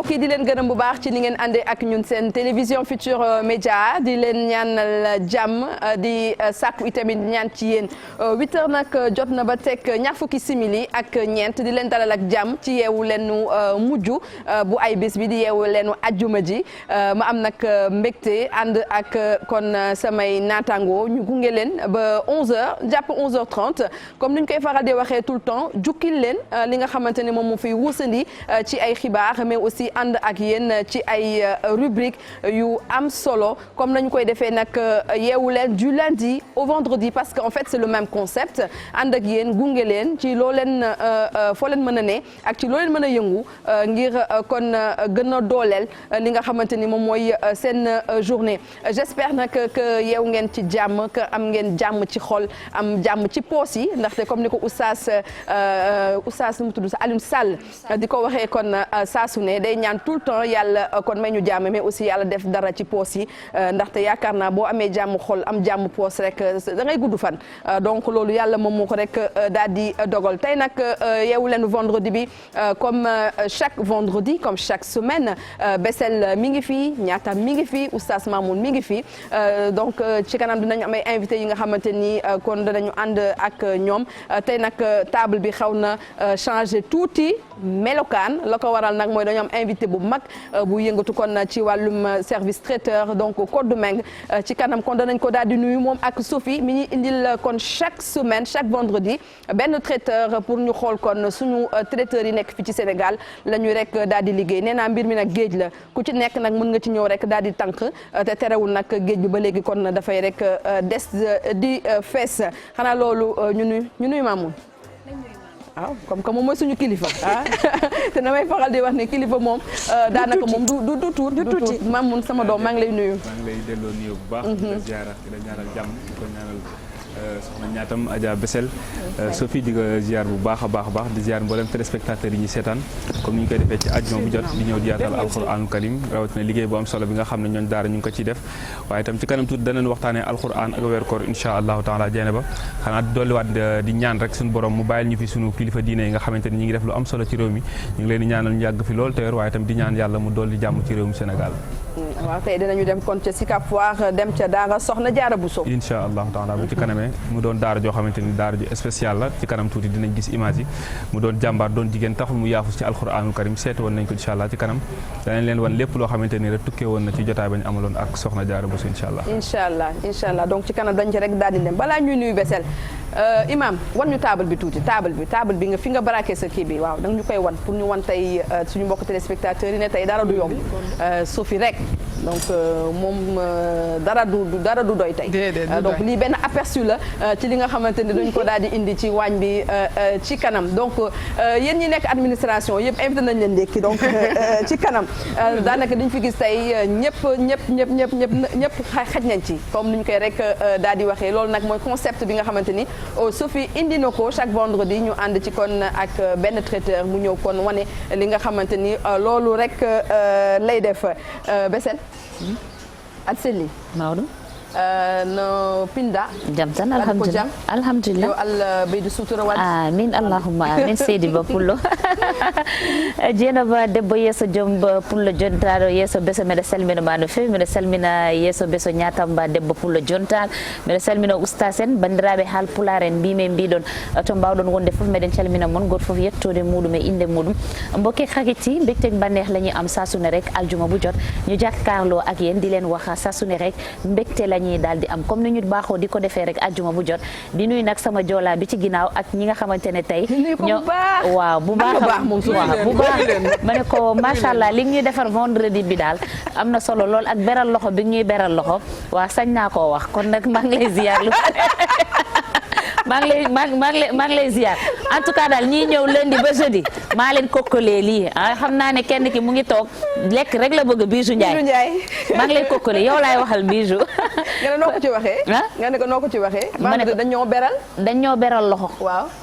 mbokk yi di leen gërëm bu baax ci ni ngeen àndee ak ñun seen télévision Futurs Médias di leen ñaanal jàmm di sàkku itamit ñaan ci yéen 8h nag jot na ba teg ñaar fukki simili ak ñeent di leen dalal ak jàmm ci yeewu leenu mujj bu ay bés bi di yeewu leenu ajjuma ji ma am nag mbégte ànd ak kon samay naataango ñu gunge leen ba 11h jàpp 11h30 comme ni ñu koy faral di waxee tout le temps jukkil leen li nga xamante ne moom mu fiy wuusandi ci ay xibaar mais aussi ànd ak yéen ci ay rubrique yu am solo comme nañu koy defee nag yeewu leen du lundi au vendredi parce que en fait c'est le même concept ànd ak yéen gunge leen ci loo leen foo leen mën a ne ak ci loo leen mën a yëngu ngir kon gën a dooleel li nga xamante ni moom mooy seen journée j'espère nag que yeewu ngeen ci jàmm que am ngeen jàmm ci xol am jàmm ci poos yi ndaxte comme ni ko oustaz nu mu tudd sa Alioune Sall di ko waxee kon saa su ne day ñaan tout le temps yàlla kon may ñu jàmm mais aussi yàlla def dara ci poos yi ndaxte yaakaar naa boo amee jàmm xol am jàmm poos rek da ngay gudd fan donc loolu yàlla moom moo ko rek daal di dogal tey nag yeewu leen vendredi bi comme chaque vendredi comme chaque semaine Bessel mi ngi fi ñaatam mi ngi fi oustaz Mamoun mi ngi fi donc ci kanam dinañu am ay invités yi nga xamante ni kon danañu ànd ak ñoom tey nag table bi xaw na changé tuuti melokaan la ko waral nag mooy dañu am invité bu mag bu yëngatu kon ci wàllum service traiteur donc Codou Meng ci kanam kon danañ ko daal di nuyu moom ak Sophie mi ñuy indil kon chaque semaine chaque vendredi benn traiteur pour ñu xool kon suñu traiteurs yi nekk fi ci Sénégal la ñuy rek daal di liggéey nee naa mbir mi nag géej la ku ci nekk nag mën nga ci ñëw rek daal di tànk te terewul nag géej bi ba léegi kon dafay rek des di fees xanaa loolu ñu nuyu Mamoun waaw comme que moom mooy suñu kilifa te damay faral di wax ne kilifa moom daanaka moom du tuuti Mamoun sama doom maa ngi lay nuyu. maa ngi lay delloo nuyu bu baax. di la ziara di la ñaanal jàmm di ko ñaanal soxna ñaatam Adja Bessel Sophie di ko ziar bu baax a baax di ziar mboolem téléspectateurs yi ñuy seetaan comme ni ñu koy defee ci àjjuma bu jot di ñëw di yaatal alxuraanul karim rawatina liggéey bu am solo bi nga xam ne ñooñ daara ñu ngi ko ciy def waaye itam ci kanam tuuti danañ waxtaanee alxuraan ak weeru koor insha allahu taala jeene ba xanaa dolliwaat di ñaan rek suñu borom mu bàyyil ñu fi suñu kilifa diine yi nga xamante ni ñi ngi def lu am solo ci réew mi ñu ngi leen di ñaanal ñu yàgg fi loolu teer waaye itam di ñaan yàlla mu dolli jàmm ci réew mi Sénégal waaw tey dinañu dem kon ca Sicap Foire dem ca daara Soxna Jaara Buso insha allahu taala bu ci kanamee mu doon daara joo xamante ni daara ju spécial la ci kanam tuuti dinañ gis image yi mu doon jàmbaar doon jigéen taxul mu yaafus ci alxuraanul karim seeti woon nañ ko insha allah ci kanam danañ leen wan lépp loo xamante ni rek tukkee woon na ci jotaay ba ñu amaloon ak Soxna Jaara Buso insha allah donc ci kanam dañ ci rek daal di dem balaa ñuy nuyu Bessel imam wan ñu table bi tuuti table bi nga fi nga baraake sa kii bi waaw danga ñu koy wan pour ñu wan tey suñu mbokk téléspectateurs yi ne tey dara du yomb Sophie rek donc moom dara du doy tey donc lii benn aperçu la ci li nga xamante ni dañ ko daal di indi ci waañ bi ci kanam donc yéen ñi nekk administration yëpp invité nañ leen ndékki donc ci kanam daanaka dañ fi gis tey ñëpp xaj nañ ci comme ni ñu koy rek daal di waxee loolu nag mooy concept bi nga xamante ni Sophie indi na ko chaque vendredi ñu ànd ci kon ak benn traiteur mu ñëw kon wane li nga xamante ni loolu rek lay def Bessel at selli Maodo no pinda jam tan alhamdulillah yo Allah ɓeydu sutura wadde amin allahumma amin seydi ba pullo jeenaba debbo yeeso jom pullo jontaɗo yeeso beso mbiɗa salminama no fewi mbiɗa salmina yeeso beso ñatamba debbo pullo jontaɗo mbiɗa salmina oustas en bandiraɓe haal pular en mbimi mbiɗon to mbawɗon wonde foof meɗen calmina moon goto foof yettode muɗum e inde muɗum mbokke hakiti mbégteg banneex la ñuy am sasune rek aljuma bu jot ñu jàkkaarloo ak yéen di leen wax sasune rek mbégte la ñi daal di am comme ni ñu baaxoo di ko defee rek ajjuma bu jot di nuyu nag sama joolaa bi ci ginnaaw ak ñi nga xamante ne tey ñoo waaw bu baax ma ne ko macha allah li ñuy defar vendredi bi daal am na solo lool ak beral loxo bi ñuy beral loxo waaw sañ naa koo wax kon nag maa ngi lay ziar lu maa ngi lay ziar en tout cas daal ñii ñëw lundi ba jeudi maa leen kokkalee lii xam naa ne kenn ki mu ngi toog lekk rek la bëgg Bijou Ndiaye maa ngi lay kokkalee yow laay waxal Bijou. nga ne noo ko ci waxee. nga ne ko noo ko ci waxee. ma ne dañoo beral loxo.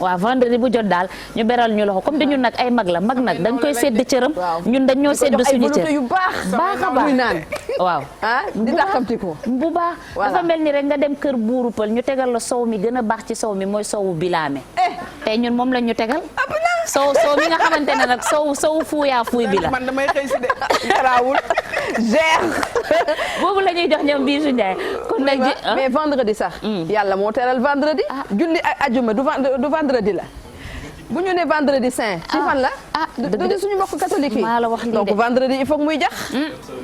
waaw vendredi bu jot daal ñu beral ñu loxo comme dañu nag ay mag la mag nag dañ koy sédd cëram. ñun dañoo sédd suñu cër yu baax a baax waaw. di taxamti ko bu baax dafa mel ni rek nga dem kër buuru pël ñu tegal la sow mi gën a baax ci sow mi mooy sowu bilaame tey ñun moom lañ ñu tegal soo mi nga xamante ne nag sow fuuyaa fuuy bi la. man damay xëy si de garaawul. gère. boobu la ñuy jox ñoom Bijou Ndiaye. kon nag mais vendredi sax. yàlla moo teral vendredi. julli ajuma du vendredi la. bu ñu ne vendredi saint. ci fan la. du suñu mbokk catholique yi. maa la wax lii de donc vendredi il faut que muy jax.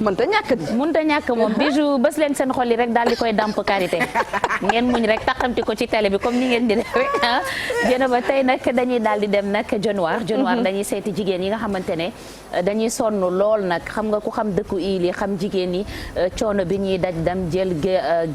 mënta ñàkk di. mënta ñàkk moom Bijou bës leen seen xol yi rek daal di koy damp karité ngeen muñ rek taxamti ko ci télé bi comme ni ngeen di def rek ah. jëna ba tey nag dañuy daal di dem nag Dionewar. Dionewar dañuy seeti jigéen yi nga xamante ne dañuy sonn lool nag xam nga ku xam dëkku il yi xam jigéen yi coono bi ñuy daj dem jël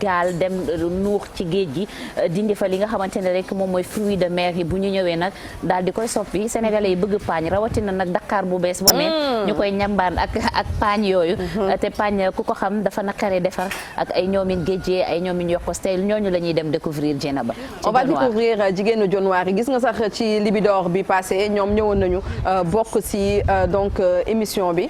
gaal dem nuux ci géej gi dindi fa li nga xamante ne rek moom mooy fruit de mer yi bu ñu ñëwee nag daal di koy soppi sénégalais yi bëgg paañ rawatina nag Dakar bu bees ba ne ñu koy ñambaan ak paañ yooyu te paañ ku ko xam dafa naqaree defar ak ay ñoomin géejee ay ñoomin yokkos tey ñooñu la ñuy dem découvrir Dieynaba on va découvrir jigéenu Dionewar yi gis nga sax ci Libidor bi passé ñoom ñëwoon nañu bokk ci donc émission bi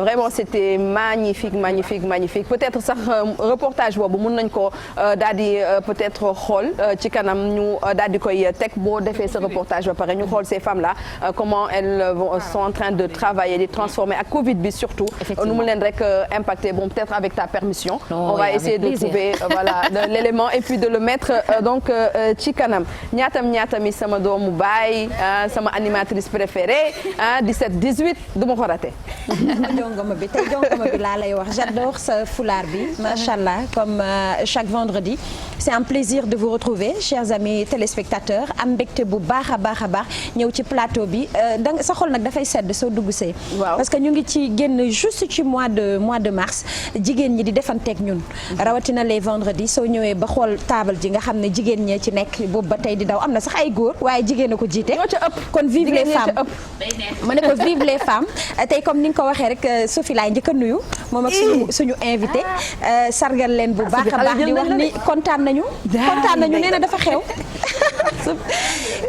vraiment c'était magnifique peut-être sax reportage boobu mun nañ ko daal di peut-être xool ci kanam ñu daal di koy teg boo defee ce reportage ba pare ñu xool ces femmes là comment elles sont en train de travailler de transformer ak Covid bi surtout nu mu leen rek impacté bon peut-être avec ta permission on va essayer de trouver voilà l'élément et puis de le mettre donc ci kanam ñaatam yi sama doomu baay sama animatrice préférée 17 18 du ma ko raté jongama bi tey jongama bi laa lay wax j'adore sa foulard bi machallah comme chaque vendredi c'est un plaisir de vous retrouver chers amis téléspectateurs am mbégte bu baax a baax ñëw ci plateau bi danga sa xol nag dafay sedd soo dugg see parce que ñu ngi ci génn juste ci mois de mars jigéen ñi di defanteeg ñun rawatina les vendredis soo ñëwee ba xool table ji nga xam ne jigéen ñee ci nekk boobu ba tey di daw am na sax ay góor waaye jigéen a ko jiite kon vive les femmes ma ne ko vive les femmes tey comme ni nga ko waxee rek Sophie laay njëkk a nuyu moom ak suñu invité sargal leen bu baax a baax di wax ni kontaan nañu nee na dafa xew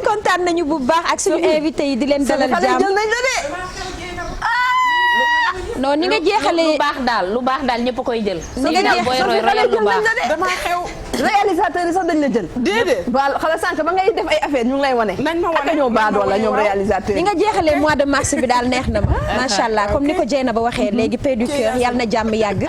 kontaan nañu bu baax ak suñu invité yi di leen dalal jàmm non ni nga jeexalee lu baax daal ñëpp koy jël. ni nga jeexalee royal lu baax dama xew. réalisateur yi sax dañ la jël. déedéet ba xala sànq ba ngay def ay affaire ñu ngi lay wane. nañ ma wane ak ñoo baadoo la ñoom réalisateur ni nga jeexalee mois de mars bi daal neex na ma. macha allah comme ni ko Dieynaba waxee léegi pédicure yàlla na jàmm yàgg.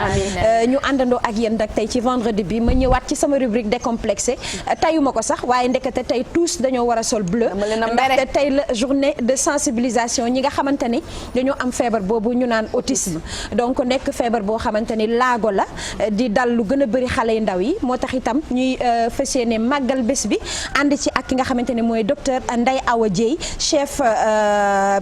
ñu àndandoo ak yéen nag tey ci vendredi bi ma ñëwaat ci sama rubrique décomplexé tayuma ko sax waaye ndekete tey tous dañoo war a sol bleu. ndaxte tey la journée de sensibilisation ñi nga xamante ni dañoo am feebar boobu ñu naan autisme donc nekk feebar boo xamante ni laago la di dal lu gën a bëri xale yu ndaw yi moo tax itam ñuy fas yéene màggal bés bi ànd ci ak ki nga xamante ne mooy docteur Ndeye Awa Dieye chef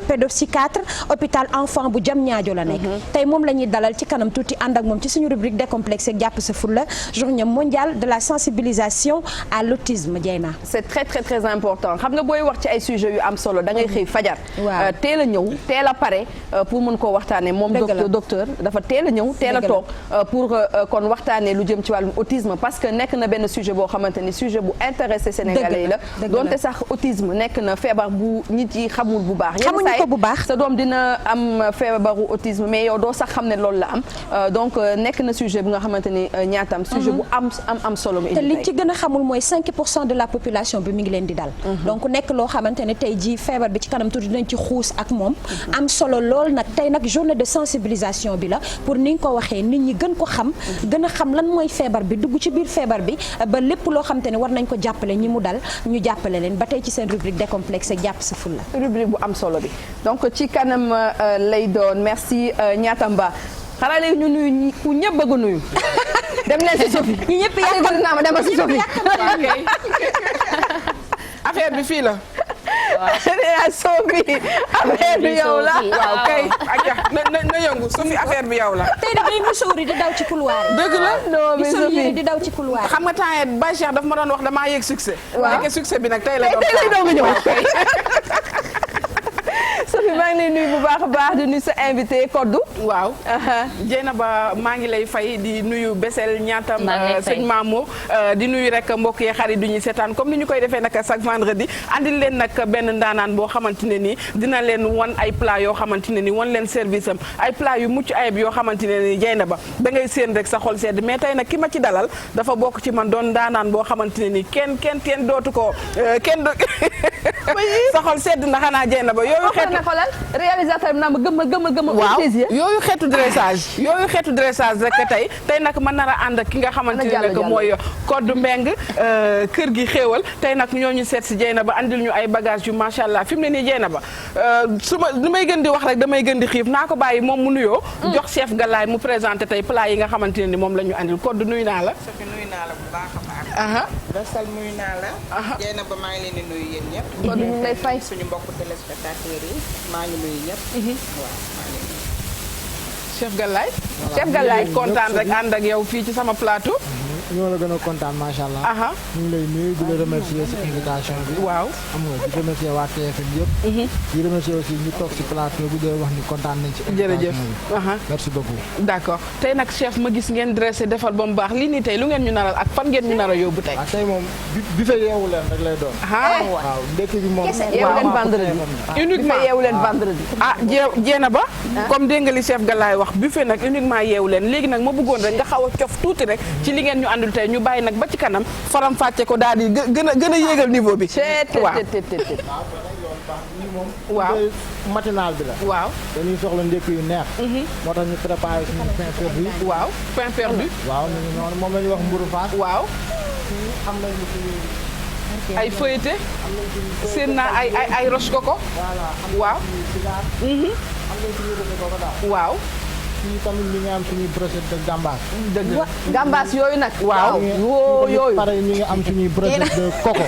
pédopsychiatre hôpital enfant bu Diamniadio la nekk tey moom la ñuy dalal ci kanam tuuti ànd ak moom ci suñu rubrique décomplexé jàpp sa fulla journée mondiale de la sensibilisation à l'autisme Dieyna c'est très très très important xam nga booy wax ci ay sujets yu am solo da ngay xëy fajar teel a ñëw teel a pare pour mën koo waxtaane moom docteur dafa teel a ñëw teel a toog pour kon waxtaanee lu jëm ci wàllum autisme parce que nekk na benn sujet boo xamante ni sujet bu intéressé sénégalais yi la donte sax autisme nekk na feebar bu nit yi xamul bu baax xamuñu ko bu baax sa doom dina am feebaru autisme mais yow doo sax xam ne loolu la am donc nekk na sujet bu nga xamante ni ñaatam sujet bu am solo te li ci gën a xamul mooy 5% de la population bi mi ngi leen di dal donc nekk loo xamante ne tey ji feebar bi ci kanam tuuti dinañ ci xuus ak moom am solo lool nag tey nag journée de sensibilisation bi la pour ni nga ko waxee nit ñi gën ko xam gën a xam lan mooy feebar bi dugg ci biir feebar bi ba lépp loo xam te ne war nañ ko jàppale ñi mu dal ñu jàppale leen ba tey ci seen rubrique décomplexé jàpp sa fulla rubrique bu am solo bi donc ci kanam lay doon merci Ñaatamba xanaa léegi ñu nuyu ku ñëpp bëgg nuyu dem leen si Sophie ñi ñëpp yàq naa ma demal si Sophie affaire bi fii la Sophie affaire bi yow la waaw kay aja na yëngu Sophie affaire bi yow la tey da ngay musóori di daw ci couloir dëgg la non mais Sophie di daw ci couloir xam nga temps yii Baye Cheikh daf ma doon wax damaa yëg succès nekk succès bi nag tey la doon ñëw Sophie maa ngi lay nuyu bu baax baax a baax di nuyu sa invité Kodou. waaw. Dieynaba maa ngi lay fay di nuyu Bessel ñaatam sëñ Mamo di nuyu rek mbokk yi xarit du ñuy seetaan comme ni ñu koy defee nag chaque vendredi andil leen nag benn ndaanaan boo xamante ne nii dina leen wan ay plat yoo xamante ne nii wan leen service am ay plat yu mucc ayib yoo xamante ne nii Dieynaba da ngay séen rek sa xol sedd mais tey nag ki ma ci dalal dafa bokk ci man doon ndaanaan boo xamante ne nii kenn dootu ko kenn sa xol sedd na xanaa Dieynaba yooyu xeetu xoolal réalisateur bi naa ma gëmmal waaw yooyu xeetu dressage rek tey nag mën nar a ànd ak ki nga xamante ne nag mooy Kodou Mbengue kër gi xéewal tey nag ñooñu seet si Dieynaba andil ñu ay bagage yu macha allah fi mu ne nii Dieynaba lu may gën di wax rek damay gën di xiif naa ko bàyyi moom mu nuyoo jox chef Galaye mu présenté tey plat yi nga xamante ne ni moom la ñu andil Kodou nuyu naa la Sophie nuyu naa la bu baax a baax Bessel nuyu naa la Dieynaba maa ngi leen di nuyu yéen ñëpp Kodou ñu lay fay suñu mbokk téléspectateurs yi maa ngi nuyu ñëpp waaw maa ngi chef Galaye kontaan rek ànd ak yow fii ci sama plateau ñoo la gën a kontaan macha allah. ñu ngi lay nuyu di la remercier ci invitation bi. waaw xam nga di remercier waa TFM yëpp. di remercier aussi ñu toog ci plateau bi di wax ni kontaan nañ ci. jërëjëf merci beaucoup. d'accord tey nag chef ma gis ngeen dressé defar ba mu baax lii nii tey lu ngeen ñu naral ak fan ngeen ñu nar a yóbbu tey. waaw tey moom bi fa yeewu leen rek lay doon. waaw ndekki bi moom. yeewu leen vendredi. uniquement yeewu leen vendredi. Dieynaba comme dégg nga li chef Galaye wax buffet nag uniquement yeewu leen léegi nag ma bëggoon rek nga xaw a cof tuuti rek ci li ngeen ñu àndul tey ñu bàyyi nag ba ci kanam faram fàcce ko daal di gën a yéegal niveau bi. waaw matinal bi la. waaw dañuy soxla ndekki yu neex. moo tax ñu préparé suñu pain perdu. waaw pain perdu. waaw noonu moom la ñuy wax mburu faas. waaw. am nañu suñu. ay feuilleté. seen naa ay roche coco. voilà waaw. am nañu suñu roche coco daal. waaw. fii tamit ñu ngi am suñuy brochette de gambas. dëgg la gambas yooyu nag. waaw yooyu. pare ñu ngi am suñuy brochette de coco.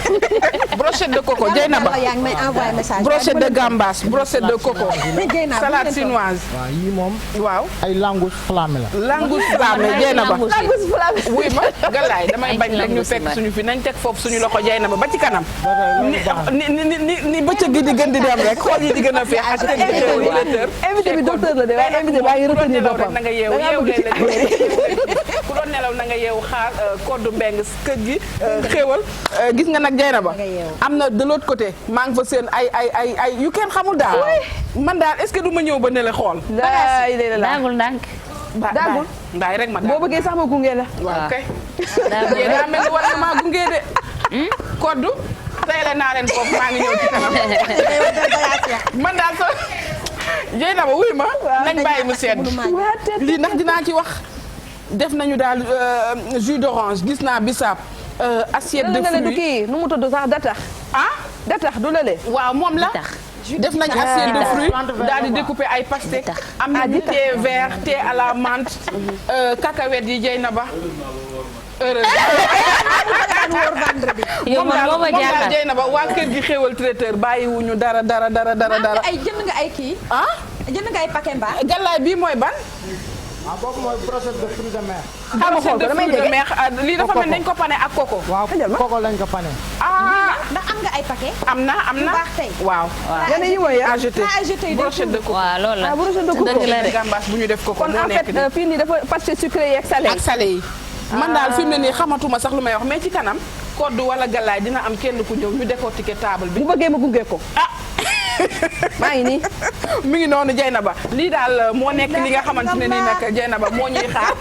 brochette de coco Dieynaba. yaa ngi may envoyé message. brochette de gambas brochette de coco. salade chinoise. waaw yii moom. waaw ay langouste flammé la. langouste flammé Dieynaba. langouste flammé. wuy ma Galaye damay bañ rek ñu fekk suñu fi nañ teg foofu suñu loxo Dieynaba ba ci kanam. ni bëccëg gi di gën di dem rek xool yi di gën a feex ak invité bi docteur la de waaye invité baa ngi retenir boppam na nga yeewu leen ku doon nelaw na nga yeewu xaar Kodou Mbengue kër gi xéewal gis nga nag Dieynaba am na de l'autre côté maa ngi fa seen ay yu kenn xamul daal man daal est-ce que du ma ñëw ba ne la xool daagul ndànk daagul ndaay rek ma daal boo bëggee sax ma gunge la waaw kay daa mel ni war na maa gunge de Kodou tayale naa leen foofu maa ngi ñëw ci kanam man daal so Dieynaba wuy ma nañ bàyyi mu sedd lii ndax dinaa ci wax def nañu daal jus d'orange gis naa bisaab assiette de fruits kii nu mu tudd sax datax datax du lale waaw moom la def nañu assiette de fruits daal di découper ay pastèques am nañu thé vert thé à la menthe cacahuètes yi Dieynaba moom daal Dieynaba waa kër gi xéewal traiteur bàyyiwuñu dara. ay jënd nga ay kii. jënd nga ay paquet mbaa. Galaye bii mooy ban. boobu mooy brochette de fruits de mer. brochette de fruits de mer lii dafa mel nañ ko pané ak coco. waaw coco lañ ko pané. ndax am nga ay paquet. am na baax tey. waaw. nga ne yi mooy à jeter brochette de coco. waaw loolu la brochette de coco dëgg la de gambas bu ñu def coco kon en fait fii nii dafa pâté sucré yi ak salé. ak salé yi. man daal fi mu ne nii xamatuma sax lu may wax mais ci kanam Kodou wala Galaye dina am kenn ku ñëw ñu décortiquer table bi. bu bëggee ma gunge ko. maa ngi nii. mi ngi noonu Dieynaba lii daal moo nekk li nga xamante ne nii nag Dieynaba moo ñuy xaar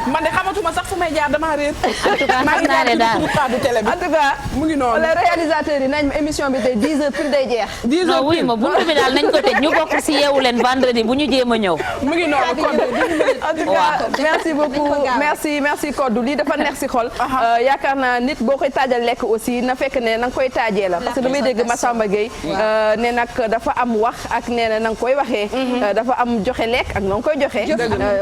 man de xamatuma sax fu may jaar damaa réer. en tout cas maa ngi jaar ci du télé bi. en tout cas mu ngi noonu. wala réalisateur yi nañ émission bi tey 10h pile day jeex. 10h non wuy ma buntu bi daal nañ ko tëj ñu bokk si yeewu leen vendredi bu ñu jéem a ñëw. mu ngi noonu Kodou. en tout cas merci beaucoup merci Kodou lii dafa neex si xol. yaakaar naa nit boo koy taajal lekk aussi na fekk ne na nga koy taajee la parce que damay dégg Massamba Gueye ne nag dafa am wax ak nee na nga koy waxee. dafa am joxe lekk ak na nga koy joxe.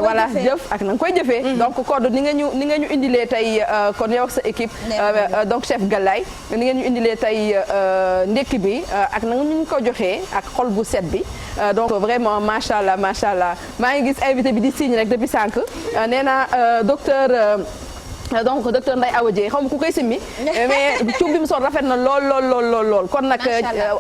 voilà jëf ak na nga koy jëfee. donc Kodou ni nga ñu indilee tey kon yow ak sa équipe. donc chef Galaye ni nga ñu indilee tey ndekki bi ak na nga ñu ko joxee ak xol bu set bi. donc vraiment macha allah maa ngi gis invité bi di signe rek depuis sànq nee na docteur. donc docteur Ndeye Awa Dieye xaw ma ku koy simmi mais cuub bi mu sol rafet na lool kon nag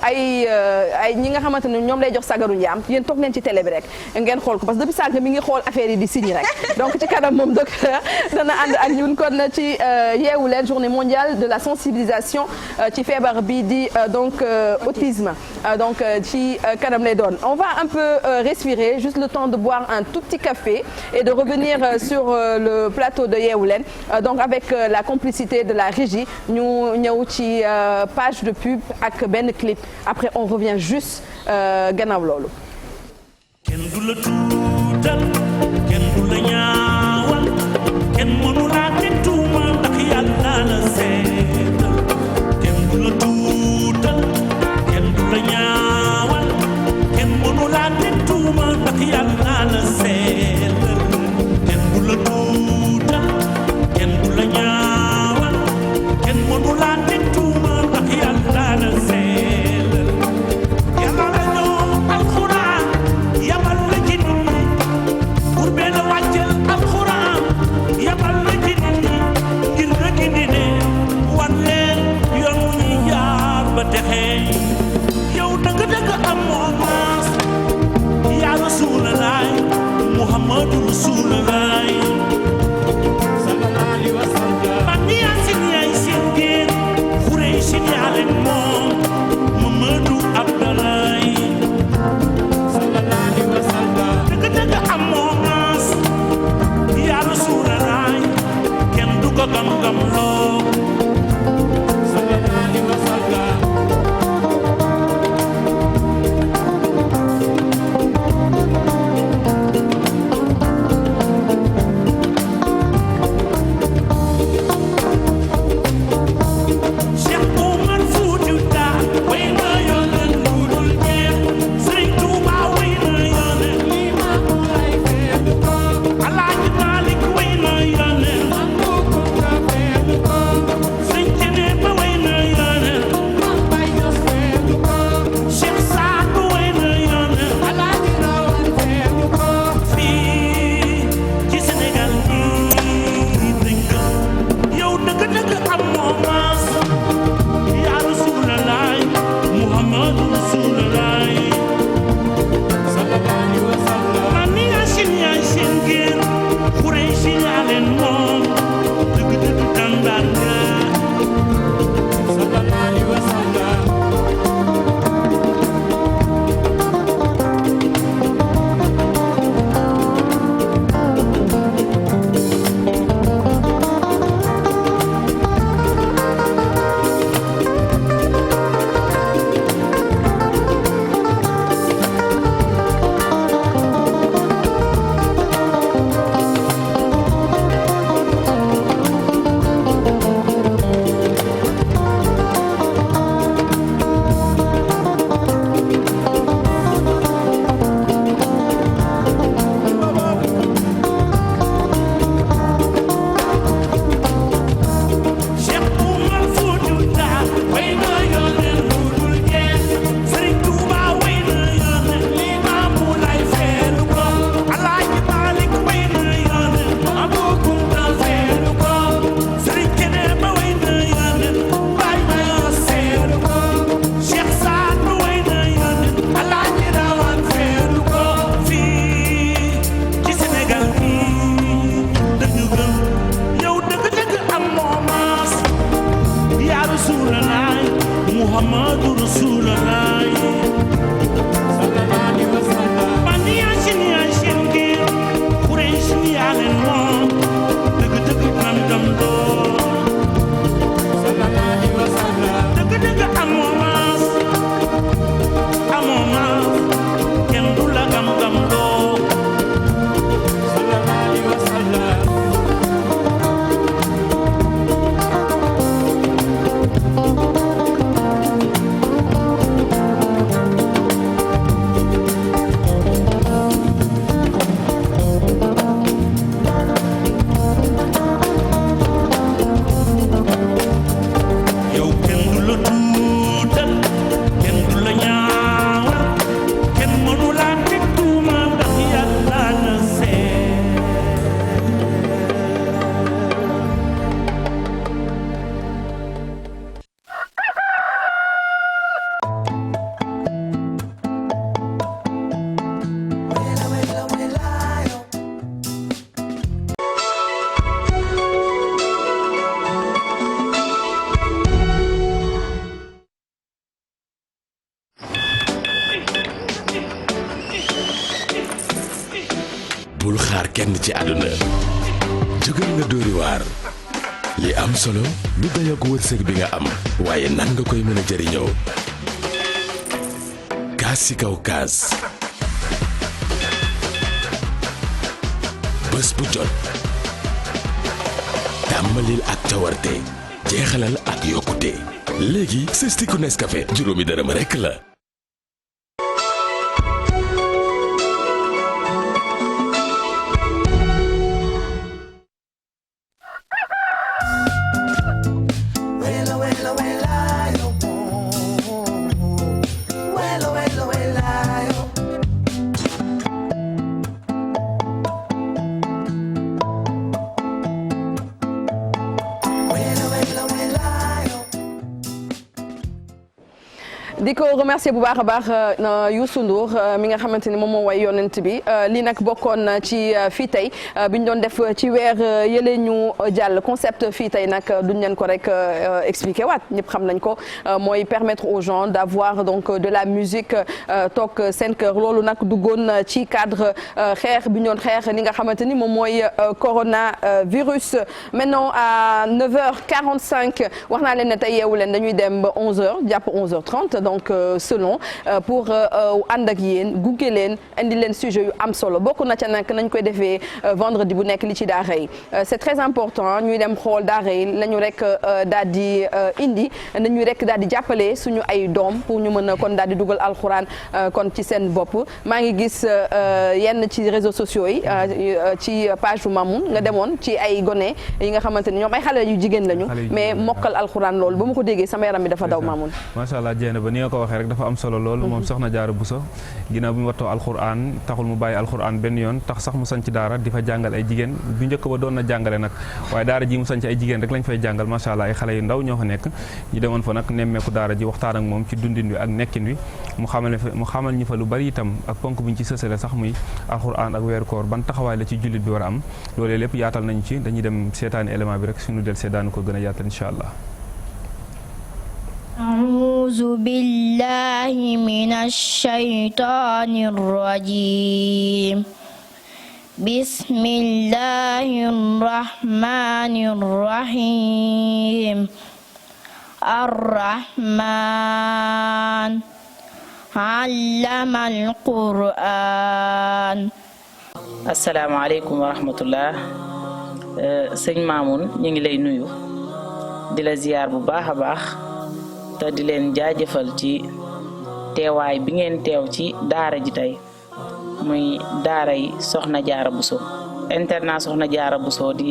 ay ñi nga xamante ne ñoom lay jox sagaru njaam yéen toog leen ci télé bi rek ngeen xool ko parce que depuis sànq mi ngi xool affaire yi di signé rek donc ci kanam moom docteur dana ànd ak ñun kon ci yeewu leen journée mondiale de la sensibilisation ci feebar bi di donc autisme donc ci kanam lay doon on va un peu respirer juste le temps de boire un tout petit café et de revenir sur le plateau de yeewu leen donc avec la complicité de la régie ñu ñëw ci page de pub ak benn clip après on revient juste gannaaw loolu. kenn du la tuutal kenn du la ñaawal kenn mënu laa teg tuuma ndax yàlla la seetal kenn du la tuutal kenn du la ñaawal kenn mënu laa teg tuuma ndax yàlla la seetal kenn du la tuutal kenn du la ñaawal kenn mënu laa teg tuuma ndax yàlla la seetal yàlla la ñoo alxuraan yamal la ci nit ñi pour benn wàccel alxuraan yamal la ci nit ñi ngir nga gindi ne wan leen yoon wu ñuy jaar ba texe yow dëgg-dëgg am moo maas yaa rasuulalaay muhammadu rasuulalaay man yaa sin yaay seen géer xurey sin yaa leen moom Mamadou Abdalaay dëgg-dëgg am moo maas yaa rasuulalaay kenn du ko gam-gam loo bul xaar kenn ci àdduna jógal nga dóori waar li am solo du dayoog wërsëg bi nga am waaye nan nga koy mën a jëriñoo kaas ci kaw kaas bés bu jot tàmbalil ak cawarte jeexalal ak yokkute léegi sestiku Nescafé juróomi dërëm rekk la di ko remercier bu baax a baax Youssou Ndour mi nga xamante ni moom moo way yonent bi lii nag bokkoon ci fii tey bi ñu doon def ci weer yële ñu jàll concept fii tey nag duñ leen ko rek expliquer waat ñëpp xam nañ ko mooy permettre aux gens d'avoir donc de la musique toog seen kër loolu nag duggoon ci cadre xeex bi ñu doon xeex li nga xamante ni moom mooy coronavirus. Maintenant à 9h45 wax naa leen ne tey yeewu leen dañuy dem ba 11h jàpp 11h30 donc selon pour ànd ak yéen gunge leen indi leen sujet yu am solo bokk na ca nag nañ koy defee vendredi bu nekk li ci daara yi c'est très important ñuy dem xool daara yi la ñu rek daal di indi nañuy rek daal di jàppale suñu ay doom pour ñu mën a kon daal di dugal alxuraan kon ci seen bopp maa ngi gis yenn ci réseaux sociaux yi ci page bu Mamoun nga demoon ci ay gone yi nga xamante ni ñoom ay xale yu jigéen lañu mais mokkal alxuraan loolu ba ma ko déggee sama yaram bi dafa daw Mamoun. macha allah jéena ba ni nga ko waxee rek dafa am solo loolu moom soxna Jaara Buso ginnaaw bi mu wattoo alxuraan taxul mu bàyyi alxuraan benn yoon tax sax mu sanc daara di fa jàngal ay jigéen bu njëkk ba doon na jàngale nag waaye daara ji mu sanc ay jigéen rek lañ fay jàngal macha allah ay xale yu ndaw ñoo fa nekk ñu demoon fa nag nemmeeku daara ji waxtaan ak moom ci dundin wi ak nekkin wi mu xamal ñu fa lu bari itam ak ponk buñ ci sësale sax muy alxuraan ak weeru koor ban taxawaay la ci jullit bi war a am loolee lépp yaatal nañu ci dañuy dem seetaani élément bi rek suñu del seetaanu ko gën a yaatal incha allah. أعوذ بالله من الشيطان الرجيم بسم الله الرحمن الرحيم الرحمن علم القرآن. asalaamaaleykum wa rahmatullah sëñ Mamoun ñu ngi lay nuyu di la ziyaar bu baax a baax te di leen jaajëfal ci teewaay bi ngeen teew ci daara ji tey muy daara yi Soxna Jaara Buso internat Soxna Jaara Buso di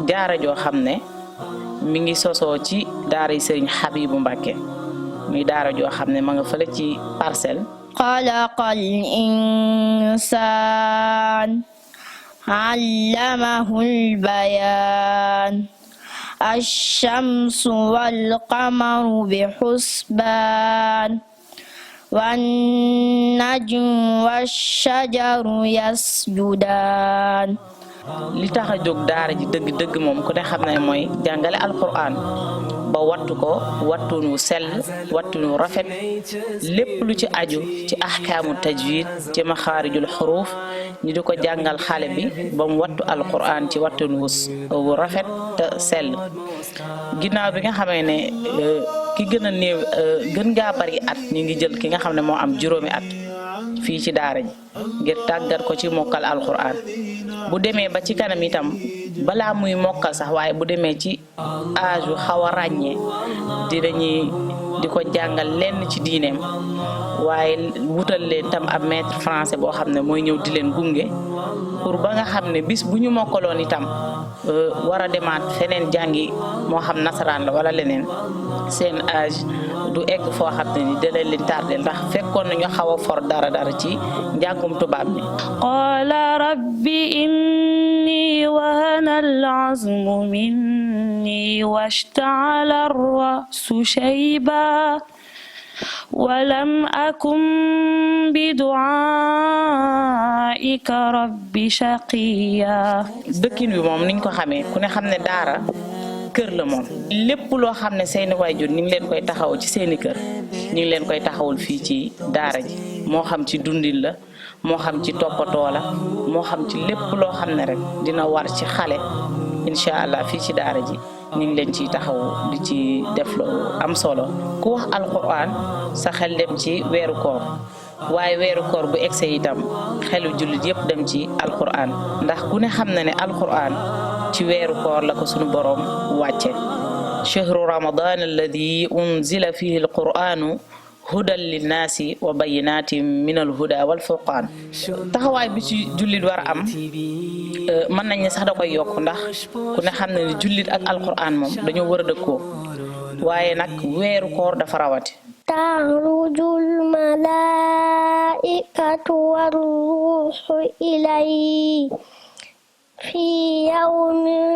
daara joo xam ne mi ngi sosoo ci daara yi Sëriñ Habibu Mbàkke muy daara joo xam ne ma nga fële ci Parcelles. xalaqal insaan allamahul bayaan الشمس والقمر بحسبان والنجم والشجر يسجدان. li tax a jóg daara ji dëgg-dëgg moom ku ne xam ne mooy jàngale alquran ba wattu ko wattuñu sell wattuñu rafet lépp lu ci aju ci ahkaamu tajwid ci maxaarijul xuruuf ñu di ko jàngal xale bi ba mu wattu alquran ci wattuñu wu rafet te sell ginnaaw bi nga xamee ne ki gën a néew gën ngaa bari at ñu ngi jël ki nga xam ne moo am juróomi at fii ci daara ji ngir tàggat ko ci mokkal alquran bu demee ba ci kanam itam balaa muy mokkal sax waaye bu demee ci âge yu xaw a ràññee di ko jàngal lenn ci diineem waaye wutal leen tam ab maître français boo xam ne mooy ñëw di leen gunge pour ba nga xam ne bis bu ñu mokkaloon itam war a demaat feneen jàngi moo xam nasaraan la wala leneen seen âge du egg foo xam ne ni dana leen tardé ndax fekkoon nañu xaw a for dara ci njàngum tubaab mi. qaala rabbi inni wahana al-azmu minni washta'ala ar-ra'su shayba walam akun bidu'aika rabbi shaqiya. dëkkin wi moom niñ ko xamee ku ne xam ne daara kër la moom lépp loo xam ne seeni waajur ñu ngi leen koy taxaw ci seeni kër ñu ngi leen koy taxawul fii ci daara ji moo xam ci dundin la moo xam ci toppatoo la moo xam ci lépp loo xam ne rek dina war ci xale incha allah fii ci daara ji ñu ngi leen ciy taxaw di ci def lu am solo ku wax alquran sa xel dem ci weeru koor waaye weeru koor bu egsee itam xelu jullit yëpp dem ci alquran ndax ku ne xam na ne alquran ci weeru koor la ko sunu boroom wàcce chahru ramadan alladi unzila fihi alquranu hudan linnaasi wa bayinatin min alhuda wal furqaan taxawaay bi ci jullit war a am mën nañ ne sax da koy yokk ndax ku ne xam ne ni jullit ak alquran moom dañoo war a dëkkoo waaye nag weeru koor dafa rawati ta'rujul malaa'ikatu war ruuhu ilayhi fi yawmin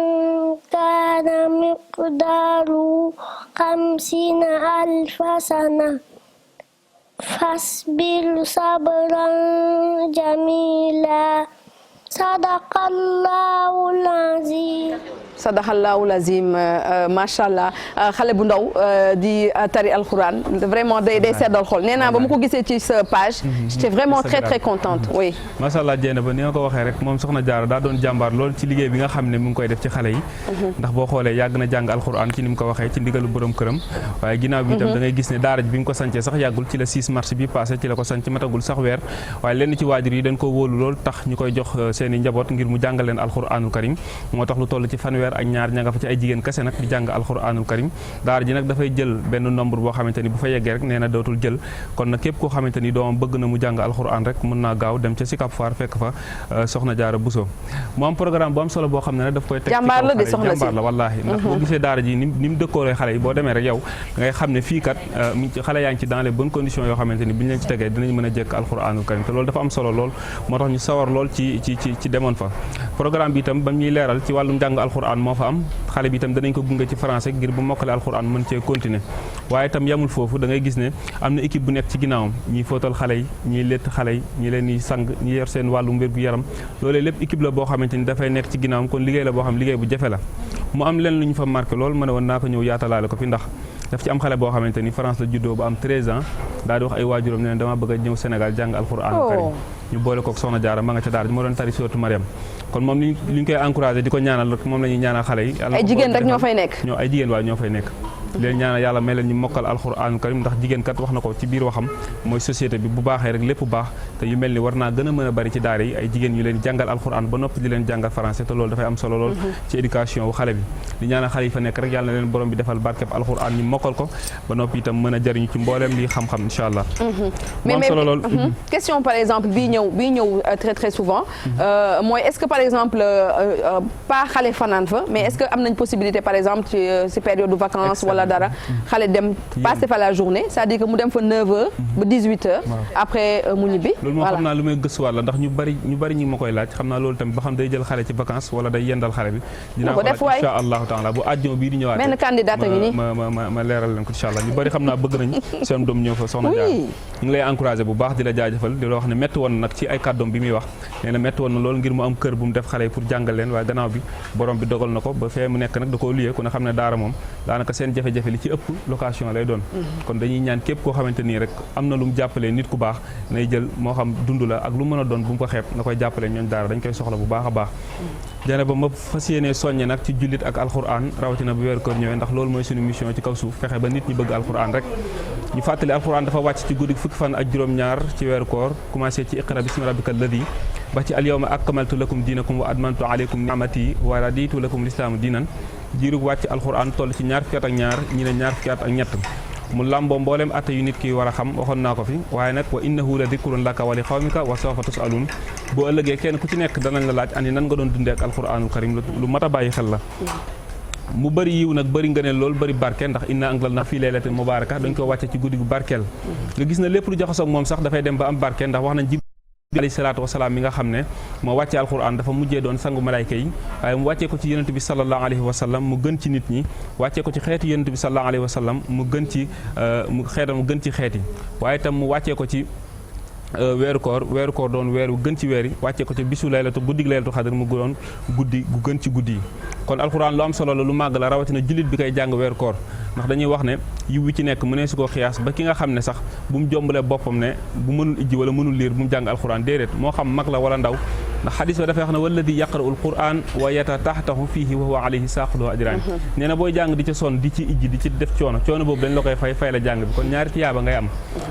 kaana miqdaaruhu 50,000 sana fasbir sabran jamila sadaqallahul azim sadaqallahul azim macha allah xale bu ndaw di tari alxuraan vraiment day seddal xol nee naa ba ma ko gisee ci sa page. j'étais vraiment très très contente oui. macha allah Dieyna ba ni nga ko waxee rek moom soxna Diarra daa doon jàmbaar lool ci liggéey bi nga xam ne mu ngi koy def ci xale yi. ndax boo xoolee yàgg na jàng alxuraan ci ni mu ko waxee ci ndigalu borom këram. waaye ginnaaw bi itam da ngay gis ne daara ji bi mu ko sancee sax yàggul ci la 6 mars bi passé ci la ko sanc matagul sax weer waaye lenn ci waajur yi dañ ko wóolu lool tax ñu koy jox seen i njaboot ngir mu jàngal leen alxuraanul karim moo tax lu toll ci fanweer ak ñaar ña nga fa ci ay jigéen kese nag di jàng alxuraanul karim daara ji nag dafay jël benn nombre boo xamante ni bu fa yeggee rek nee na dootul jël kon nag képp koo xamante ni doomam bëgg na mu jàng alxuraan rek mën naa gaaw dem ca Sicap Foire fekk fa soxna Diarra Bousso mu am programme bu am solo boo xam ne nag daf koy teg ci kaw xale yi jàmbaar la wallaahi ndax boo gisee daara ji ni mu dëkkooree xale yi boo demee rek yow da ngay xam ne fii kat xale yaa ngi ci dans les bonnes conditions yoo xamante ni bu ñu leen ci tegee dinañ mën a jekk alxuraanul karim te loolu dafa am solo lool moo tax ñu sawar lool ci demoon fa programme bi itam ba ñuy leeral ci wàllum jàng alxuraan moo fa am xale bi itam danañ ko gunge ci français ngir bu mokkale alxuraan mën cee continuer waaye itam yamul foofu da ngay gis ne am na équipe bu nekk ci ginnaawam ñiy fóotal xale yi ñiy létt xale yi ñi leen di sang ñi yor seen wàllum wér gu yaram loolee lépp équipe la boo xamante ni dafay nekk ci ginnaawam kon liggéey la boo xam liggéey bu jafe la mu am leen lu ñu fa marqué lool ma ne woon naa ko ñëw yaatalaale ko fi ndax daf ci am xale boo xamante ni France la juddoo ba am 13 ans daal di wax ay waajuram ne dama bëgg a ñëw Sénégal jàng alxuraan karim ñu boole kook soxna Diarra ma nga ca daara moo doon tari sootu Mariam kon moom li ñu koy encouragé di ko ñaanal rek moom la ñuy ñaanal xale yi ay jigéen rek ñoo fay nekk ay jigéen waaw ñoo fay nekk leen ñaanal yàlla may leen ñu mokkal alxuraanu karim ndax jigéen kat wax na ko ci biir waxam mooy société bi bu baaxee rek lépp baax te yu mel ni war naa gën a mën a bari ci daara yi ay jigéen ñu leen jàngal alxuraan ba noppi di leen jàngal français te loolu dafay am solo lool ci éducation wu xale bi di ñaanal xale yi fa nekk rek yàlla na leen borom bi defal barkeb alxuraan ñu mokkal ko ba noppi itam mën a jariñu ci mbooleem li xam-xam incha allah mu am solo lool question par exemple bii ñëw très très souvent mooy est-ce que par exemple pas xale fanaan fa mais est-ce que am nañ possibilité par exemple ci période de vacances wala dara xale dem passer fa la journée c'est-à-dire que mu dem fa 9h ba 18h après mu ñibbi loolu moo xam naa lu may gëstuwaat la ndax ñu bari ñi ma koy laaj xam naa loolu tamit ba xam day jël xale ci vacances wala day yendal xale bi dinaa ko laaj insha allahu taala bu àjjuma bii di ñëwaat benn candidat a ngi nii ma leeral leen ko insha allah ñu bari xam naa bëgg nañ seen doom ñëw fa soxna Diarra ñu ngi lay encouragé bu baax di la jaajëfal di la wax ne métti woon nag ci ay kàddoom bi muy wax nee na métti woon na loolu ngir mu am kër bu mu def xale yi pour jàngal leen waaye gannaaw bi borom bi dogal na ko ba fee mu nekk nag da koo luyee ku ne xam ne daara moom daanaka seen jafe-jafe li ci ëpp location lay doon kon dañuy ñaan képp koo xamante nii rek am na lu mu jàppalee nit ku baax nay jël moo xam dund la ak lu mën a doon bu mu ko xeeb na koy jàppalee ñooñ daara dañ koy soxla bu baax a baax jane ba ma fas yéenee soññe nag ci jullit ak alxuraan rawatina bu weeru koor ñëwee ndax loolu mooy suñu mission ci kaw suuf fexe ba nit ñi bëgg alxuraan rek ñu fàttali alxuraan dafa wàcc ci guddi fukki fan ak juróom-ñaar ci weeru koor commencé ci iqra bismi rabbikal ladhi ba ci al yawma akmaltu lakum diinakum wa admantu alaykum ni'mati wa raditu lakum lislaamu diinan jiirug wàcc alxuraan toll ci ñaar fukki at ak ñaar ñi ne ñaar fukki at ak ñett mu làmboo mbooleem atte yu nit ki war a xam waxoon naa ko fi waaye nag wa innahu la dikrun laka wa li xawmika wa sawfa tusalun boo ëllëgee kenn ku ci nekk danañ la laaj ani nan nga doon dundee ak alxuraanul karim lu mat a bàyyi xel la mu bëri yiw nag bëri ngëneel loolu bëri barkeel ndax inna anzalna fii laylatin mubaaraka dañ ko wàcce ci guddi gu barkeel nga gis na lépp lu jaxasoog moom sax dafay dem ba am barkeel ndax wax nañ alayhi salaatu wasalaam mi nga xam ne moo wàccee alquran dafa mujjee doon sangu malayka yi waaye mu wàccee ko ci yonent bi sallallahu alayhi wa sallam mu gën ci nit ñi wàccee ko ci xeeti yonent bi sallallahu alayhi wa sallam mu gën ci xeetam mu gën ci xeeti waaye itam mu wàccee ko ci weeru koor doon weeru gën ci weer yi wàccee ko ci bisu guddig laylatu xadar mu doon guddi gu gën ci guddi yi kon alxuraan lu am solo la lu màgg la rawatina jullit bi koy jàng weeru koor ndax dañuy wax ne yiw wi ci nekk mu ne su ko xiyaas ba ki nga xam ne sax bu mu jombalee boppam ne bu mënul ijji wala mënul liir bu mu jàng alxuraan déedéet moo xam mag la wala ndaw ndax xadis ba dafay wax ne walladi yaqra'ul qur'an wa yatataxtahu fiihi wa huwa alayhi saaqilu ajraan nee na booy jàng di ci sonn di ci ijji di ci def coono boobu dañ la koy fay la jàng bi kon ñaari tiyaaba ngay am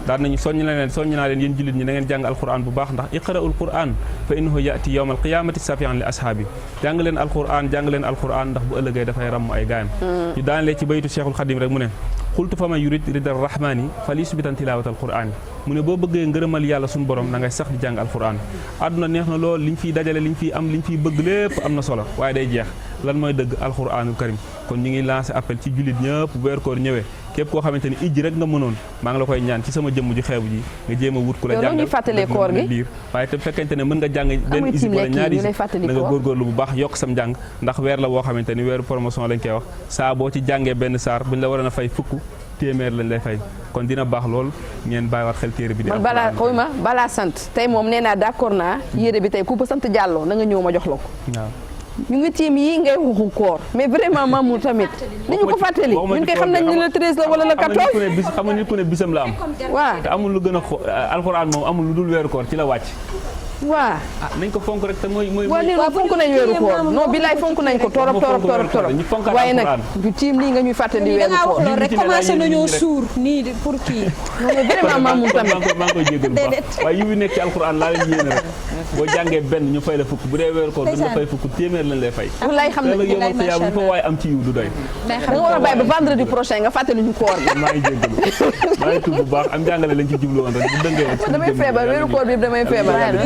daan nañu soññ naa leen yéen jullit ñi da ngeen jàng alquran bu baax ndax iqra'ul qur'an fa innahu ya'ti yawmal qiyamati safian li ashaabi jàng leen alquran ndax bu ëllëgee dafay ramm ay gaayam ñu daanalee ci baytu Cheikhul Khadim rek mu ne xultu fa man yurid ridar rahmani falyusbitan tilaawatal qur'ani mu ne boo bëggee ngërëmal yàlla suñu borom na ngay sax di jàng alquran àdduna neex na lool liñ fiy dajale liñ fiy am liñ fiy bëgg lépp am na solo waaye day jeex lan mooy dëgg alquranul karim kon ñu ngi lancé appel ci jullit ñëpp bu weer koor ñëwee képp koo xamante ni ijji rek nga mënoon maa ngi la koy ñaan ci sama jëmm ju xeebu ji nga jéem a wut ku la jàngal liir waaye te fekkente ne mën nga jàng benn isi wala ñaari isi da nga góorgóorlu bu baax yokk sam njàng ndax weer la boo xamante ni weeru promotion lañ koy wax saa boo ci jàngee benn saar buñ la waroon a fay fukk téeméer lañ lay fay kon dina baax lool ngeen bàyyiwaat xel téere bi. man balaa sant tey moom nee naa d'accord naa yére bi tey ku ba sant Diallo na nga ñëw ma jox la ko. waaw ñu ngi tiim yi ngay waxu koor mais vraiment Mamour tamit. dañu ko fàttali ñun koy xam nañ ni le 13 la wala le 14. xam nga nit ku ne bisam la am. waaw te amul lu gën a alxuraan moom amul lu dul weeru koor ci la wàcc. waaw nañ ko fonk rek te mooy waaw fonk nañ weeru koor non bilaay fonk nañ ko torop waaye nag du tiim lii nga ñuy fàttali weeru koor loolu rek commencé nañoo suur nii pour kii vraiment Mamour tamit maa ngi koy jégal bu baax waaye yu nekk ci alxuraan laa leen yéene rek boo jàngee benn ñu fay la fukk bu dee weeru koor duñ la fay fukk téeméer lañ lay fay wallaay xam ne yow ma yaa bu fa waaye am ci yiw du doy da nga war a bàyyi ba vendredi prochain nga fàttali ñu koor bi maa ngi jégalu maa ngi tudd bu baax am jàngale lañ ci jublu woon rek bu dëngee damay feebar weeru koor bi damay feebar am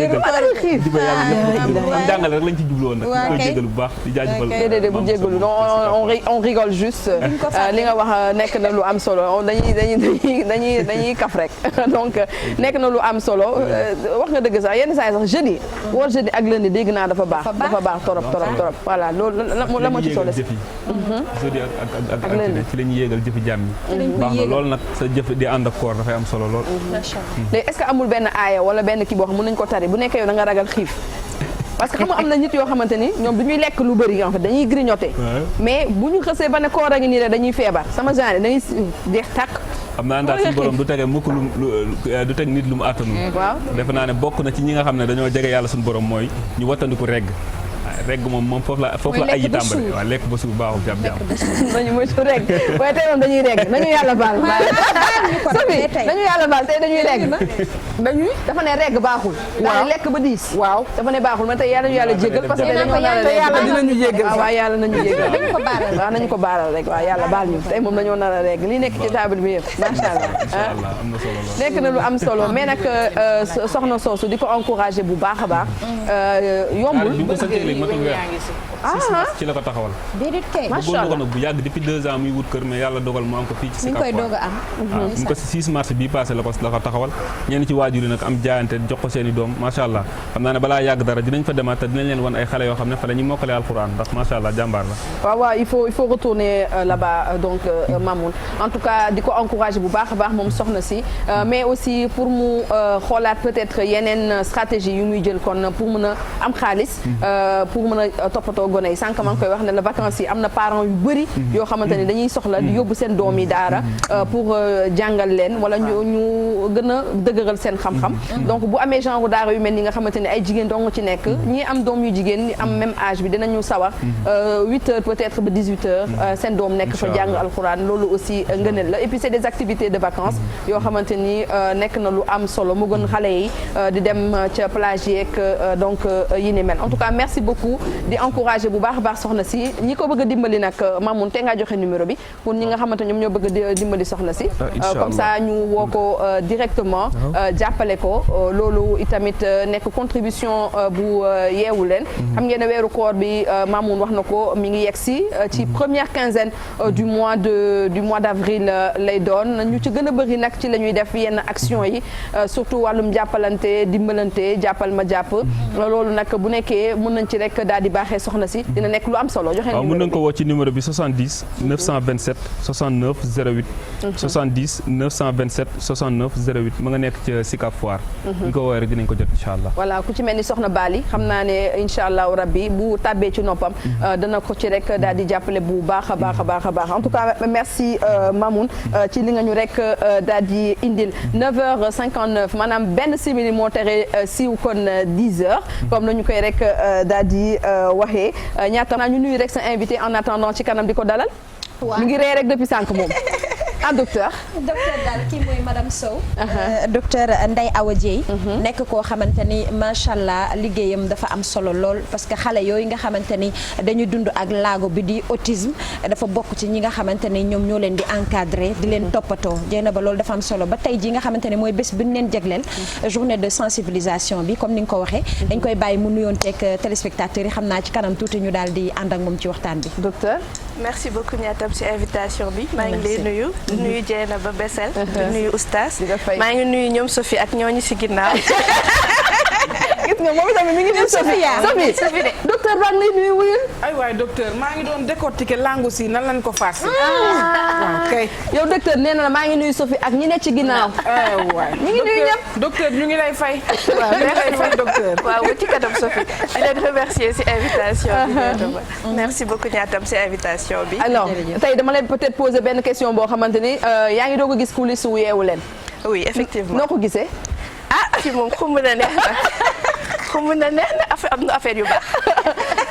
jàngale rek lañ ci jublu woon rek ñu koy jégalu bu baax di jaajëfal déedéet bu jégalu on rigole juste li nga wax nekk na lu am solo dañuy kaf rek donc nekk na lu am solo wax nga dëgg sax yenn saa yi sax jeudi woor jeudi ak lundi dégg naa dafa baax torop voilà loolu la moo ci solo si jeudi ak altine ci la ñuy yéegal jëfi jàmm yi baax na loolu nag sa jëf di ànd ak koor dafay am solo lool léegi est-ce que amul benn aaya wala benn kii boo xam mën nañu ko tari bu nekkee yow da nga ragal xiif parce que xam nga am na nit yoo xamante ni ñoom du ñuy lekk lu bëri en fait dañuy grignoter mais bu ñu xësee ba ne koor a ngi nii rek dañuy feebar sama genre dañuy jeex tàkk xam naa ndax suñu borom du tege mukk du teg nit lu mu àttanu waaw defe naa ne bokk na ci ñi nga xam ne dañoo jege yàlla suñu borom mooy ñu wattandiku regg moom foofu la ay yi tàmbale waaw lekk ba suur baaxul jàmm nañu moytu regg waaye tey moom dañuy regg nañu yàlla baal nañu yàlla baal tey dañuy regg dafa ne regg baaxul daal lekk ba diis waaw dafa ne baaxul ma tey yàlla ñu yàlla jéggal parce que yàlla dinañu jéggal waaw yàlla nañu jéggal waaw nañu ko baalal rek waaw yàlla baal ñu tey moom dañoo nar a regg li nekk ci table bi yëpp macha allah nekk na lu am solo mais nag soxna soosu di ko encouragé bu baax a baax yombul ci la ko taxawal déedéet kay macha allah nag bu yàgg depuis 2 ans muy wut kër mais yàlla dogal mu am ko fii ci Sicap waaw mu ko si 6 mars bii passé la ko taxawal ñenn ci waajur yi nag am jaayante jox ko seen i doom macha allah xam naa ne balaa yàgg dara dinañ fa demaat te dinañ leen wan ay xale yoo xam ne fa la ñuy mokkale alxuraan ndax macha allah jàmbaar la waaw il faut retourner là-bas donc Mamoun en tout cas di ko encourager bu baax a baax moom soxna si mais aussi pour mu xoolaat peut-être yeneen stratégie yu muy jël kon pour mën a am xaalis pour mën a toppatoo gone yi sànq maa ngi koy wax ne la vacances yi am na parents yu bëri yoo xamante ne dañuy soxla di yóbbu seen doom yi daara pour jàngal leen wala ñu gën a dëgëral seen xam-xam donc bu amee genre daara yu mel ni nga xamante ne ay jigéen dong ci nekk ñi am doom yu jigéen ñi am même âge bi dinañu sawar 8 heures peut-être ba 18 heures seen doom nekk fa jàng alxuraan loolu aussi ngëneel la et puis c'est des activités de vacances yoo xamante ni nekk na lu am solo mu gën xale yi di dem ca plage yeeg donc yi ni mel en tout cas merci beaucoup di encourager bu baax a baax soxna si ñi ko bëgg a dimbali nag Mamoun te ngaa joxe numéro bi pour ñi nga xamante ñoom ñoo bëgg a dimbali soxna si comme ça ñu woo ko directement jàppale ko loolu itamit nekk contribution bu yeewu leen xam ngeen ne weeru koor bi Mamoun wax na ko mi ngi yegg ci première quinzaine du mois d'avril lay doon ñu ci gën a bëri nag ci la ñuy def yenn action yi surtout wàllum jàppalante dimbalante jàppal ma jàpp loolu nag bu nekkee mën nañ ci rek daal di baaxee soxna si aussi dina nekk lu am solo joxe waaw mën nañu ko woo ci numéro bi 70 927 69 08 70 927 69 08 ma nga nekk ci Sicap Foire ñu ko woowee rek dinañ ko jot incha allah voilà ku ci mel ni soxna Bali xam naa ne incha allahu rabbi bu tàbbee ci noppam dana ko ci rek daal di jàppale bu baax a baax a baax a baax en tout cas merci Mamoun ci li nga ñu rek daal di indil 9h59 maanaam benn simili moo tere siiw kon 10h comme nañu koy rek daal di waxee ñaata naa ñu nuyu rek sa invité en attendant ci kanam di ko dalal mi ngi ree rek depuis sànq moom docteur daal kii mooy madame Sow docteur Ndeye Awa Dieye nekk koo xamante ni macha allah liggéeyam dafa am solo lool parce que xale yooyu nga xamante ni dañu dund ak laago bi di autisme dafa bokk ci ñi nga xamante ni ñoom ñoo leen di encadrer di leen toppatoo jéena ba loolu dafa am solo ba tey ji nga xamante ni mooy bés bi ñu leen jagleel journée de sensibilisation bi comme ni nga ko waxee dañ koy bàyyi mu nuyoon teeg téléspectateurs yi xam naa ci kanam tuuti ñu daal di ànd ak moom ci waxtaan bi docteur merci beaucoup Niatam ci invitation bi maa ngi lay nuyu di nuyu Dieyna ba Bessel di nuyu Oustaz maa ngi nuyu ñoom Sophie ak ñooñu ci ginnaaw gis nga moom itamit mi ngi nuyu Sophie de docteur baa ngi lay nuyu wuyul ay waay docteur maa ngi doon décortiquer langue si nan lañ ko faas waaw kay yow docteur nee na maa ngi nuyu Sophie ak ñi ne ci ginnaaw waay mi ngi nuyu ñëpp docteur ñu ngi lay fay waaw ñu ngi lay fay docteur waaw ba ci kanam Sophie di leen remercier ci invitation bi merci beaucoup Niatam ci invitation bi alors tey dama leen peut-être poser benn question boo xamante ni yaa ngi doog a gis coulisses wu Yeewu Leen oui effectivement noo ko gisee fi moom xumb na neex na xumb na neex na am na affaire yu baax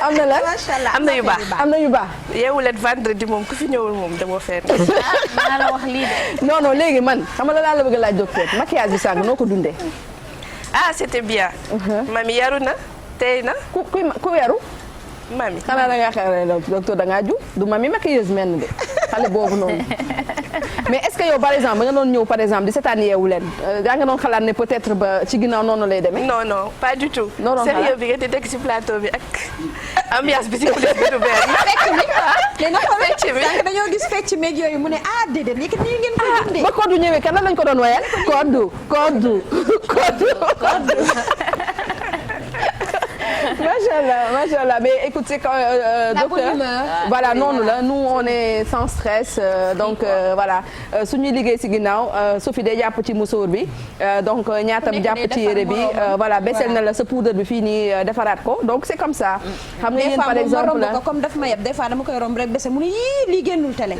am na la macha allah am na yu baax am na yu baax Yeewu Leen vendredi moom ku fi ñëwul moom dama fenn maa la wax lii de non léegi man xam nga laa la bëgg a laaj docteur maquillage bi sànq noo ko dundee c'était bien mami yaru na tey na ku yaru mami xanaa da ngaa xew docteur da ngaa ju du mami maquilleuse mel de xale boobu noonu mais est-ce que yow par exemple ba nga doon ñëw par exemple di seetaan Yeewu Leen yaa nga doon xalaat ne peut-être ba ci ginnaaw noonu lay demee. non pas du tout. non sérieux bi nga di teg ci plateau bi ak ambiance bi ci coulisse bi du benn. fecc mi sànq dañoo gis fecc meeg yooyu mu ne déedéet nii ngeen koy dundee. ba Kodou ñëwee kan lañ ko doon wayal Kodou. Macha Allah mais écoute c'est docteur voilà noonu la nous on est sans stress donc voilà suñuy liggéey ci ginnaaw Sophie day jàpp ci musóor bi donc ñaatam jàpp ci yére bi voilà Bessel na la sa poudre bi fii nii defaraat ko donc c'est comme ça. xam nga yéen par exemple des fois comme daf ma yeb des fois dama koy romb rek Bessel mu ne yii lii génnul télé.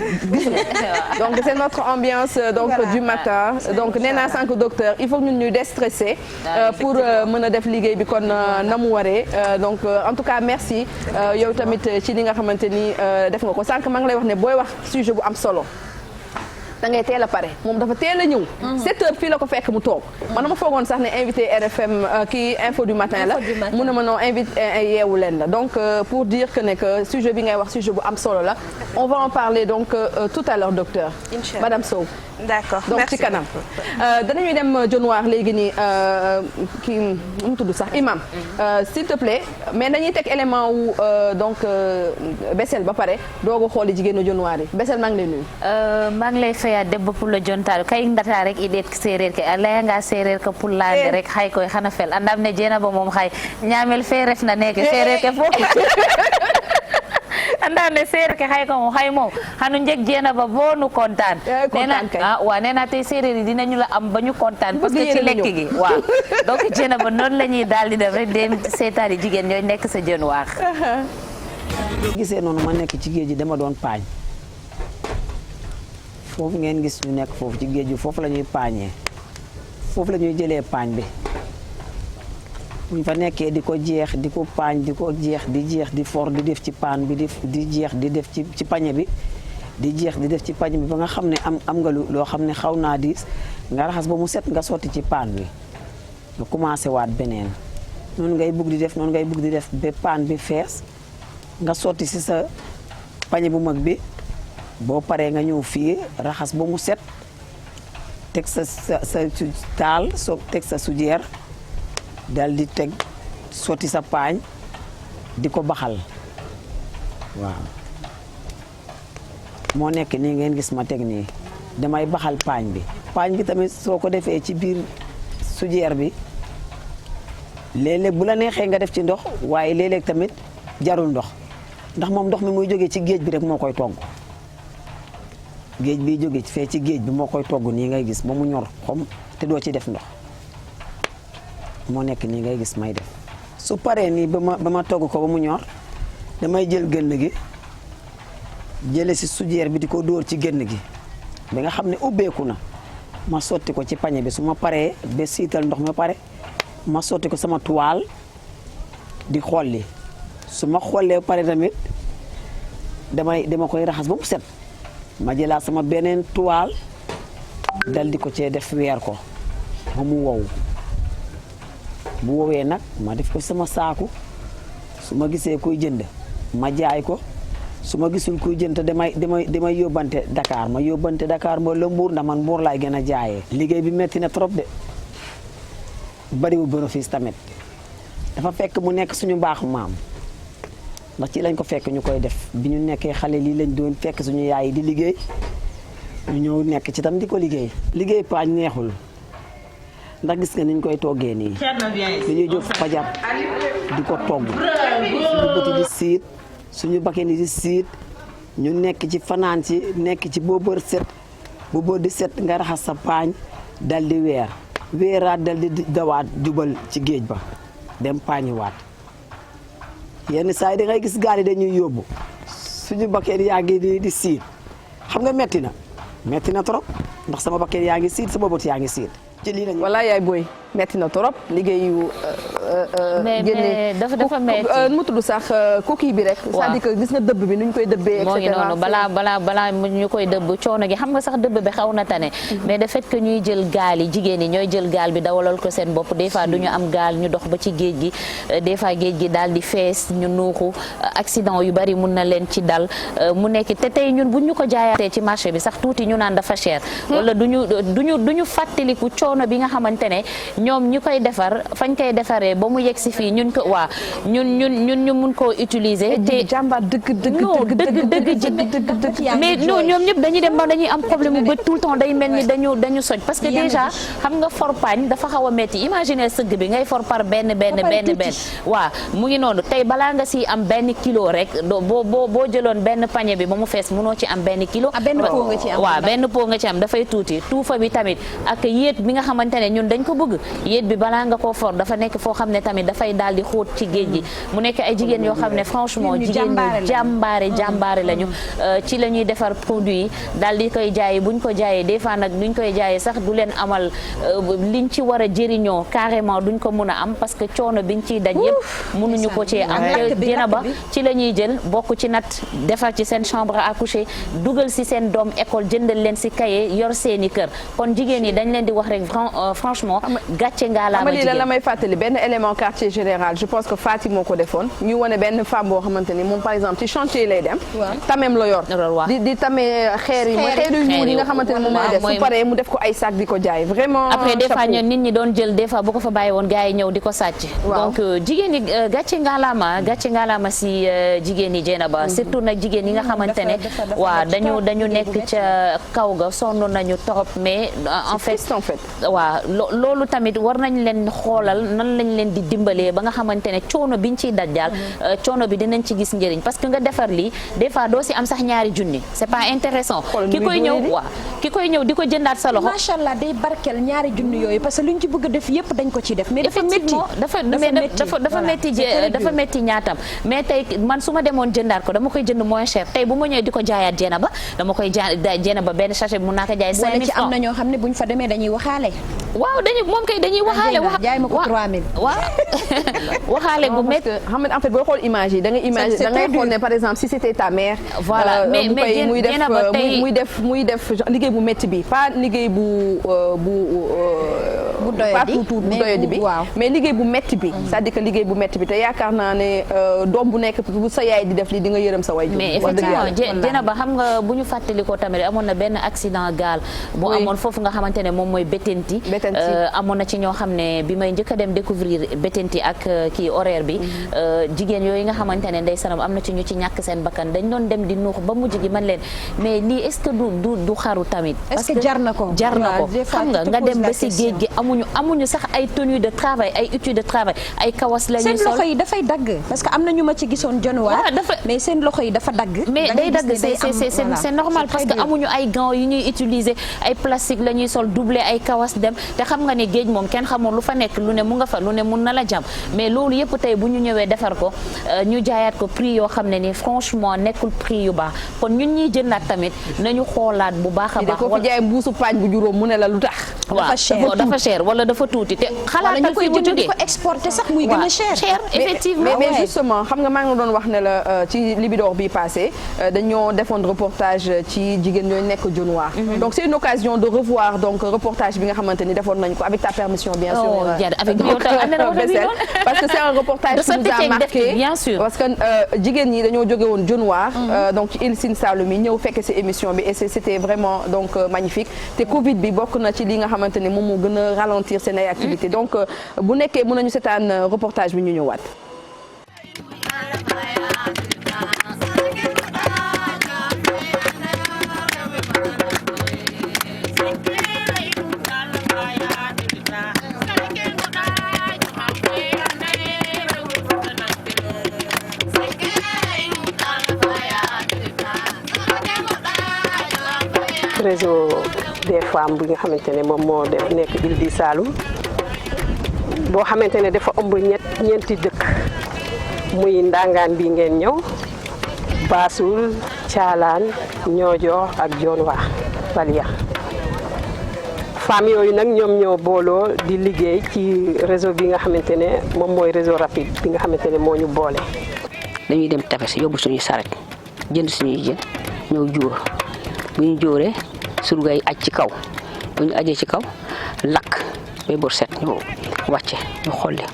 donc c'est notre ambiance donc du matin donc nee naa sànq docteur il faut que ñun ñuy déstresser pour mën a def liggéey bi kon na mu waree. donc en tout cas merci yow tamit ci li nga xamante ni def nga ko sànq maa ngi lay wax ne booy wax sujet bu am solo da ngay teel a pare moom dafa teel a ñëw. 7h fii la ko fekk mu toog. man dama foogoon sax ne invité RFM kii info du matin la. mu ne ma non invité Yeewu Leen la donc pour dire que sujet bi ngay wax sujet bu am solo la on va en parler donc tout à l'heure docteur. Inch'Allah madame Sow. d'accord donc ci kanam danañuy dem Dionewar léegi nii kii nu mu tudd sax imam s'il te plaît mais dañuy teg élément wu donc Bessel ba pare doog a xooli jigéenu Dionewar yi Bessel maa ngi lay nuyu. maa ngi lay faya debbo pullo jontaɗo kay ndata rek i ɗeet séréer ke a layanga séréer ke pullade rek hay koy xana fel andam ne Dieynaba moom xay ñaamel fe refna neke séréer ke fof andam ne séeréer ke xay ko moom xay moom xanu njeg Dieynaba bo nu kontaan waaw nee na tey séeréer yi dinañu la am ba ñu kontaan parce que ci lekk gi waaw donc Dieynaba noonu la ñuy daal di def rek dem seetaani jigéen ñooy nekk sa Dionewar gisee noonu ma nekk ci géej gi dama doon paañ foofu ngeen gis ñu nekk foofu ci géej gi foofu la ñuy paañee foofu la ñuy jëlee paañ bi buñ fa nekkee di ko jeex di ko paañ di ko jeex di for di def ci paan bi di jeex di def ci pañe bi di jeex di def ci pañe bi ba nga xam ne am nga loo xam ne xaw naa diis nga raxas ba mu set nga sotti ci paan bi nga commencé waat beneen noonu ngay bugg di def ba paan bi fees nga sotti si sa pañe bu mag bi boo paree nga ñëw fii raxas ba mu set teg sa taal soo teg sa sujeer dal di teg sotti sa paañ di ko baxal waaw moo nekk nii ngeen gis ma teg nii damay baxal paañ bi tamit soo ko defee ci biir sujeer bi léeg-léeg bu la neexee nga def ci ndox waaye léeg-léeg tamit jarul ndox ndax moom ndox mi muy jógee ci géej bi rek moo koy togg géej bi jógee fee ci géej bi moo koy togg nii ngay gis ba mu ñor xom te doo ci def ndox moo nekk nii ngay gis may def su paree nii ba ma togg ko ba mu ñor damay jël gënn gi jële si sujeer bi di ko dóor ci gënn gi ba nga xam ne ubbeeku na ma sotti ko ci pañe bi su ma paree ba siital ndox ma pare ma sotti ko sama toile di xolli su ma xollee pare tamit dama koy raxas ba mu set ma jëlaat sama beneen toile dal di ko cee def weer ko ba mu wow bu wowee nag ma def ko sama saaku su ma gisee kuy jënd ma jaay ko su ma gisul kuy jënd damay yóbbante Dakar ma yóbbante Dakar ba la Mbuur ndax man Mbuur laay gën a jaayee. liggéey bi metti na trop de bariwul bénéfice tamit dafa fekk mu nekk suñu baaxu maam ndax ci lañ ko fekk ñu koy def bi ñu nekkee xale lii lañ doon fekk suñu yaay yi di liggéey ñu ñëw nekk ci tam di ko liggéey. liggéey paañ neexul ndax gis nga niñ koy toggee nii dañuy jóg fajar di ko togg suñu bëti di siit suñu bakken di siit ñu nekk ci fanaan ci nekk ci boo bër set bu bër di set nga raxas sa paañ dal di weeraat dal di dawaat jubal ci géej ba dem paañiwaat yenn saa yi da ngay gis gaal yi dañuy yóbbu suñu bakken yaa ngi di siit xam nga metti na trop ndax sama bakken yaa ngi siit sama bët yaa ngi siit ci lii lañu wala yaay booy metti na trop liggéeyu. mais dafa metti mu tudd sax coquille bi rek. c'est-à-dire que gis nga dëbb bi nu ñu koy dëbbee. et cetera moo ngi noonu balaa ñu koy dëbb coono gi xam nga sax dëbb bi xaw na tane. mais de fait que ñuy jël gaal yi jigéen ñi ñooy jël gaal bi dawalal ko seen bopp des fois du ñu am gaal ñu dox ba ci géej gi des fois géej gi daal di fees ñu nuuxu accident yu bari mun na leen ci dal mu nekk te tey ñun buñ ñu ko jaayaatee ci marché bi sax tuuti ñu naan dafa cher. wala duñu fàttaliku coono bi nga xamante ne ñoom ñu koy defar fañ koy defaree ba mu yegg si fii ñun ñu mun koo utiliser. te jàmbaar dëgg mais non ñoom ñëpp dañuy dem ba dañuy am problème bu bët tout le temps day mel ni dañu soj parce que déjà xam nga forpaañ dafa xaw a metti imaginer sëgg bi ngay for par benn waaw mu ngi noonu tey balaa nga si am benn kilo rek boo jëloon benn pañe bi ba mu fees munoo ci am benn kilo. benn pot nga ci am waaw benn pot nga ci am dafay tuuti tuufa bi tamit ak yéet bi nga xamante ne ñun dañ ko bëgg yéet bi balaa nga koo for dafa nekk foo xam ne tamit dafay daal di xóot ci géej gi mu nekk ay jigéen yoo xam ne franchement jigéen ñu jàmbaare lañu ci la ñuy defar produit yi daal di koy jaayee buñ ko jaayee des fois nag duñ koy jaayee sax du leen amal liñ ci war a jëriñoo carrément duñ ko mun a am parce que coono biñ ciy daj yëpp mënuñu ko cee am te dina ba ci la ñuy jël bokk ci nat defar ci seen chambre à coucher dugal si seen doom école jëndal leen si cahier yor seeni kër kon jigéen yi dañ leen di wax rek franchement gàcce ngaa laa ma jigéen la may fàttali benn élément quartier général je pense que Fati moo ko defoon ñu wane benn femme boo xamante ni moom par exemple ci chantier lay dem tamem la yor di tamee xeer yi mooy xeer yu ñuul yi nga xamante ne moom mooy def su paree mu def ko ay sac di ko jaay vraiment après des fois nit ñi doon jël des fois bu ko fa bàyyi woon gars yi ñëw di ko sàcc donc jigéen ñi gàcce ngaa laa ma si jigéen yi Dieynaba surtout nag jigéen yi nga xamante ne waaw dañu nekk ca kaw ga sonn nañu trop mais en fait waaw loolu tamit war nañ leen xoolal nan lañ leen di dimbalee ba nga xamante ne coono biñ ciy dajjal coono bi dinañ ci gis njëriñ parce que nga defar lii des fois doo si am sax ñaari junni c'est pas intéressant ki koy ñëw di ko jëndaat sa loxo macha allah day barkel ñaari junni yooyu parce que luñ ci bëgg a def yëpp dañ ko ci def mais dafa métti ñaatam mais tey man su ma demoon jëndaat ko dama koy jënd moins cher tey bu ma ñëwee di ko jaayaat Dieynaba dama koy Dieynaba benn sachet bi mun naa ko jaay 5000 francs am na ñoo xam ne buñ fa demee dañuy waxaale waaw dañuy waxaale jaay ma ko 3000 waaw waxaale gu métti xam nga en fait boo xool image yi da ngay xool ne par exemple si c'était ta mère voilà mais muy def liggéey bu métti bi pas liggéey bu doyadi bi mais liggéey bu métti bi c'est-à-dire que liggéey bu métti bi te yaakaar naa ne doom bu nekk bu sa yaay di def li di nga yërëm sa way mais effectivement Dieynaba xam nga bu ñu fàttalikoo tamit amoon na benn accident gaal bu amoon foofu nga xamante ne moom mooy Bettenty amoon na ci ñoo xam ne bi may njëkk a dem découvrir Bettenty ak kii horaire bi jigéen yooyu nga xamante ne ndeysanam am na ci ñu ci ñàkk seen bakkan dañ doon dem di nuux ba mujj gi man leen mais lii est-ce que du xaru tamit. est-ce que jar na ko jar na ko xam nga dem ba si géej gi amuñu sax ay tenue de travail ay outils de travail ay kawas la ñuy sol seen loxo yi dafay dagg parce que am na ñu ma ci gisoon januwaar mais seen loxo yi dafa dagg. mais day dagg c'est normal parce que amuñu ay gants yu ñuy utiliser ay plastique la ñuy sol doublé ay kawas dem te xam nga ne géej moom kenn xamul lu fa nekk lu ne mu nga fa lu ne mun na la jam mais loolu yëpp tey bu ñu ñëwee defar ko ñu jaayaat ko prix yoo xam ne ni franchement nekkul prix yu baax kon ñun ñuy jëndaat tamit nañu xoolaat bu baax a baax. ko fi jaay mbuusu paañ bu juróom mu ne la lu tax. dafa cher wala dafa tuuti te xalaatal fi mu jógee ko exporter sax muy gën a cher effectivement mais justement xam nga maa ngi doon wax ne la ci Libidor bi passé dañoo defoon reportage ci jigéen ñooy nekk Dionewar donc c'est une occasion de revoir donc reportage bi nga xamante ni defoon nañ ko avec ta permission bien sûr parce que c'est un reportage qui nous a marqué bien sûr parce que jigéen ñi dañoo jóge woon Dionewar donc ci Île Sine Saloum yi ñëw fekk ci émission bi et c'était vraiment donc magnifique te Covid bi bokk na ci li nga xamante ni moom moo gën a ralentir seen ay activités donc bu nekkee mën nañu seetaan reportage bi ñu ñëwaat. réseau des femmes bi nga xamante ne moom moo def nekk Île du Saloum boo xamante ne dafa ëmb ñeenti dëkk muy Ndangaan bi ngeen ñëw Bassoul Thialane Niodior ak Dionewar Valia femmes yooyu nag ñoom ñoo booloo di liggéey ci réseau bi nga xamante ne moom mooy réseau rapide bi nga xamante ne moo ñu boole. dañuy dem tefes yóbbu suñuy saret jënd suñuy jën ñëw juur bu ñu jóoree surga yi aj ci kaw bu ñu ajee ci kaw lakk ba bor set ñu wàcce ñu xolli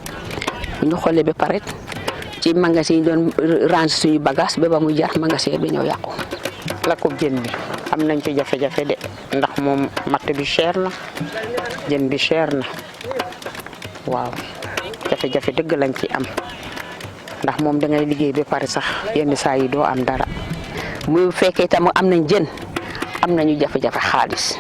bu ñu xollee ba pare ci magasin yi doon ranger suñu bagage ba muy jar magasin bi ñëw yàqu. lakkub jën bi am nañ ci jafe-jafe de ndax moom matt bi cher na jën bi cher na waaw jafe-jafe dëgg lañ ci am ndax moom dangay liggéey ba pare sax yenn saa yi doo am dara. bu fekkee tam am nañ jën am nañu jafe-jafe xaalis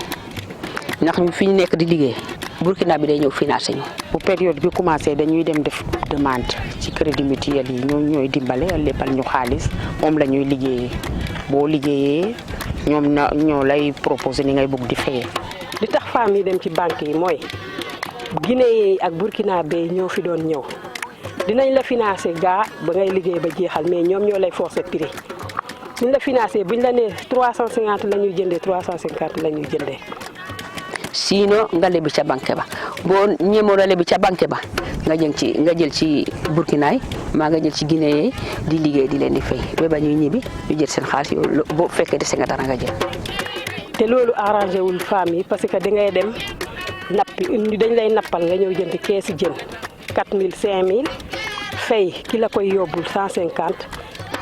ndax ñu fi ñu nekk di liggéey Burkina bi day ñëw financé ñu. bu période bi commencé dañuy dem def demande ci crédit mutuel yi ñooy dimbale léppal ñu xaalis moom la ñuy liggéeyee boo liggéeyee ñoo lay proposé ni ngay bëgg di fayee. li tax femmes yi dem ci banque yi mooy Guinée yi ak Burkina Bay ñoo fi doon ñëw dinañ la financé gaa ba ngay liggéey ba jeexal mais ñoom ñoo lay forcer prix. buñ la financé buñ la nee 350 la ñuy jëndee 350 la ñuy jëndee. sinon nga lebi ca banque ba boo ñemoo la lebi ca banque ba nga jël ci Burkina yi maa nga jël ci Guinée yi di liggéey di leen di fay ba ñuy ñibbi ñu jël seen xaalis yow boo fekkee dese nga dara nga jël. te loolu arrangé wul femmes yi parce que dangay dem nappi dañ lay nappal nga ñëw jënd keesi jën 4000 5000 fay ki la koy yóbbul 150.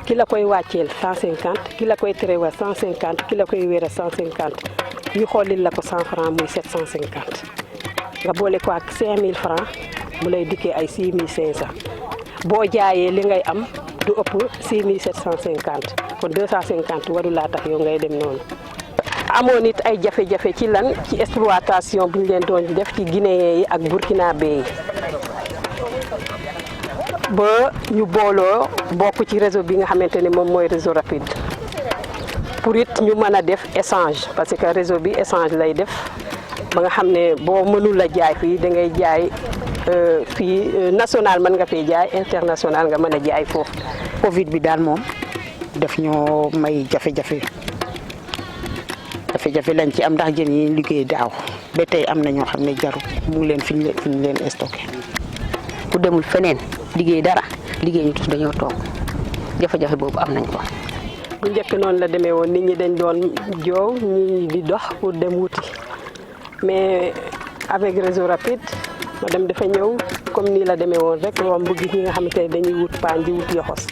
ki la koy wàcceel 150 ki la koy terewa 150 ki la koy wéra 150 ñu xoolil la ko 100 francs muy 750 nga boole ko ak 5000 francs mu lay dikkee ay 6500 boo jaayee li ngay am du ëpp 6750 kon 250 waru laa tax yow ngay dem noonu. amoon it ay jafe-jafe ci lan ci exploitation bu ñu leen doon def ci Guinée yi ak Burkina Bay yi ba ñu booloo bokk ci réseau bi nga xamante ne moom mooy réseau rapide pour it ñu mën a def échange parce que réseau bi échange lay def ba nga xam ne boo mënul a jaay fii da ngay jaay fii national mën nga fee jaay international nga mën a jaay foofu. Covid bi daal moom daf ñoo may jafe-jafe lañ ci am ndax jën yi liggéey daaw ba tey am na ñoo xam ne jarul mu ngi leen fi ñu leen stocké. ku demul feneen liggéey dara liggéey ñu tus dañoo toog jafe-jafe boobu am nañ ko. bu njëkk noonu la demee woon nit ñi dañ doon joow ñi di dox pour dem wuti mais avec réseau rapide ma dem dafa ñëw comme nii la demee woon rek romb gis ñi nga xamante ne dañuy wut paan di wut yoxos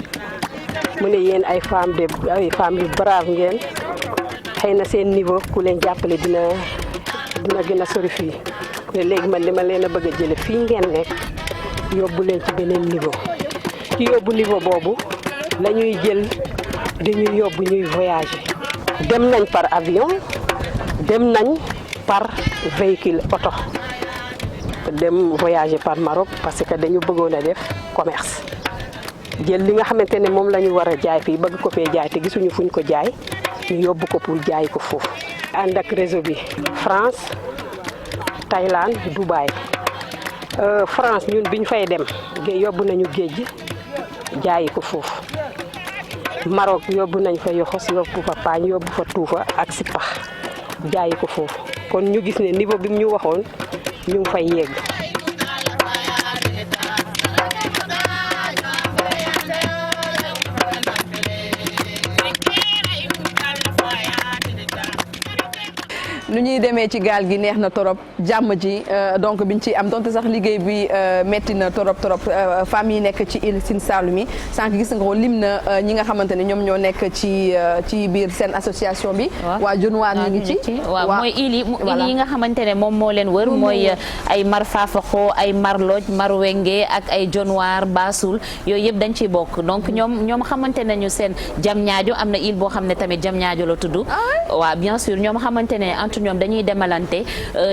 mu ne yéen ay femmes yu brave ngeen xëy na seen niveau ku leen jàppale dina gën a sori fii léegi man li ma leen a bëgg a jële fii ngeen nekk yóbbu leen ci beneen niveau ci yóbbu niveau boobu la ñuy jël dañuy yóbbu ñuy voyager dem nañ par avion dem nañ par véhicule oto dem voyager par Maroc parce que dañu bëggoon a def commerce jël li nga xamante ne moom la ñu war a jaay fii bëgg ko fee jaay te gisuñu fuñ ko jaay ñu yóbbu ko pour jaay ko foofu. ànd ak réseau bi France Thaïlande Dubaï France ñun biñ fay dem yóbbu nañu géej gi jaayi ko foofu Maroc yóbbu nañ fa yoxos yóbbu fa paañ yóbbu fa tuufa ak sipax jaayi ko foofu kon ñu gis ne niveau bi ñu waxoon ñu ngi fay yegg. nu ñuy demee ci gaal gi neex na torop jàmm ji donc biñ ci am donte sax liggéey bi metti na torop femmes yi nekk ci île Sine Saloum yi sànq gis nga ko lim na ñi nga xamante ne ñoom ñoo nekk ci biir seen association bi. waa Dionewar ñu ngi ci. waaw mooy île yi nga xamante ne moom moo leen wër mooy ay Mar Fafaxo ay Mar Lodj Mar Wenge ak ay Dionewar Bassoul yooyu yëpp dañ ciy bokk donc ñoom xamante nañu seen Diamniadio am na île boo xam ne tamit Diamniadio la tudd. waaw bien sûr ñoom xamante ne ñoom dañuy demalante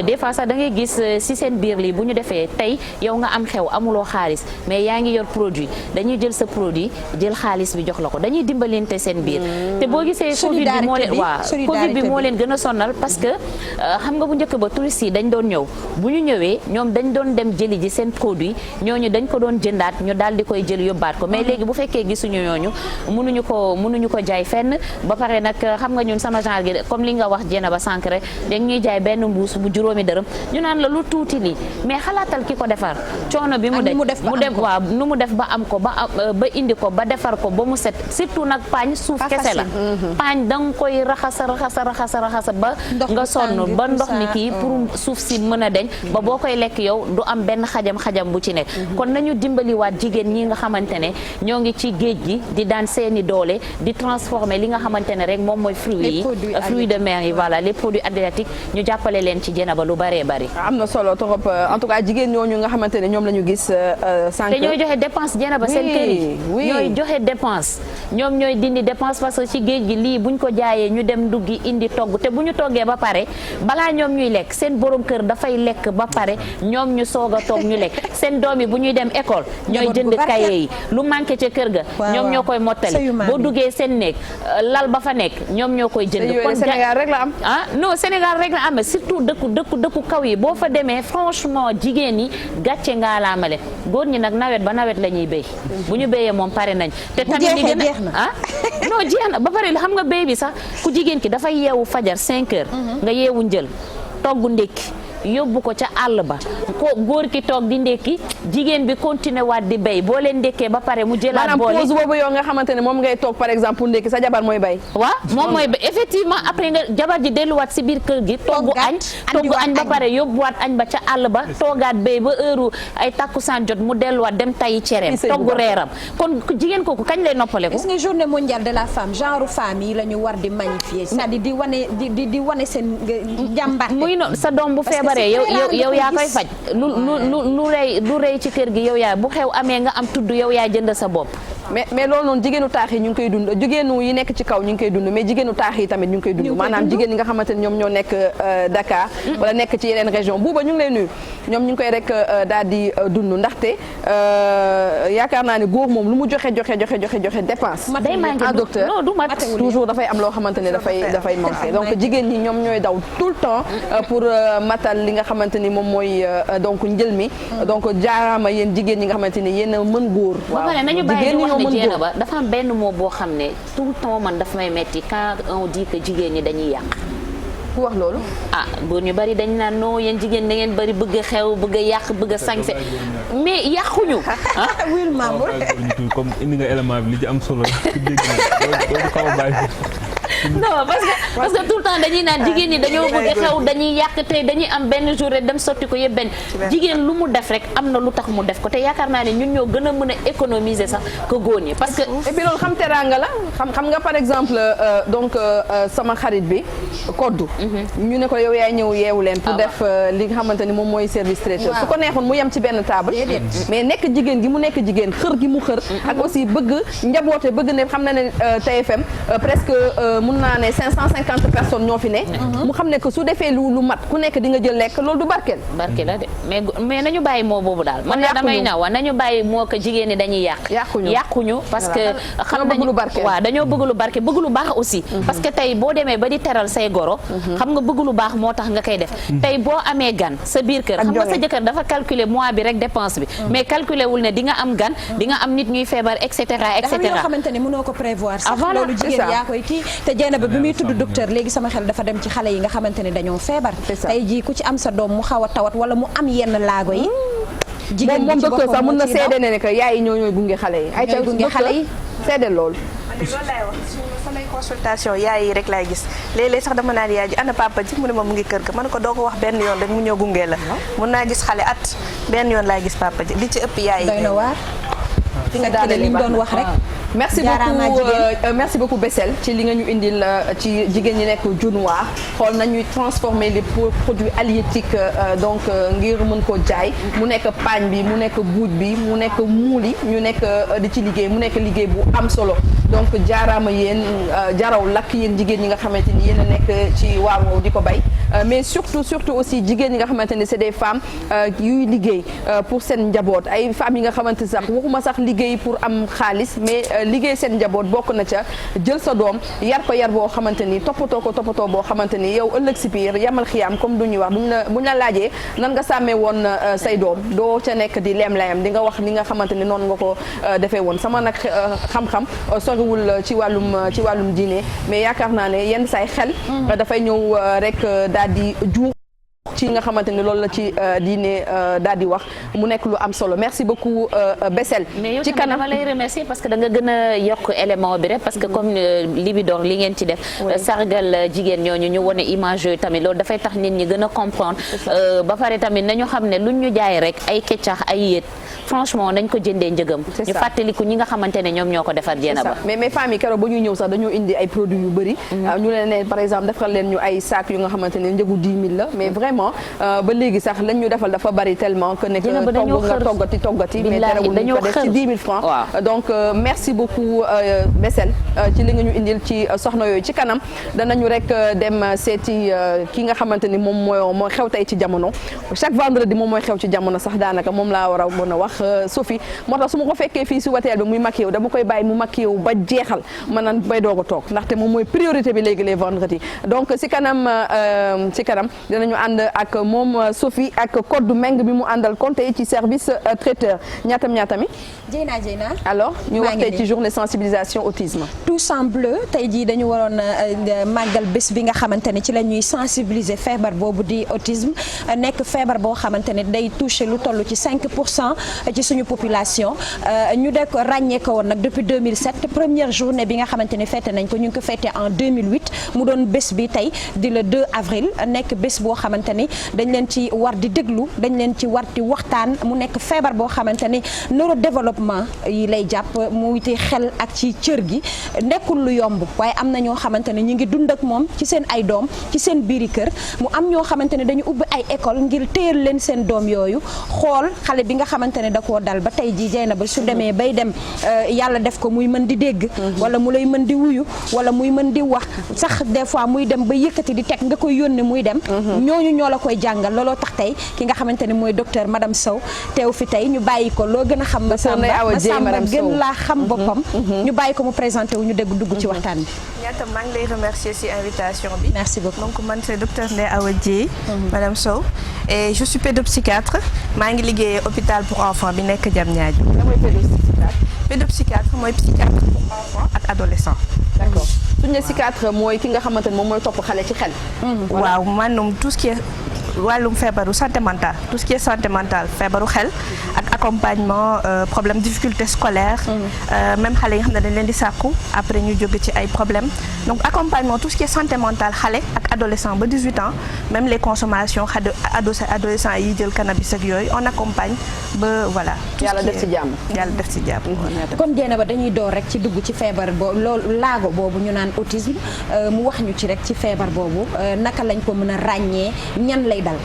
des fois sax da ngay gis si seen biir lii bu ñu defee tey yow nga am xew amuloo xaalis mais yaa ngi yor produit dañuy jël sa produit jël xaalis bi jox la ko dañuy dimbalante seen biir te boo gisee Covid bi moo leen Covid bi moo leen gën a sonal parce que xam nga bu njëkk ba touristes yi dañ doon ñëw bu ñu ñëwee ñoom dañ doon dem jëli ji seen produit ñooñu dañ ko doon jëndaat ñu daal di koy jël yóbbaat ko mais léegi bu fekkee gisuñu ñooñu mënuñu ko jaay fenn ba pare nag xam nga ñun sama genre gi comme li nga wax jéena ba sànq rek dañ ñuy jaay benn mbuus bu juróomi dërëm ñu naan la lu tuuti lii mais xalaatal ki ko defar coono bi mu def waaw nu mu def ba am ko ba indi ko ba defar ko ba mu set surtout nag paañ suuf kese la paañ da nga koy raxasa ba nga sonn ba ndox mi kii pour suuf si mën a deñ ba boo koy lekk yow du am benn xajam bu ci nekk kon nañu dimbaliwaat jigéen ñi nga xamante ne ñoo ngi ci géej gi di daan seeni doole di transformer li nga xamante ne rek moom mooy fruits de mer yi voilà les produits adriatiques ñu jàppale leen ci Dieynaba lu bëree bëri. am na solo trop en tout cas jigéen ñooñu nga xamante ne ñoom la ñu gis. sànq te ñooy joxe dépense Dieynaba seen kër yi. ñooy joxe dépense ñoom ñooy dindi dépense parce que ci géej gi lii buñ ko jaayee ñu dem nduggi indi togg te bu ñu toggee ba pare balaa ñoom ñuy lekk seen borom kër dafay lekk ba pare ñoom ñu soog a toog ñu lekk seen doom yi bu ñuy dem école ñooy jënd cahier yi lu manqué ca kër ga. ñoom ñoo koy mottali boo duggee seen néeg lal ba fa nekk ñoom ñoo koy jënd. kon Sénégal rek la am. non Sénégal rek la am surtout dëkku kaw yi boo fa demee franchement jigéen ñi gàcce ngaa laamale góor ñi nag nawet ba nawet la ñuy béy bu ñu béyee moom pare nañ te tamit li gën a non jeex na ba pare xam nga béy bi sax ku jigéen ki dafay yeewu fajar 5 heures nga yeewu njël togg ndékki yóbbu ko ca àll ba ko góor ki toog di ndekki jigéen bi continuer waat di béy boo leen ndekkee ba pare mu jëlaat boole pause boobu yow nga xamante ne moom ngay toog par exemple pour ndekki sa jabar mooy béy waaw moom mooy béy effectivement après nga jabar ji delluwaat si biir kër gi togg añ ba pare yóbbuwaat añ ba ca àll ba toogaat béy ba heure ay takkusaan jot mu delluwaat dem tayi cereem togg reeram kon jigéen kooku kañ lay noppale ko gis nga journée mondiale de la femme genre femme yi la ñu war di magnifier c'est-à-dire di wane seen jàmbaar muy noonu sa doom bu feebar yow yaa koy faj lu rëy ci kër gi yow yaa bu xew amee nga am tudd yow yaa jënd sa bopp mais loolu noonu jigéenu taax yi ñu ngi koy dund jigéenu yi nekk ci kaw ñu ngi koy dund mais jigéenu taax yi tamit ñu ngi koy dund maanaam jigéen ñi nga xamante ne ñoom ñoo nekk Dakar wala nekk ci yeneen région buuba ñu ngi lay nuyu ñoom ñu ngi koy rek daal di dund ndaxte yaakaar naa ne góor moom lu mu joxe dépense en docteur toujours dafay am loo xamante ne dafay manqué donc jigéen ñi ñoom ñooy daw tout le temps pour matal li nga xamante ni moom mooy donc njël mi donc jaaraama yéen jigéen ñi nga xamante ni yéen a mën góor jigéen ñi wax ne Dieynaba dafa am benn mot boo xam ne tout le temps man daf may metti quand on dit que jigéen ñi dañuy yàq ku wax loolu góor ñu bari dañ naan non yéen jigéen da ngeen bari bëgg a xew bëgg a yàq bëgg a sañse mais yàquñu wil Mamour comme indi nga élément bi li ci am solo ci dégg na xaw a bàyyi non parce que tout le temps dañuy naan jigéen ñi dañoo bëgg xew dañuy yàq tey dañuy am benn jour rek dem sotti ko yëpp benn jigéen lu mu def rek am na lu tax mu def ko te yaakaar naa ne ñun ñoo gën a mën a économiser sax ko góor ñi parce que et puis loolu xam teraanga la xam nga par exemple donc sama xarit bi koddu ñu ne ko yow yaay ñëw yeewu leen pour def li nga xamante ni moom mooy service traiteur su ko neexoon mu yem ci benn table mais nekk jigéen gi mu nekk jigéen xër gi mu xër ak aussi bëgg njaboote bëgg ne xam na ne TFM presque mun naa ne 550 personnes ñoo fi ne mu xam ne que su defee lu mat ku nekk di nga jël lekk loolu du barkeel la de mais nañu bàyyi moo boobu daal man damay naw nañu bàyyi moo ko jigéen ñi dañuy yàquñu parce que xam nañu waaw dañoo bëgg lu barke bëgg lu baax aussi parce que tey boo demee ba di teral say goro xam nga bëgg lu baax moo tax nga koy def tey boo amee gan sa biir kër xam nga sa jëkkër dafa calculer mois bi rek dépense bi mais calculer wul ne di nga am gan di nga am nit ñuy feebar et cetera et cetera yoo xamante ne mënoo ko prévoir sax loolu jigéen yaa koy kii te jeena ba bi muy tudd docteur léegi sama xel dafa dem ci xale yi nga xamante ne dañoo feebar tey jii ku ci am sa doom mu xaw a tawat wala mu am yenn laago yi jigéen moom docteur sax mën na seede ne que yaay yi ñooy gunge xale yi ay gunge xale yi seede loolu loolu laay wax samay consultation yaay yi rek laay gis léeg-léeg sax dama naan yaay ji ana papa ji mu ne ma mu ngi kër ga man ko doo ko wax benn yoon rek mu ñëw gunge la mun naa gis xale at benn yoon laay gis papa ji li ci ëpp yaay yi doy na waar fi nga daane li ñu doon wax rek merci beaucoup Bessel ci li nga ñu indil ci jigéen ñi nekk Dionewar xool nañuy transformer les produits halieutiques donc ngir mën ko jaay mu nekk paañ bi mu nekk buuj bi mu nekk muuli ñu nekk di ci liggéey mu nekk liggéey bu am solo donc jaaraama yéen jaraw lakk yéen jigéen ñi nga xamante ni yéen a nekk ci waaw di ko bay mais surtout aussi jigéen ñi nga xamante ni c'est des femmes yuy liggéey pour seen njaboot ay femmes yi nga xamante sax waxuma sax liggéey pour am xaalis mais liggéey seen njaboot bokk na ca jël sa doom yar ko yar boo xamante ni toppatoo boo xamante ni yow ëllëg si biir yamal xiyaam comme du ñuy wax buñ la laajee nan nga sàmmee woon say doom doo ca nekk di leem-layam di nga wax li nga xamante ni noonu nga ko defee woon sama nag xam-xam soriwul ci wàllum diine mais yaakaar naa ne yenn saay xel dafay ñëw rek daal di juux ci nga xamante ni loolu la ci diine daal di wax mu nekk lu am solo merci beaucoup Bessel. ci kanam mais yow dama lay remercier parce que da nga gën a yokk élément bi rek parce que comme Libidor li ngeen ci def. sargal jigéen ñooñu ñu wane image yooyu tamit loolu dafay tax nit ñi gën a comprendre. ba pare tamit nañu xam ne luñ ñu jaay rek ay keccax ay yéet franchement nañ ko jëndee njëgam. ñu fàttaliku ñi nga xamante ne ñoom ñoo ko defar jéena ba. mais famille keroog ba ñuy ñëw sax dañoo indi ay produits yu bëri. ñu leen ne par exemple defal leen ñu ay sacs yu nga xamante ne njëgu 10 000 la mais vraiment ba léegi sax lañ ñu defal dafa bari tellement que nekk toggati mais terewul ñu ko def ci 10 000 francs donc merci beaucoup Bessel ci li nga ñu indil ci soxna yooyu ci kanam danañu rek dem seeti ki nga xamante ni moom mooy xew tey ci jamono chaque vendredi moom mooy xew ci jamono sax daanaka moom laa war a mën a wax Sophie moo tax su ma ko fekkee fii si hôtel bi muy maquillé dama koy bàyyi mu maquillé ba jeexal ma naan bay doog a toog ndaxte moom mooy priorité bi léegi les vendredis donc si kanam dinañu ànd ak moom Sophie ak code meng bi mu àndal compte ci service traiteur ñaatami Dieyna alors ñu wax tey ci journée sensibilisation autisme tous en bleu tey jii dañu waroon màggal bés bi nga xamante ne ci la ñuy sensibiliser feebar boobu di autisme nekk feebar boo xamante ne day toucher lu toll ci 5% ci suñu population ñu def ràññee ko woon nag depuis 2007 première journée bi nga xamante ne fête nañ ko ñu ngi ko fêté en 2008 mu doon bés bi tey di le 2 avril nekk bés boo xamante ni dañ leen ci war di déglu dañ leen ci war di waxtaan mu nekk feebar boo xamante ni neurodéveloppement yi lay jàpp mu witi xel ak ci cër gi nekkul lu yomb waaye am na ñoo xamante ne ñu ngi dund ak moom ci seen ay doom ci seen biiri kër mu am ñoo xamante ne dañu ubbi ay école ngir téyel leen seen doom yooyu xool xale bi nga xamante ne da koo dal ba tey jii jey na ba su demee bay dem yàlla def ko muy mën di dégg wala mu lay mën di wuyu wala muy mën di wax sax des fois muy dem ba yëkkati di teg nga koy yónni muy dem ñooñu ñoo la koy jàngal looloo tax tey ki nga xamante ne mooy docteur madame Sow teew fi tey ñu bàyyi ko loo gën a xam Masamba gën laa xam boppam ñu bàyyi ko mu présenté wu ñu dégg dugg ci waxtaan bi ñaata maa ngi lay remercier ci invitation bi merci beaucoup donc man c'est docteur Ndeye Awa Dieye madame Sow et je suis pédopsychiatre maa ngi liggéeyee hôpital pour enfants bi nekk Diamniadio pédopsychiatre mooy psychiatre pour enfants ak adolescents d'accord suñu ne psychiatre mooy ki nga xamante ne moom mooy topp xale ci xel waaw maanaam tout ce qui est wàllum feebaru santé mentale tout ce qui est santé mentale feebaru xel ak accompagnement problème difficulté scolaire même xale yi nga xam ne dañ leen di sàkku après ñu jóge ci ay problème donc accompagnement tout ce qui est santé mentale xale ak adolescent ba 18 ans même les consommations adolescents yi jël cannabis ak yooyu on accompagne ba voilà yàlla def ci jàmm kon Dieynaba dañuy door rek ci dugg ci feebar boobu loolu laago boobu ñu naan autisme mu wax ñu ci rek ci feebar boobu naka lañ ko mën a ràññee ñan lay dal.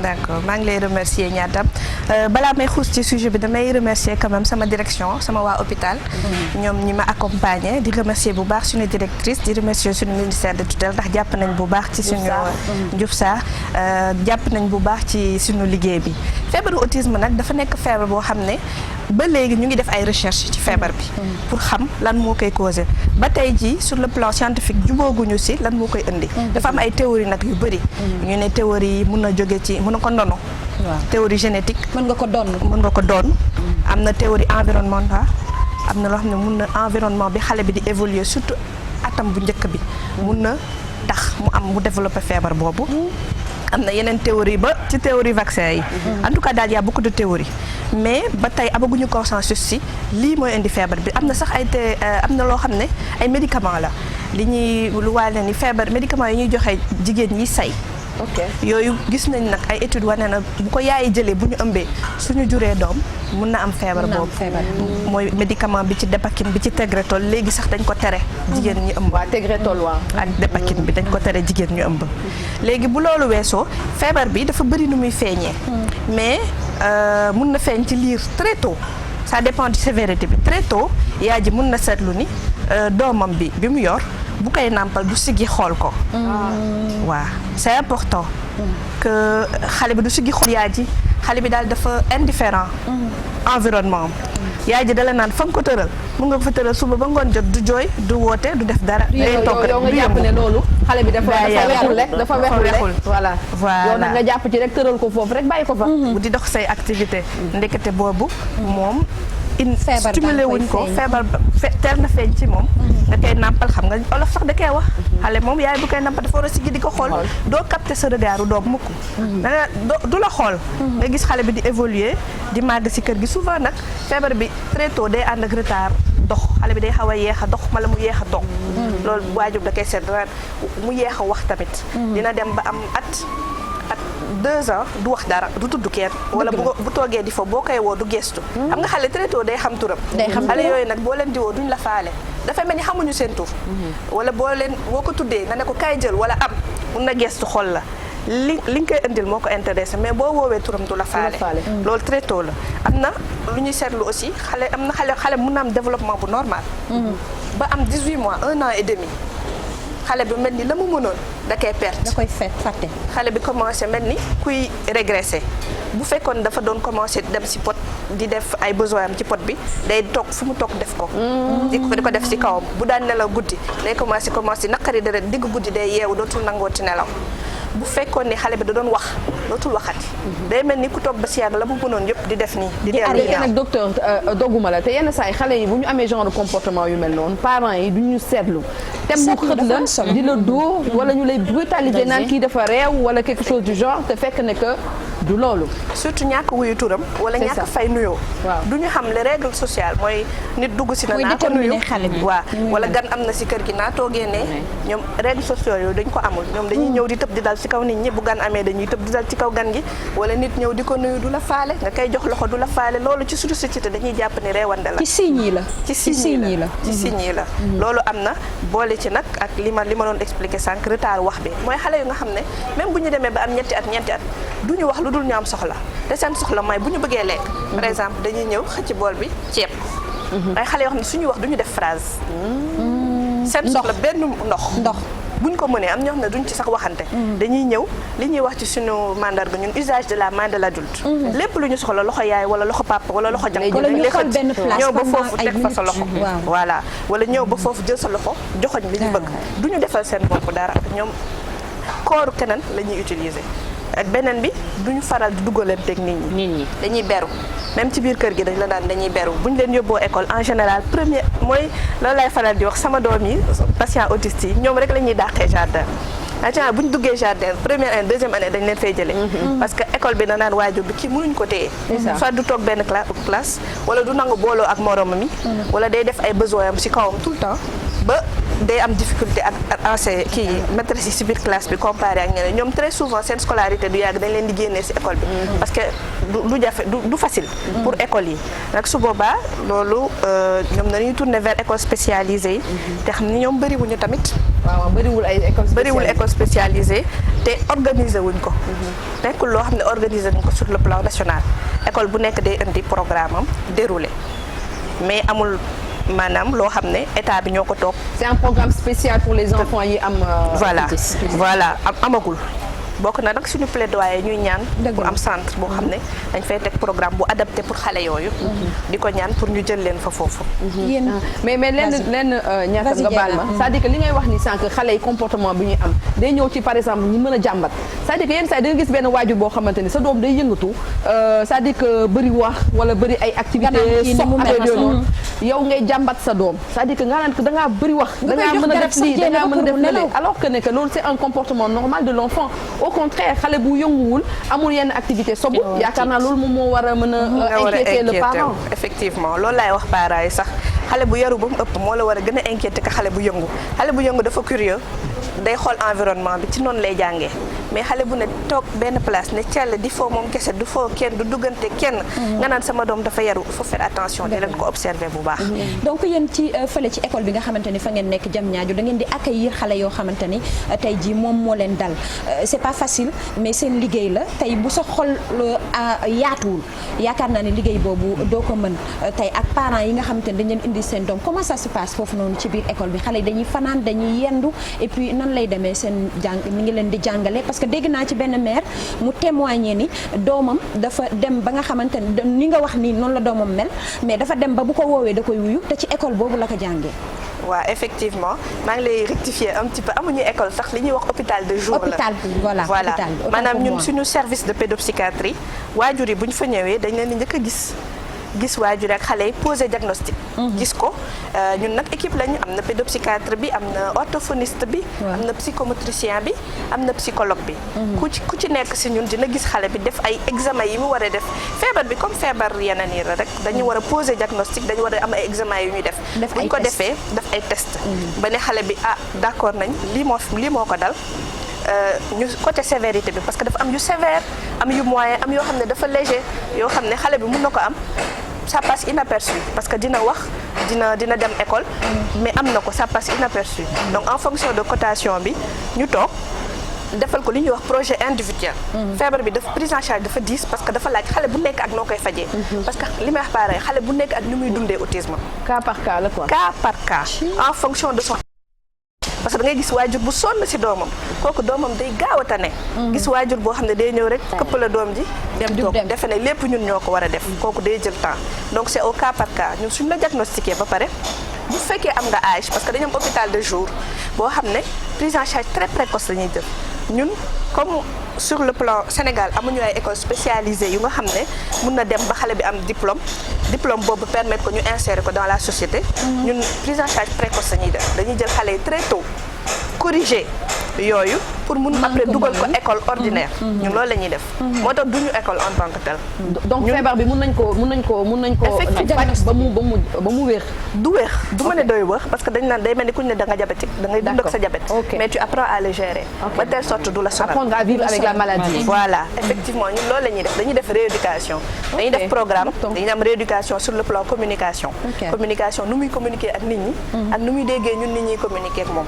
d'accord maa ngi lay remercier ñaatam balaa may xuus ci sujet bi damay remercier quand même sama direction sama waa hôpital ñoom ñi ma accompagner di remercier bu baax suñu directrice di remercier suñu ministère de tutelle ndax jàpp nañ bu baax ci suñu Diouf Sarr jàpp nañ bu baax ci suñu liggéey bi feebaru autisme nag dafa nekk feebar boo xam ne ba léegi ñu ngi def ay recherche ci feebar bi pour xam lan moo koy causé ba tey jii sur le plan scientifique jubóoguñu si lan moo koy indi dafa am ay théorie nag yu bëri ñu ne théorie yi mun na jóge ci mën na ko ndono théorie génétique mën nga ko doon am na théorie environnementale am na loo xam ne mun na environnement bi xale bi di évoluer surtout atam bu njëkk bi mun na tax mu développer feebar boobu am na yeneen théorie ba ci théorie vaccin yi en tout cas daal y a beaucoup de théories mais ba tey amaguñu consensus si lii mooy indi feebar bi am na sax am na loo xam ne ay médicaments la li ñuy lu waale ni feebar médicaments yi ñuy joxe jigéen ñi say yooyu gis nañ nag ay études wane na bu ko yaay jëlee bu ñu ëmbee suñu juree doom mun na am feebar boobu mooy médicament bi ci Dépakine bi ci Tegretol léegi sax dañ ko tere jigéen ñi ëmb Tegretol waaw ak Dépakine bi dañ ko tere jigéen ñu ëmb léegi bu loolu weesoo feebar bi dafa bëri nu muy feeñee mais mun na feeñ ci liir très tôt ça dépend de sévérité bi très tôt yaay ji mun na seetlu ni doomam bi mu yor bu koy nàmpal du siggi xool ko waaw c'est important que xale bi du siggi xool yaay ji xale bi daal dafa indifférent environnement am yaay ji dala naan fa nga ko tëral mun nga ko fa tëral suba ba ngoon jot du jooy du woote du def dara day toog rek yow nga jàpp ne loolu xale bi dafa wexul rek dafa wexul voilà yow nag nga jàpp ci rek tëral ko foofu rek bàyyi ko fa bu di dox say activité ndekete boobu moom stimulé wuñ ko feebar teel na feeñ ci moom da koy nàmpal xam nga olof sax da koy wax xale moom yaay bu koy nàmpal dafa war a siggi di ko xool doo capter sa regardu doom mukk danga du la xool nga gis xale bi di évoluer di màgg si kër gi souvent nag feebar bi très tôt day ànd ak retard dox xale bi day xaw a yeex a dox mala mu yeex a toog loolu waajur da koy seet mu yeex a wax tamit dina dem ba am at 2 ans du wax dara du tudd kenn wala bu toogee di fa boo koy woo du gestu xam nga xale très tôt day xam turam xale yooyu nag boo leen di woo duñ la faale dafay mel ni xamuñu seen tur wala boo ko tuddee nga ne ko kaay jël wala am mun na gestu xool la li nga koy indil moo ko intéressé mais boo woowee turam du la faale loolu très tôt la am na lu ñuy seetlu aussi xale mun na am développement bu normal ba am 18 mois 1 an et demi xale bi mel ni la mu mënoon da koy perte. da koy fàtte. xale bi commencé mel ni kuy régressé bu fekkoon dafa doon commencé dem si pot di def ay besoin am ci pot bi day toog fu mu toog def ko. di ko def si kawam bu daan nelaw guddi day commencé naqari deret digg guddi day yeewu dootul nangoo ci nelaw. bu fekkoon ni xale bi da doon wax dootul waxati. day mel ni ku toog ba si yàgg la mu mënoon yëpp di def nii. di dellu nag docteur dogguma la te yenn saa yi xale yi bu ñu amee genre de comportement yu mel noonu parents yi du ñu seetlu. te mu xët la di la dóor wala ñu lay brutaliser naan kii dafa réew wala quelque chose du genre te fekk ne que du loolu. surtout ñàkk wuyu turam. wala ñàkk fay nuyoo. du ñu xam les règles sociales mooy nit dugg si na naa ko nuyu waaw wala gan am na si kër gi naa toogee ne ñoom règles sociales yooyu dañ ko amul ñoom dañuy ñëw di tëb di dal ci kaw nit ñi bu gan amee dañuy tëb di dal ci kaw gan gi wala nit ñëw di ko nuyu du la faale nga koy jox loxo du la faale loolu ci suñu société dañuy jàpp ni reewande la. ci signe yi la. ci signe yi la. loolu am na boole ci nag ak li ma doon expliquer sànq retard wax bi mooy xale yu nga xam ne même bu ñu demee ba am ñeenti at du ñu wax lu dul ñu am soxla te seen soxla mooy bu ñu bëggee lekk. par exemple dañuy ñëw xëcc bool bi ceeb. ay xale yoo xam ne suñuy wax du ñu def phrase. seen soxla benn ndox. buñ ko mënee am ñoo xam ne duñ ci sax waxante. dañuy ñëw li ñuy wax ci suñu mandarga ñun usage de la main de l'adulte. lépp lu ñu soxla loxo yaay wala loxo papa wala loxo jànk. wala ñu xool benn place ñëw ba foofu teg fa sa loxo. voilà wala ñëw ba foofu jël sa loxo joxoñ li ñu bëgg. duñu defal seen bopp dara ñoom kooru keneen la ñuy utiliser. ak beneen bi duñu faral di duggalanteeg nit ñi dañuy beru même ci biir kër gi dañ la daan dañuy beru bu ñu leen yóbboo école en général premier mooy loolu lay faral di wax sama doom yi patient autiste yi ñoom rek la ñuy dàqee jardin bu ñu duggee jardin première année deuxième année dañ leen fay jëlee parce que école bi da naan waajur bi kii mënuñ ko téye soit du toog benn classe wala du nangu booloo ak moromam yi wala day def ay besoin am ci kawam tout le temps ba day am difficulté ak enseignant kii maîtresse yi ci biir classe bi comparé ak ñeneen ñoom très souvent seen scolarité du yàgg dañ leen di génnee ci école bi parce que du jafe du facile pour école yi nag su boobaa loolu ñoom dañuy tourner vers école spécialisée yi te xam ni ñoom bëriwuñu tamit waaw bëriwul école spécialisée te organiser wuñ ko nekkul loo xam ne organiser wuñ ko sur le plan national école bu nekk day indi programme am déroulé mais amul maanaam loo xam ne état bi ñoo ko toog. c'est un programme spécial pour les enfants yi am. voilà amagul. bokk na nag suñu plaidoyer ñuy ñaan pour am centre boo xam ne dañ fay teg programme bu adapté pour xale yooyu di ko ñaan pour ñu jël leen fa foofu mais lenn ñaatam nga baal ma c'est-à-dire que li ngay wax ni sànq xale yi comportement bi ñuy am day ñëw ci par exemple ñu mën a jàmbat c'est-à-dire que yenn saa yi da nga gis benn waajur boo xamante ni sa doom day yëngatu c'est-à-dire que bëri wax wala bëri ay activités sox affaire yooyu noonu yow ngay jàmbat sa doom c'est-à-dire que nga naan da ngaa bëri wax da ngaa mën a def lii da ngaa mën a def lële alors que ne que loolu c'est un comportement normal de l'enfant au contraire xale bu yënguwul amul yenn activité sobu yaakaar naa loolu moom moo war a mën a inquiéter le parent effectivement loolu laay wax parents yi sax xale bu yaru ba mu ëpp moo la war a gën a inquiéter que xale bu yëngu dafa curieux day xool environnement bi ci noonu lay jàngee mais xale bu ne toog benn place ne cell di foo moom kese du foo kenn du duggante kenn nga naan sama doom dafa yaru il faut faire attention di leen ko observer bu baax donc yéen ci fële ci école bi nga xamante ni fa ngeen nekk Diamniadio da ngeen di accueillir xale yoo xamante ni tey jii moom moo leen dal c'est pas facile mais seen liggéey la tey bu sa xol yaatuwul yaakaar naa ne liggéey boobu doo ko mën tey ak parents yi nga xamante ni dañ leen indi seen doom comment ça se passe foofu noonu ci biir école bi xale yi dañuy fanaan dañuy yendu et puis nan lay demee seen jàng ni ngi leen di jàngale parce que dégg naa ci benn mère mu témoigner ni doomam dafa dem ba nga xamante ni nga wax nii noonu la doomam mel mais dafa dem ba bu ko woowee da koy wuyu te ci école boobu la ko jàngee waaw effectivement maa ngi lay rectifier un petit peu amuñu école sax li ñuy wax hôpital de jour la voilà maanaam ñun suñu service de pédopsychiatrie waajur yi bu ñu fa ñëwee dañ leen di njëkk a gis waajur ak xale yi posé diagnostic gis ko ñun nag équipe lañu am na pédopsychiatre bi am na orthophoniste bi am na psychomotricien bi am na psychologue bi ku ci nekk si ñun dina gis xale bi def ay examen yi mu war a def feebar bi comme feebar yeneen yi la rek dañu war a posé diagnostic dañu war a am ay examen yu ñuy def buñ ko defee def ay test ba ne xale bi d'accord nañ lii moo ko dal ñu côté sévérité bi parce que dafa am yu sévère am yu moyen am yoo xam ne dafa léger yoo xam ne xale bi mën na ko am ça passe inaperçu parce que dina wax dina dem école mais am na ko ça passe inaperçu donc en fonction de cotation bi ñu toog defal ko li ñuy wax projet individuel feebar bi prise en charge dafa diis parce que dafa laaj xale bu nekk ak noo koy fajee parce que li may wax pareil xale bu nekk ak ni muy dundee autisme cas par cas la quoi cas par cas en fonction de son parce que da ngay gis waajur bu sonn ci doomam kooku doomam day gaaw a tane gis waajur boo xam ne day ñëw rek këpp la doom ji dem toog defe ne lépp ñun ñoo ko war a def kooku day jël temps donc c'est au cas par cas ñun suñu la diagnostiqué ba pare bu fekkee am nga âge parce que dañu am hôpital de jour boo xam ne prise en charge très précoce la ñuy jël ñun comme sur le plan Sénégal amuñu ay école spécialisée yu nga xam ne mun na dem ba xale bi am diplôme boobu permettre ko ñu insérer ko dans la société ñun prise en charge précoce la ñuy def dañuy jël xale yi très tôt corriger yooyu pour mun après dugal ko école ordinaire ñun loolu la ñuy def moo tax duñu école en tant que tel donc feebar bi mun nañ ko faj ba mu wér du wér du ma ne doy wér parce que dañ naan day mel ni kuñ ne da nga diabétique da ngay dund ak sa diabète mais tu apprends à le gérer ba telle sorte du la sonal apprendre à vivre avec la maladie voilà effectivement ñun loolu la ñuy def dañuy def rééducation dañuy def programme dañuy am rééducation sur le plan communication nu muy communiquer ak nit ñi ak nu muy déggee ñun nit ñi communiquer ak moom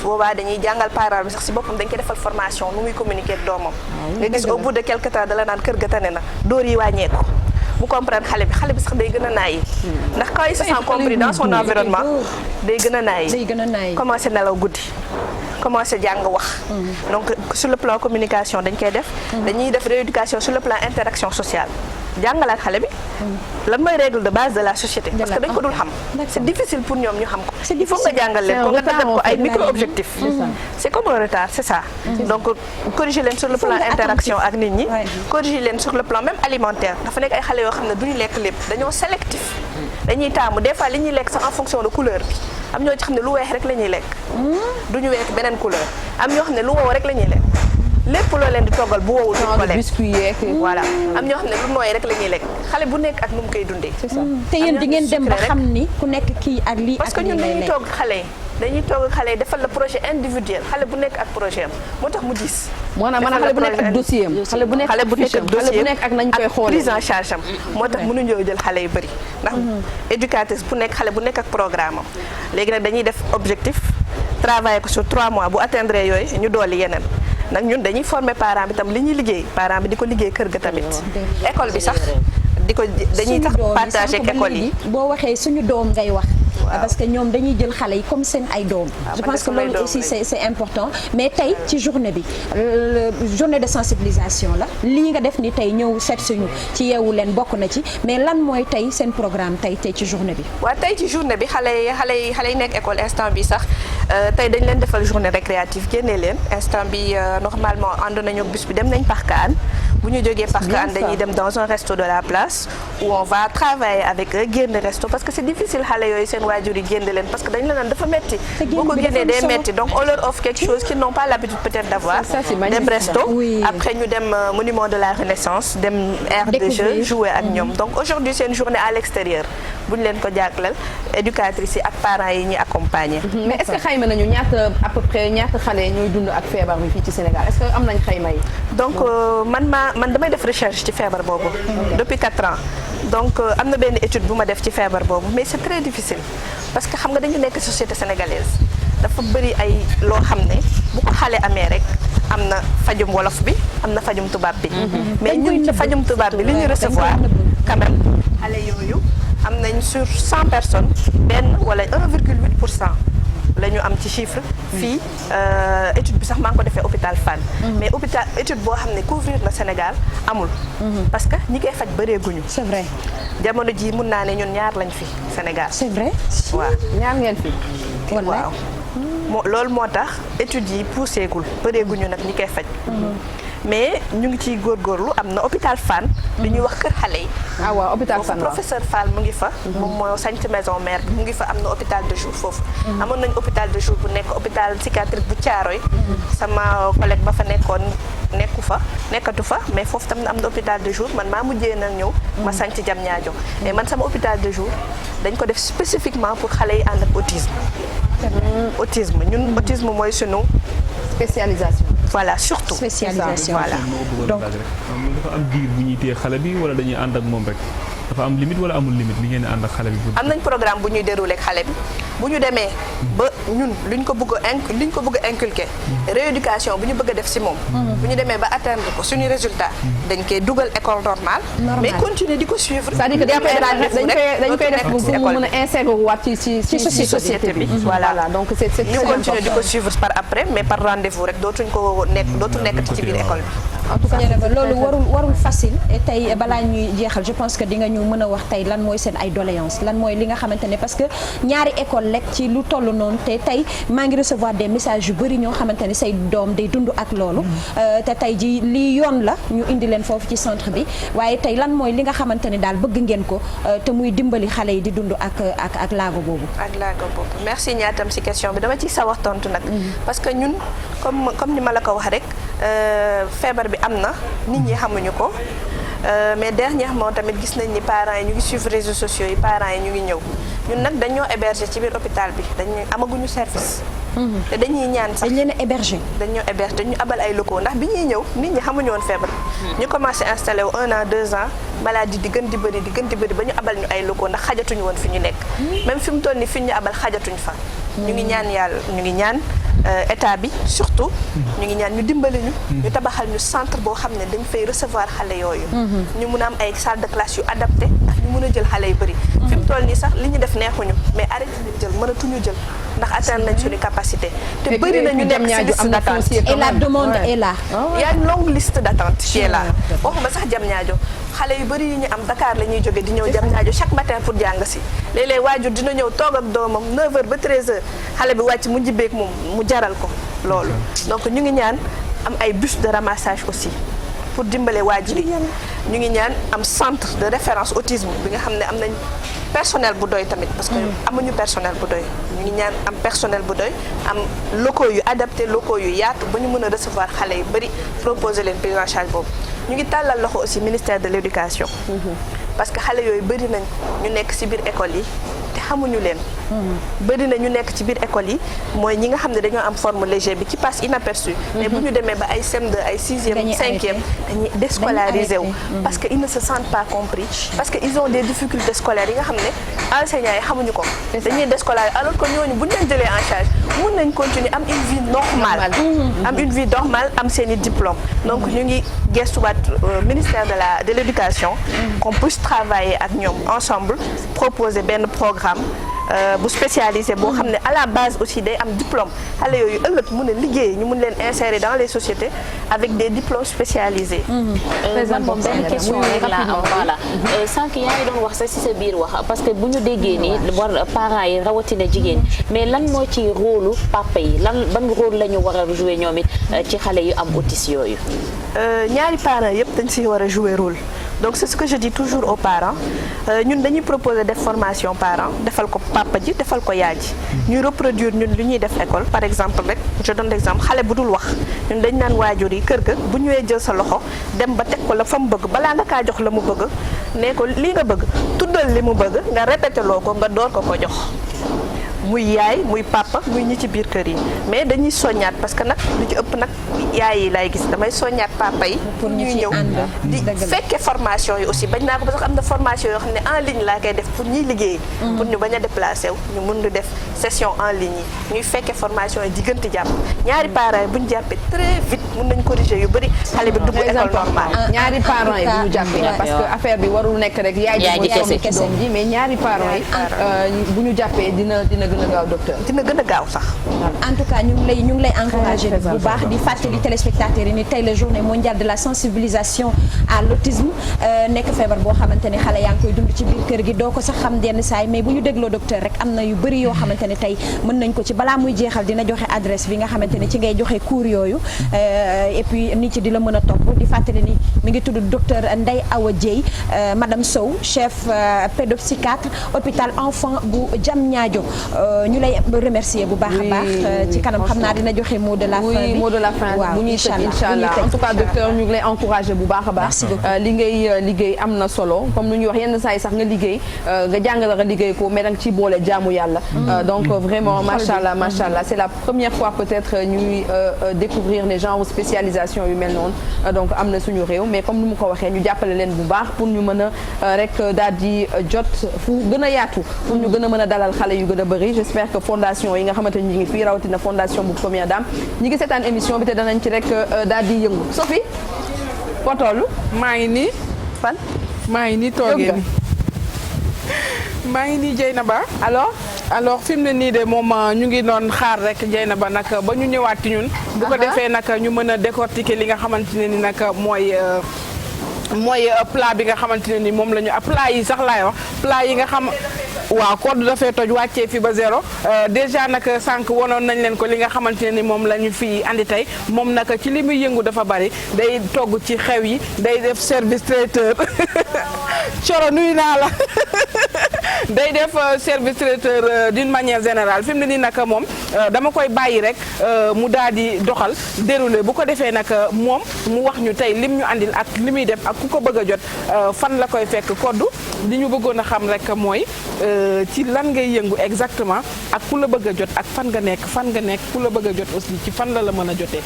boobaa dañuy jàngal parent bi sax si boppam dañ koy defal formation nu muy communiquer ak doomam nga gis au bout de quelque temps dala naan kër ga tane na dóor yi wàññeeku mu comprendre xale bi sax day gën a naayi ndax quand il se sent compris dans son environnement day gën a naayi commencé nelaw guddi commencé jàng wax donc sur le plan communication dañ koy def dañuy def rééducation sur le plan interaction sociale jàngalaat xale bi lan mooy règle de base de la société parce que dañ ko dul xam c'est difficile pour ñoom ñu xam ko il faut nga jàngal leen ko nga def ko ay micro objectifs c'est comme un retard c'est ça donc corriger leen sur le plan interaction ak nit ñi corriger leen sur le plan même alimentaire dafa nekk ay xale yoo xam ne duñu lekk lépp dañoo sélectif dañuy taamu des fois li ñuy lekk sax en fonction de couleur bi am ñoo ci xam ne lu weex rek la ñuy lekk duñu weex beneen couleur am ñoo xam ne lu wow rek la ñuy lekk lépp loo leen di toggal bu wowul duñ ko lekk biscuit voilà am ñoo xam ne lu nooy rek la ñuy lekk xale bu nekk ak nu mu koy dundee te yéen di ngeen dem ba xam ni ku nekk kii ak lii parce que ñun dañuy togg xale yi defal la projet individuel xale bu nekk ak projet am moo tax mu diis maanaam xale bu nekk ak dossier am xale bu nekk ak nañ koy xoolee prise en charge am moo tax mënuñoo jël xale yu bëri ndax éducatrice bu nekk xale bu nekk ak programme am léegi nag dañuy def objectif travailler ko sur 3 mois bu atteindre yooyu ñu dolli yeneen nag ñun dañuy former parent bi tam li ñuy liggéey parent bi di ko liggéey kër ga tamit école bi sax dañuy tax partager ak école yi boo waxee suñu doom ngay wax parce que ñoom dañuy jël xale yi comme seen ay doom je pense que loolu aussi c'est important mais tey ci journée bi journée de sensibilisation la lii nga def ni tey ñëw seet suñu ci yeewu leen bokk na ci mais lan mooy tey seen programme tey ci journée bi waaw tey ci journée bi xale yi nekk école instant bi sax tey dañ leen defal journée récréative génnee leen instant bi normalement ànd nañu bus bi dem nañ Parc Hann bu ñu jógee Parc Hann dañuy dem dans un resto de la place où on va travailler avec eux génn resto parce que c'est difficile xale yooyu seen waajur yi génn leen parce que dañ la naan dafa metti boo ko génnee day metti donc on leur offre quelque chose qu'ils n'ont pas l'habitude peut-être d'avoir dem resto après ñu dem monument de la Renaissance dem aire de jeu jouer ak ñoom donc aujourd'hui c'est une journée à l'extérieur bu ñu leen ko jàkkalal éducatrices yi ak parents yi ñuy accompagner mais est-ce que xayma nañu ñaata à peu près ñaata xale ñooy dund ak feebar bi fii ci Sénégal est-ce que am nañ xayma yi donc man damay def recherche ci feebar boobu depuis 4 ans donc am na benn étude bu ma def ci feebar boobu mais c'est très difficile parce que xam nga dañu nekk société sénégalaise dafa bëri ay loo xam ne bu ko xale amee rek am na fajum wolof bi am na fajum tubaab bi mais ñun ci fajum tubaab bi li ñu recevoir quand même xale yooyu am nañ sur 100 personnes benn wala 1,8% la ñu am ci chiffre fii étude bi sax maa ngi ko defee hôpital Fann mais hôpital étude boo xam ne couvrir na Sénégal amul parce que ñi koy faj bëreeguñu c'est vrai jamono ji mun naa ne ñun ñaar lañ fi Sénégal c'est vrai waaw ñaar ngeen fi waaw loolu moo tax études yi poussé gul bëreeguñu nag ñi koy faj mais ñu ngi ciy góorgóorlu am na hôpital Fann li ñuy wax kër xale yi waaw hôpital Fann professeur Fall mu ngi fa moom moo sanc maison mère bi mu ngi fa am na hôpital de jour foofu amoon nañu hôpital de jour bu nekk hôpital psychiatrique bu Thiaroye sama collègue ba fa nekkatu fa mais foofu tam am na hôpital de jour man maa mujjee na ñëw ma sanc Diamniadio mais man sama hôpital de jour dañ ko def spécifiquement pour xale yi ànd ak autisme ñun autisme mooy sunu spécialisation voilà surtout spécialisation voilà donc dafa am diir bu ñuy téye xale bi wala dañuy ànd ak moom rek dafa am limite wala amul limite li ngeen di ànd ak xale bi. am nañ programme bu ñuy dérouler ak xale bi bu ñu demee ba ñun liñ ko bëgg a inculquer rééducation bu ñu bëgg a def ci moom. bu ñu demee ba atteindre ko suñu résultat dañ koy dugal école normale. mais continuer di ko suivre. c'est-à-dire que dañ koy def pour mu mën a insérer waat ci société bi. voilà donc c'est très ñu important. continuer di ko suivre par après mais par rendez-vous rek dootul nekk ci biir école bi. en tout cas loolu warul facile et tey balaa ñuy jeexal je pense que di nga ñu mën a wax tey lan mooy seen ay doléances lan mooy li nga xamante ne parce que ñaari école lekk ci lu toll noonu te tey maa ngi recevoir des messages yu bëri ñoo xamante ne say doom day dund ak loolu te tey ji lii yoon la ñu indi leen foofu ci centre bi waaye tey lan mooy li nga xamante ne daal bëgg ngeen ko te muy dimbali xale yi di dund ak laago boobu. ak laago boobu merci ñaatam ci question bi dama ciy sawar tontu nag. parce que ñun comme ni ma la ko wax rek feebar bi am na nit ñi xamuñu ko mais dernièrement tamit gis nañ ni parents yi ñu ngi suivre réseaux sociaux yi parents yi ñu ngi ñëw ñun nag dañoo héberger ci biir hôpital bi amaguñu service. te dañuy ñaan sax dañ leen a héberger. dañoo héberger dañu abal ay locaux ndax bi ñuy ñëw nit ñi xamuñu woon feebar. ñu commencé installé wu 1 an 2 ans maladie di gën di bëri ba ñu abal ñu ay locaux ndax xajatuñu woon fi ñu nekk. même fi mu toll nii fi ñu abal xajatuñ fa. ñu ngi ñaan yàlla ñu ngi ñaan état bi surtout. ñu ngi ñaan ñu dimbali ñu. ñu tabaxal ñu centre boo xam ne dañ fay recevoir xale yooyu. ñu mun a am ay salle de classe yu adapté ndax ñu mun a jël xale yu bëri. fi mu toll nii sax li ñu def neexuñu mais arrêté nañ jël mënatuñu jël ndax atteindre nañ suñu capacité. te bëri na ñu nekk ci liste d'attente et la demande est là. il y a une longue liste d'attente qui est là waxuma sax Diamniadio xale yu bëri yi ñu am Dakar la ñuy jóge di ñëw Diamniadio chaque matin pour jàng si léeg-léeg waajur dina ñëw toog ak doomam 9h ba 13h xale bi wàcc mu njibbeek moom mu jaral ko loolu donc ñu ngi ñaan am ay bus de ramassage aussi pour dimbale waajur yi ñu ngi ñaan am centre de référence autisme bi nga xam ne am nañ personnel bu doy tamit parce que amuñu personnel bu doy ñu ngi ñaan am personnel bu doy am locaux yu adapté locaux yu yaatu ba ñu mën a recevoir xale yu bëri proposer leen prise en charge boobu ñu ngi tàllal loxo aussi ministère de l'éducation parce que xale yooyu bëri nañ ñu nekk ci biir école yi te xamuñu leen bëri na ñu nekk ci biir école yi mooy ñi nga xam ne dañoo am forme léger bi qui passe inaperçu mais bu ñu demee ba ay CM2 ay 6e 5e dañuy déscolarisé wu parce que ils ne se sentent pas compris parce que ils ont des difficultés scolaires yi nga xam ne enseignants yi xamuñu ko dañuy déscolarisé alors que ñooñu bu ñu leen jëlee en charge mun nañ continuer am une vie normale am une vie normale am seeni diplôme donc ñu ngi gestuwaat ministère de l'éducation qu'on puisse travailler ak ñoom ensemble proposer benn programme bu spécialisé boo xam ne à la base aussi day am diplôme xale yooyu ëllëg mun a liggéey ñu mun leen insérer dans les sociétés avec des diplômes spécialisés. man benn question rek laa am voilà sànq yaa ngi doon wax sax ci sa biir wax parce que bu ñu déggee nii war parents yi rawatina jigéen mais lan moo ci rôle papa yi lan ban rôle la ñu war a jouer ñoom it ci xale yu am autisme yooyu. ñaari parents yëpp dañ ci war a jouer rôle. donc c'est ce que je dis toujours aux parents ñun dañuy proposer def formation parents defal ko papa ji defal ko yaay ji ñuy reproduire ñun lu ñuy def école par exemple rek je donne l'exemple xale bu dul wax ñun dañ naan waajur yi kër ga bu ñëwee jël sa loxo dem ba teg ko la fa mu bëgg balaa nga kaa jox la mu bëgg ne ko lii nga bëgg tuddal li mu bëgg nga répété loo ko nga door ko jox muy yaay muy papa muy ñi ci biir kër yi mais dañuy soññaat parce que nag lu ci ëpp nag yaay yi lay gis damay soññaat papa yi pour ñuy ñëw di fekke formation yi aussi bañ naa ko parce que am na formation yoo xam ne en ligne laa koy def pour ñuy liggéey pour ñu bañ a déplacé wu ñu mun di def session en ligne yi ñuy fekke formation yi diggante jàpp ñaari parents yi bu ñu jàppee très vite mun nañ corriger yu bëri xale bi dugg école normale ñaari parents yi bu ñu jàppee parce que affaire bi warul nekk rek yaay ji mooy sonn ci doom ji mais ñaari parents yi bu ñu jàppee dina gën a gaaw docteur dina gën a gaaw sax en tout cas ñu ngi lay encourager bu baax di fàttali téléspectateurs yi ni tey la journée mondiale de la sensibilisation à l'autisme nekk feebar boo xamante ne xale yaa ngi koy dund ci biir kër gi doo ko sax xam denn saay mais bu ñu dégloo docteur rek am na yu bëri yoo xamante ne tey mën nañ ko ci balaa muy jeexal dina joxe adresse bi nga xamante ne ci ngay joxe cours yooyu et puis nit ci di la mën a topp di fàttali ni mi ngi tudd docteur Ndeye Awa Dieye madame Sow chef pédopsychiatre hôpital enfant bu Diamniadio ñu lay remercier bu baax a baax ci kanam xam naa dina joxe mot de la fin bi mot de la fin bu ñuy tëj inchallah en tout cas docteur ñu ngi lay encourager bu baax a baax li ngay liggéey am na solo comme lu ñuy wax yenn saa yi sax nga liggéey nga jàngale nga liggéey ko mais danga ci boole jaamu yàlla donc vraiment machallah c'est la première fois peut-être ñuy découvrir les genres spécialisation yu mel noonu donc am na suñu réew mais comme ni mu ko waxee ñu jàppale leen bu baax pour ñu mën a rek daal di jot fu gën a yaatu pour ñu gën a mën a dalal xale yu gën a bëri j'espère que fondation yi nga xamante ni ñu ngi fii rawatina fondation bu première dame ñi ngi seetaan émission bi te danañ ci rek daal di yëngu Sophie foo toll maa ngi nii fan maa ngi nii toogee nii maa ngi nii Dieynaba alors fi mu ne nii de moom ñu ngi doon xaar rek Dieynaba nag ba ñu ñëwaat ci ñun bu ko defee nag ñu mën a décortiquer li nga xamante ne ni nag mooy plat bi nga xamante ne ni moom la ñu plat yi sax laay wax plat yi nga xam waaw code dafay toj wàccee fi ba zéro déjà nag sànq wonoon nañ leen ko li nga xamante ne ni moom la ñu fi andi tey moom nag ci li muy yëngu dafa bari day togg ci xew yi day def service traiteur Coro nuyu naa la day def service traiteur d'une manière générale fi mu ne nii nag moom dama koy bàyyi rek mu daal di doxal déroulé bu ko defee nag moom mu wax ñu tey lim ñu andil ak li muy def ak ku ko bëgg a jot fan la koy fekk koddu li ñu bëggoon a xam rek mooy ci lan ngay yëngu exactement ak ku la bëgg a jot ak fan nga nekk ku la bëgg a jot aussi ci fan la mën a jotee.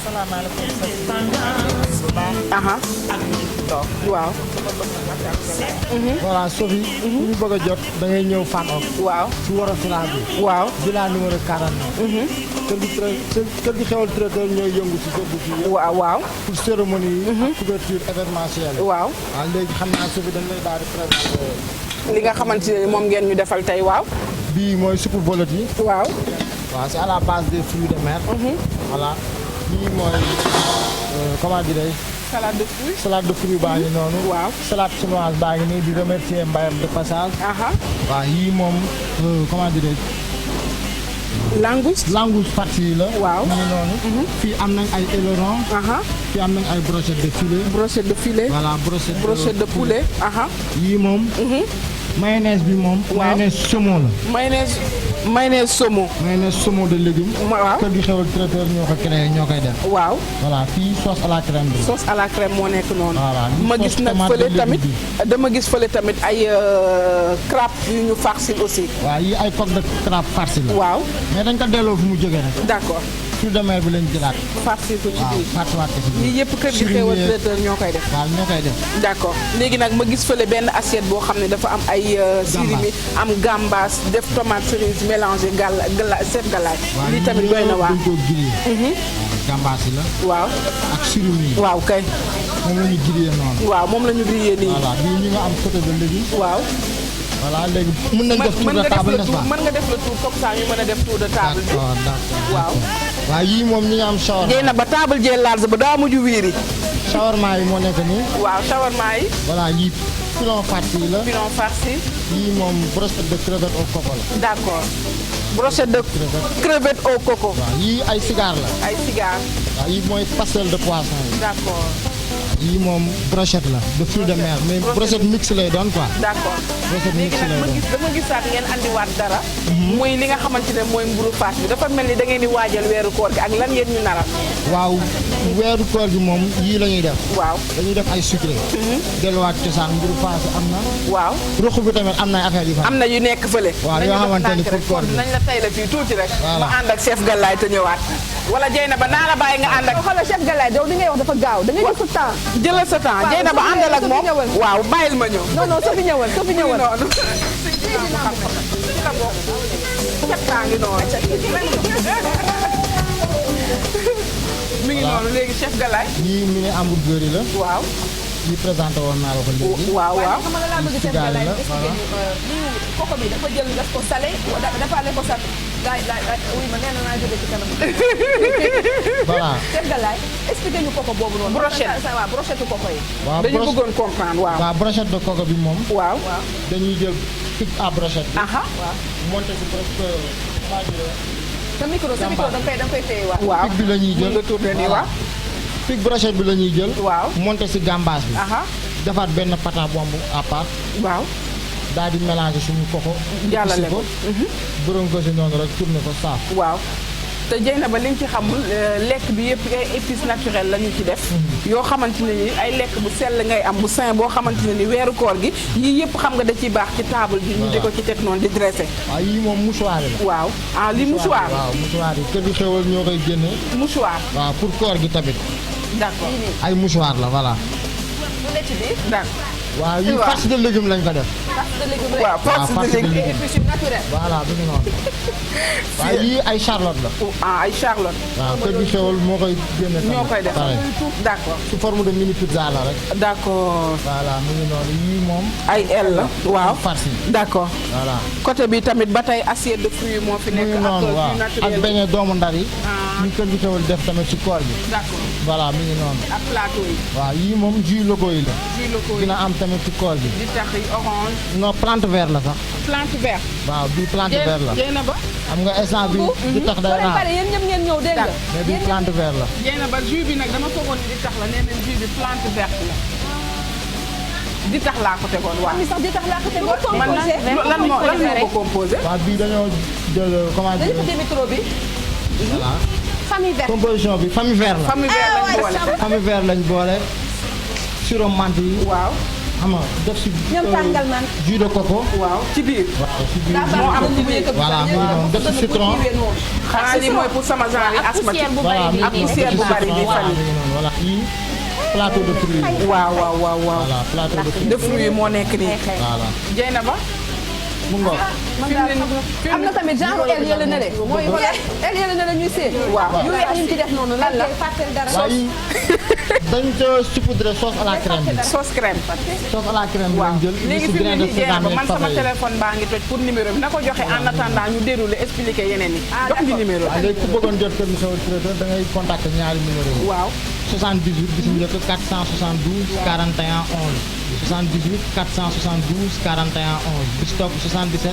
salaamaaleykum. waaw. voilà Sophie. ku ñu bëgg a jot da ngay ñëw Fann Hock. waaw ci Waro Fila bi. waaw villa numéro 49. kër gi xewal traiteur ñooy yëngu ci kër gi. waaw pour cérémonie yi. ak couverture événementielle. waaw léegi xam naa Sophie dañ lay daal di présenter. li nga xamante ne moom ngeen ñu defal tey waaw. bii mooy soupe volaille yi. waaw c'est à la base des fruits de mer. voilà bii mooy comment dirais-je. salade de fruits baa ngi noonu. waaw salade chinoise baa ngi nii di remercier mbayam de passage. waaw yii moom comment dirais-je langouste farci la. waaw mu ngi noonu. fii am nañ ay aileron. fii am nañ ay brochette de filet. brochette de filet. voilà brochette de poulet. yii moom. mayonnaise bi moom. mayonnaise saumon la. mayonnaise saumon. mayonnaise saumon de légumes. waaw kër gi xewal traiteur ñoo ko créé ñoo koy def. waaw. voilà fii sauce à la crème bi. sauce à la crème moo nekk noonu. voilà ma gis nag fële tamit dama gis fële tamit ay crabe yu ñu farci aussi. waaw yii ay coque de crabe farci la. waaw mais dañ ko delloo fu mu jógee rek. d'accord. fruits de mer bi lañ jëlaat. farci ko ci biir farciwaat ko ci biir. yii yëpp kër gi xewal traiteur ñoo koy def. waaw ñoo koy def. d'accord léegi nag ma gis fële benn assiette boo xam ne dafa am ay. surimi am gambas def tomate cerise mélangé chef galaay. lii tamit doy na waa. dañ koo grillé. gambas yi la. waaw ak surimi yi. waaw kay. moom la ñu grillé noonu. waaw moom la ñu grillé nii. voilà bii ñu nga am côté de légumes. waaw. voilà léegi mën nañ def tour de table n'est-ce pas mën nga def le tour comme ça ñu mën a def tour de table bi. d'accord waaw. waaw yii moom ñi nga am shawarma. jéy na ba table jee large ba daa mujj wiiri. shawarma yi moo nekk nii. waaw shawarma yi. voilà yii pilon farci la. pilon farci. yii moom brochette de crevette au coco la. d'accord. brochette de crevette au coco. waaw yii ay cigare la. ay cigare. waaw yii mooy pastel de poisson yi. d'accord. yii moom brochette la de fruits de mer mais brochette mix lay doon quoi. d'accord. brochette mix lay doon. dama gisaat ngeen andiwaat dara. muy li nga xamante ne mooy mburu faas bi dafa mel ni da ngeen di waajal weeru koor gi ak lan ngeen ñu naral. waaw weeru koor gi moom yii la ñuy def. waaw dañuy def ay sucré. delluwaat cosaan mburu faas am na. waaw ruq bi tamit am na ay affaire yu fa. am na yu nekk fële. waaw yoo xamante ni pour koor gi nañ la tay la fii tuuti rek. ma ànd ak chef Galaye te ñëwaat. wala Dieyna ba naa la bàyyi nga ànd ak. xoolal chef Galaye yow li ngay wax dafa gaaw da nga jël sa temps. jëlal sa temps Dieyna ba àndal ak moom waaw bàyyil ma ñëw. non Sophie ñëwal Sophie ñëwal. mi ngi noonu léegi chef Galaye. yii mi ngi hamburger yi la. waaw. yii présenté woon naa la ko léegi. waaw waaw. xam nga laa bëgg chef Galaye expliqué lii koko bi dafa jël daf ko salé dafa le ko sat gaay oui ma nee na naa jóge ci kanam. voilà chef Galaye expliqué ñu koko boobu noonu. brochette waaw brochette koko yi. waaw dañu bëggoon comprendre waaw. waaw brochette de coco bi moom. waaw. dañuy jël pic à brochette bi. waaw. monté ci presque. sa micro da nga koy téye waaw. waaw pic bi la ñuy jël nga tourné nii waaw. pic brochette bi la ñuy jël. waaw monté ci gambas bi. defaat benn pata bomb à part. waaw. daal di mélanger suñu koko. jàllale ko bërëm ko si noonu rek tourné ko saaf. waaw te Dieyna ba li nga ci xamul lekk bi yëpp ay épices naturelles la ñu ci def. yoo xamante ne ni ay lekk bu sell ngay am bu sain boo xamante ne ni weeru koor gi yii yëpp xam nga da ciy baax ci table bi. ñu di ko ci teg noonu di dressé. waaw yii moom mouchoir la. waaw ah lii mouchoir. waaw mouchoir yi kër gi xewal ñoo koy génne. mouchoir. waaw pour koor gi tamit. d'accord ay mouchoir la voilà. d'accord. waaw yii farce de légumes lañ ko def. waaw farce de légumes voilà bi ngi noonu. waaw yii ay charlotte la. ay charlotte. waaw kër gi xewal moo koy génne tamit. ñoo koy def d'accord. sous forme de mini pizza la rek. d'accord. voilà mi ngi noonu yii moom. ay aile la waaw. farce yi d'accord. voilà. côté bi tamit ba tey assiette de fruits moo fi nekk. ak waaw ak beñe doomu ndar yi. ñu kër gi xewal def tamit ci koor gi. d'accord. voilà mi ngi noonu. ak plateau yi. waaw yii moom jus locaux yi la. jus locaux yi dina am tamit ci koor gi. di tax yi orange. non plante vert la sax. plante vert. waaw bii plante vert la. Dieyna ba. xam nga instant bi di tax day raar. pare yéen ñëpp ngeen ñëw dégg nga. mais bii plante vert la. Dieyna ba jus bi nag dama foogoon ni di tax la nee nañ jus bi plante verte la. di tax laa ko tegoon waaw. sax di tax laa ko tegoon. man lan moo ko composé. waaw bii dañoo jël comment dire. dañu micro bi. voilà. famille verte. composition bi famille vert la. famille vert lañ boole. famille vert lañ boole. sirop menthe yi. waaw. xam nga def si. ñoom tàngal man. jus de coco. waaw ci biir. waaw ci biir moo am ci biir. voilà mu ngi noonu def si citron. xanaa lii mooy pour sama genre yi asthmatique. voilà ak poussière bu bari bi fan yi. voilà yii plateau de fruits yi. waaw waaw waaw waaw. voilà plateau de fruits yi moo nekk nii. voilà. Dieyna ba. mu ngoog. am na tamit genre el yële na le mooy wala el yële na le ñuy seen. waaw yu weex yi ñu ci def noonu lan la. waaw yii dañ ca saupoudré sauce à la crème bi. sauce crème. sauce à la crème bi lañ jël. léegi fi mu ne nii Dieyna ba man sama téléphone baa ngi toj pour numéro bi na ko joxe en attendant ñu déroulé expliqué yeneen yi. jox ñu numéro bi. léegi ku bëggoon jot kër gi xewal traiteur da ngay contacter ñaari numéro yi. waaw 78 bis bu njëkk 472 41 11 78 472 41 11 bis topp 77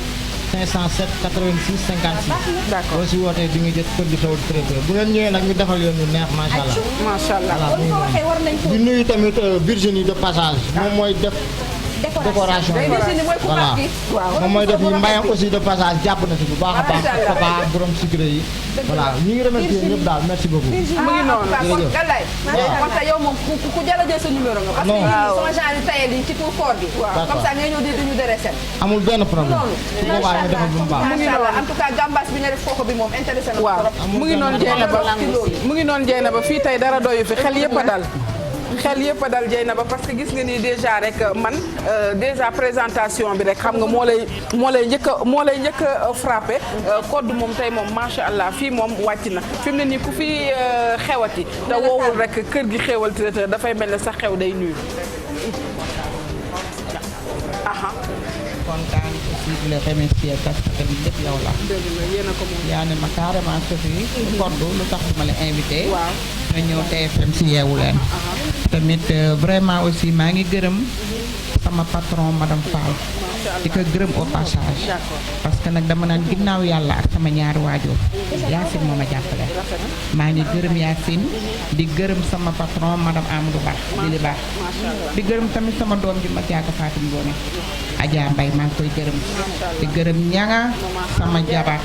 507 86 56. d'accord boo si wootee di nga jot kër gi xewal traiteur bu ngeen ñëwee nag ñu defal yoon ñu neex macha allah. macha allah di nuyu tamit Virginie de passage moom mooy def. décoration voilà moom mooy def ñu mbayam aussi de passage jàpp na si bu baax a baax papa borom sucré yi voilà ñu ngi remercier ñëpp daal merci beaucoup. mu ngi noonu Galaye parce que yow moom ku jëla jël sa numéro nga parce que sama genre yi tayel yi ci pour koor gi comme ça nga ñëw di duñu de recette amul benn problème su boobaa ñu defal bu mu baax en tout cas gambas bi nga def kooku bi moom intéressé na waaw mu ngi noonu Dieynaba fii tey dara doyu fi xel yëpp a dal xel yëpp a dal Dieynaba parce que gis nga ni déjà rek man déjà présentation bi rek xam nga moo lay njëkk a frappé code moom tey moom macha allah fii moom wàcc na fi mu ne nii ku fi xewati te woowul rek kër gi xewal traiteur dafay mel ne sax xew day nuyu. kontaan aussi di la remercier parce que tamit lépp yow la. dëgg la yéen a ko moom. yaa ne ma carrément Sophie. Codou lu tax du ma la invité. waaw nga ñëw TFM si yeewu leen. tamit vraiment aussi maa ngi gërëm sama patron madame Fall. di ko gërëm au passage. parce que nag dama naan ginnaaw yàlla ak sama ñaari waajur. Yacine moo ma jàppale. maa ngi gërëm Yacine di gërëm sama patron madame Amadou Ba di baax. di gërëm tamit sama doom ji ma jaaga Fatim Ngoone. Adja Mbaye maa ngi koy gërëm. di gërëm ñanga sama jabar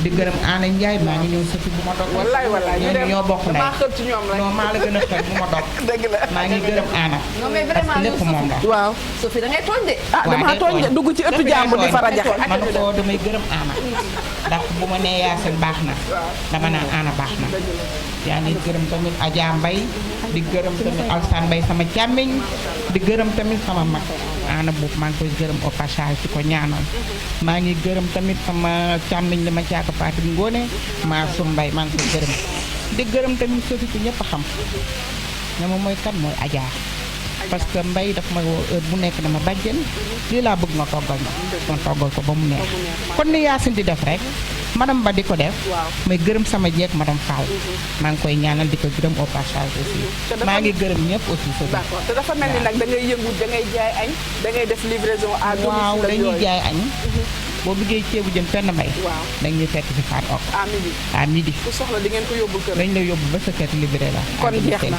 di gërëm Ana Ndiaye maa ngi ñëw sëfi bu ma dog. wallaay ñooñu ñoo bokk ndey. non maa la gën a xel bu ma dog. dëgg la maa ngi gërëm Ana. non mais vraiment parce que lépp moom la. waaw Sophie da ngay tooñ de. damaa tooñ de dugg ci ëttu jàmbur di fara jaxe. man ko damay gërëm Ana ndax bu ma nee Yacine baax na dama naan Ana baax na. yaa ngi gërëm tamit Adja Mbaye di gërëm tamit Alsane Mbaye sama càmmiñ di gërëm tamit sama mag Ana boobu maa ngi koy gërëm au passage di ko ñaanal maa ngi gërëm tamit sama càmmiñ li ma caaka Fatim Ngoone maa sum Mbaye maa ngi koy gërëm di gërëm tamit Sophie ku ñëpp a xam ne moom mooy kan mooy Adja parce que Mbaye daf ma woo heure bu nekk dama bàjjen lii laa bëgg nga toggal ma toggal ko ba mu neex kon ni Yacine di def rek madame Ba di ko def may gërëm sama jeeg madame Fall maa ngi koy ñaanal di ko gërëm au passage aussi maa ngi gërëm ñëpp aussi so d'accord te dafa mel ni nag da ngay yëngu da ngay jaay añ da ngay def livraison à domicile waaw dañuy jaay añ boo bëggee ceebu jën fenn mbay dañuy fekk ci faat ok à midi ku soxla di ngeen ko yóbbul kër dañ lay yóbbu ba sa kër livré la kon jeex na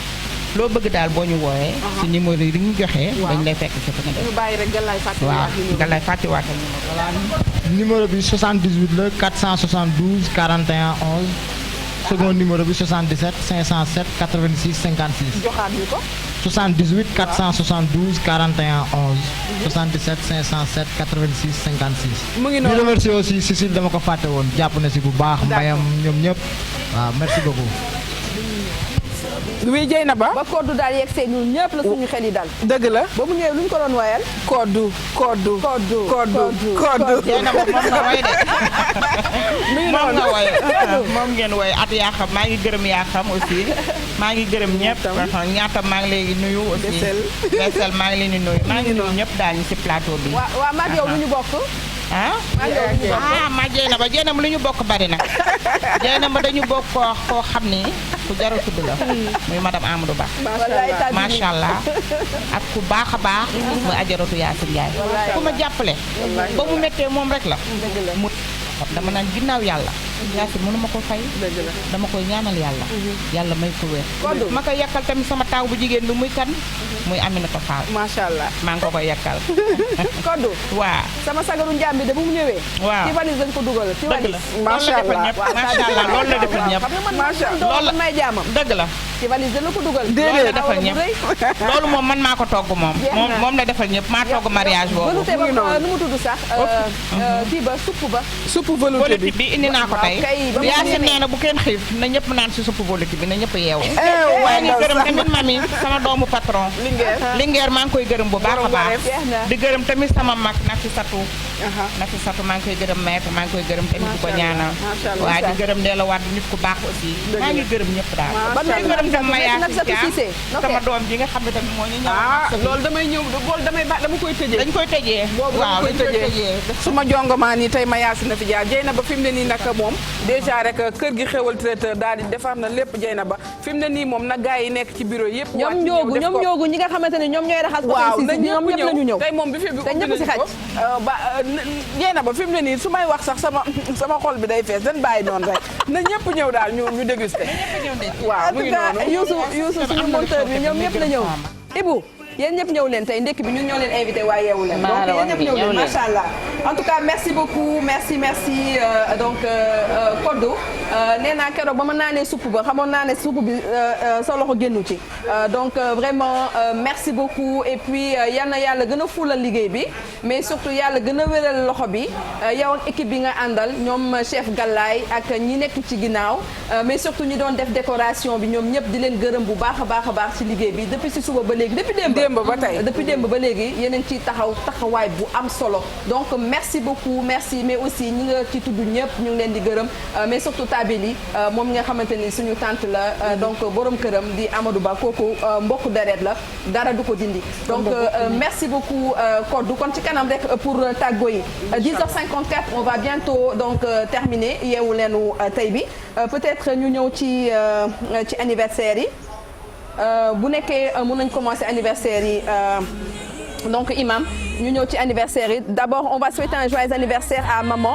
loo bëgg daal boo ñu wooyee ci numéro yi ñu joxee dañ lay fekk ci fa nga def ñu bàyyi rek Galaye fàtte waaw Galaye fàtte waat numéro bi 78 la 472 41 11 second numéro bi 77 507 86 56 joxaat ñu ko 78 472 41 11 77 507 86 56 mu ngi noonu di remercier aussi Cécile dama ko fàtte woon jàpp na si bu baax mbayam ñoom ñëpp waaw merci beaucoup oui Dieynaba ba Codou daal yegg see ñun ñëpp la suñu xel yi dal. dëgg la ba mu ñëwee lu ñu ko doon wayal. Codou Dieynaba moom nga way de moom nga way moom ngeen way at yaa xam maa ngi gërëm yaa xam aussi maa ngi gërëm ñëpp ñaatam maa ngi lay nuyu aussi Bessel maa ngi leen di nuyu maa ngi nuyu ñëpp daal ñu ci plateau bi waa maag yow lu ñu bokk ma Dieynaba lu ñu bokk bari na Dieynaba dañu bokk koo xam ni ku jaral tudd la muy madame Amadou Ba macha allah ak ku baax a baax muy ajaratu Yacine Ndiaye ku ma jàppale ba mu méttee moom rek la mu dama naan ginnaaw yàlla Yacine mënu ma ko fay dama koy ñaanal yàlla yàlla may ko wér ma koy yàkkal tamit sama taaw bu jigéen bi muy kan muy Aminata Fall macha allah maa ngi ko koy yàkkal Codou waaw sama sagaru njaam bi de bu mu ñëwee waaw ci valise dañ ko dugal ci valise macha allah loolu la defal ñëpp macha allah loolu may jaamam dëgg la ci valise dañ la ko dugal loolu la defal ñëpp loolu moom man maa ko togg moom la defal ñëpp maa togg mariage boobu nu mu tudd sax kii ba supp velouté bi indi naa ko tey Yacine nee na bu kenn xiif na ñëpp naan si supp velouté bi na ñëpp yeewu maa ngi gërëm tamit mami sama doomu patron Linguère maa ngi koy gërëm bu baax a baax di gërëm tamit sama mag Nafi Satou maa ngi koy gërëm maître maa ngi koy gërëm tamit di ko ñaanal waaw di gërëm Ndella Wade nit ku baax aussi maa ngi gërëm ñëpp daal di gërëm tam ma Yacine sama doom ji nga xam ne tamit moo ñu ñëw loolu damay ñëw bool dama koy tëjee dañ koy tëjee waaw dañ koy tëjee su ma jongomaa nii tey ma Yacine na fi jaar Dieynaba fi mu ne nii nag moom déjà rek kër gi xewal traiteur daal di defar na lépp Dieynaba fi mu ne nii moom nag gars yi nekk ci bureau yëpp ñoom ñoogu ñi nga xamante ne ñoom ñooy raxas waaw na ñëpp lañu ñëw tey moom bi fi bi ubbi nañu ko ñeena ba fi mu ne nii su may wax sax sama xol bi day fees dañ bàyyi noonu rek na ñëpp ñëw daal ñu dégusté. waaw mu ngi noonu en tout cas Youssou suñu monteur bi ñoom ñëpp la ñëw. Ibou yéen ñëpp ñëw leen tey ndekki bi ñun ñoo leen invité waaye yeewu leen. donc yéen ñëpp ñëw leen macha allah. en tout cas merci beaucoup merci donc Kodou nee naa keroog ba ma naanee supp ba xamoon naa ne supp bi sa loxo génnu ci donc vraiment merci beaucoup et puis yal na yàlla gën a fulal liggéey bi mais surtout yàlla gën a wéral loxo bi yow ak équipe bi nga àndal ñoom chef Galaye ak ñi nekk ci ginnaaw mais surtout ñi doon def décoration bi ñoom ñëpp di leen gërëm bu baax a baax ci liggéey bi depuis si suba ba léegi depuis démb ba tey depuis démb ba léegi yéen a ngi ciy taxawaay bu am solo donc merci beaucoup merci mais aussi ñi nga ci tudd ñëpp ñu ngi leen di gërëm mais surtout Tabili moom nga xamante ni suñu tante la donc borom këram di Amadou Ba kooku mbokk deret la dara du ko dindi donc merci beaucoup Kodou kon ci kanam rek pour tàggo yi 10h54 on va bientôt donc terminer yeewu leenu tey bi peut-être ñu ñëw ci anniversaire yi bu nekkee mën nañ commencer anniversaire yi donc imam ñu ñëw ci anniversaire yi d'abord on va souhaiter un joyeux anniversaire à maman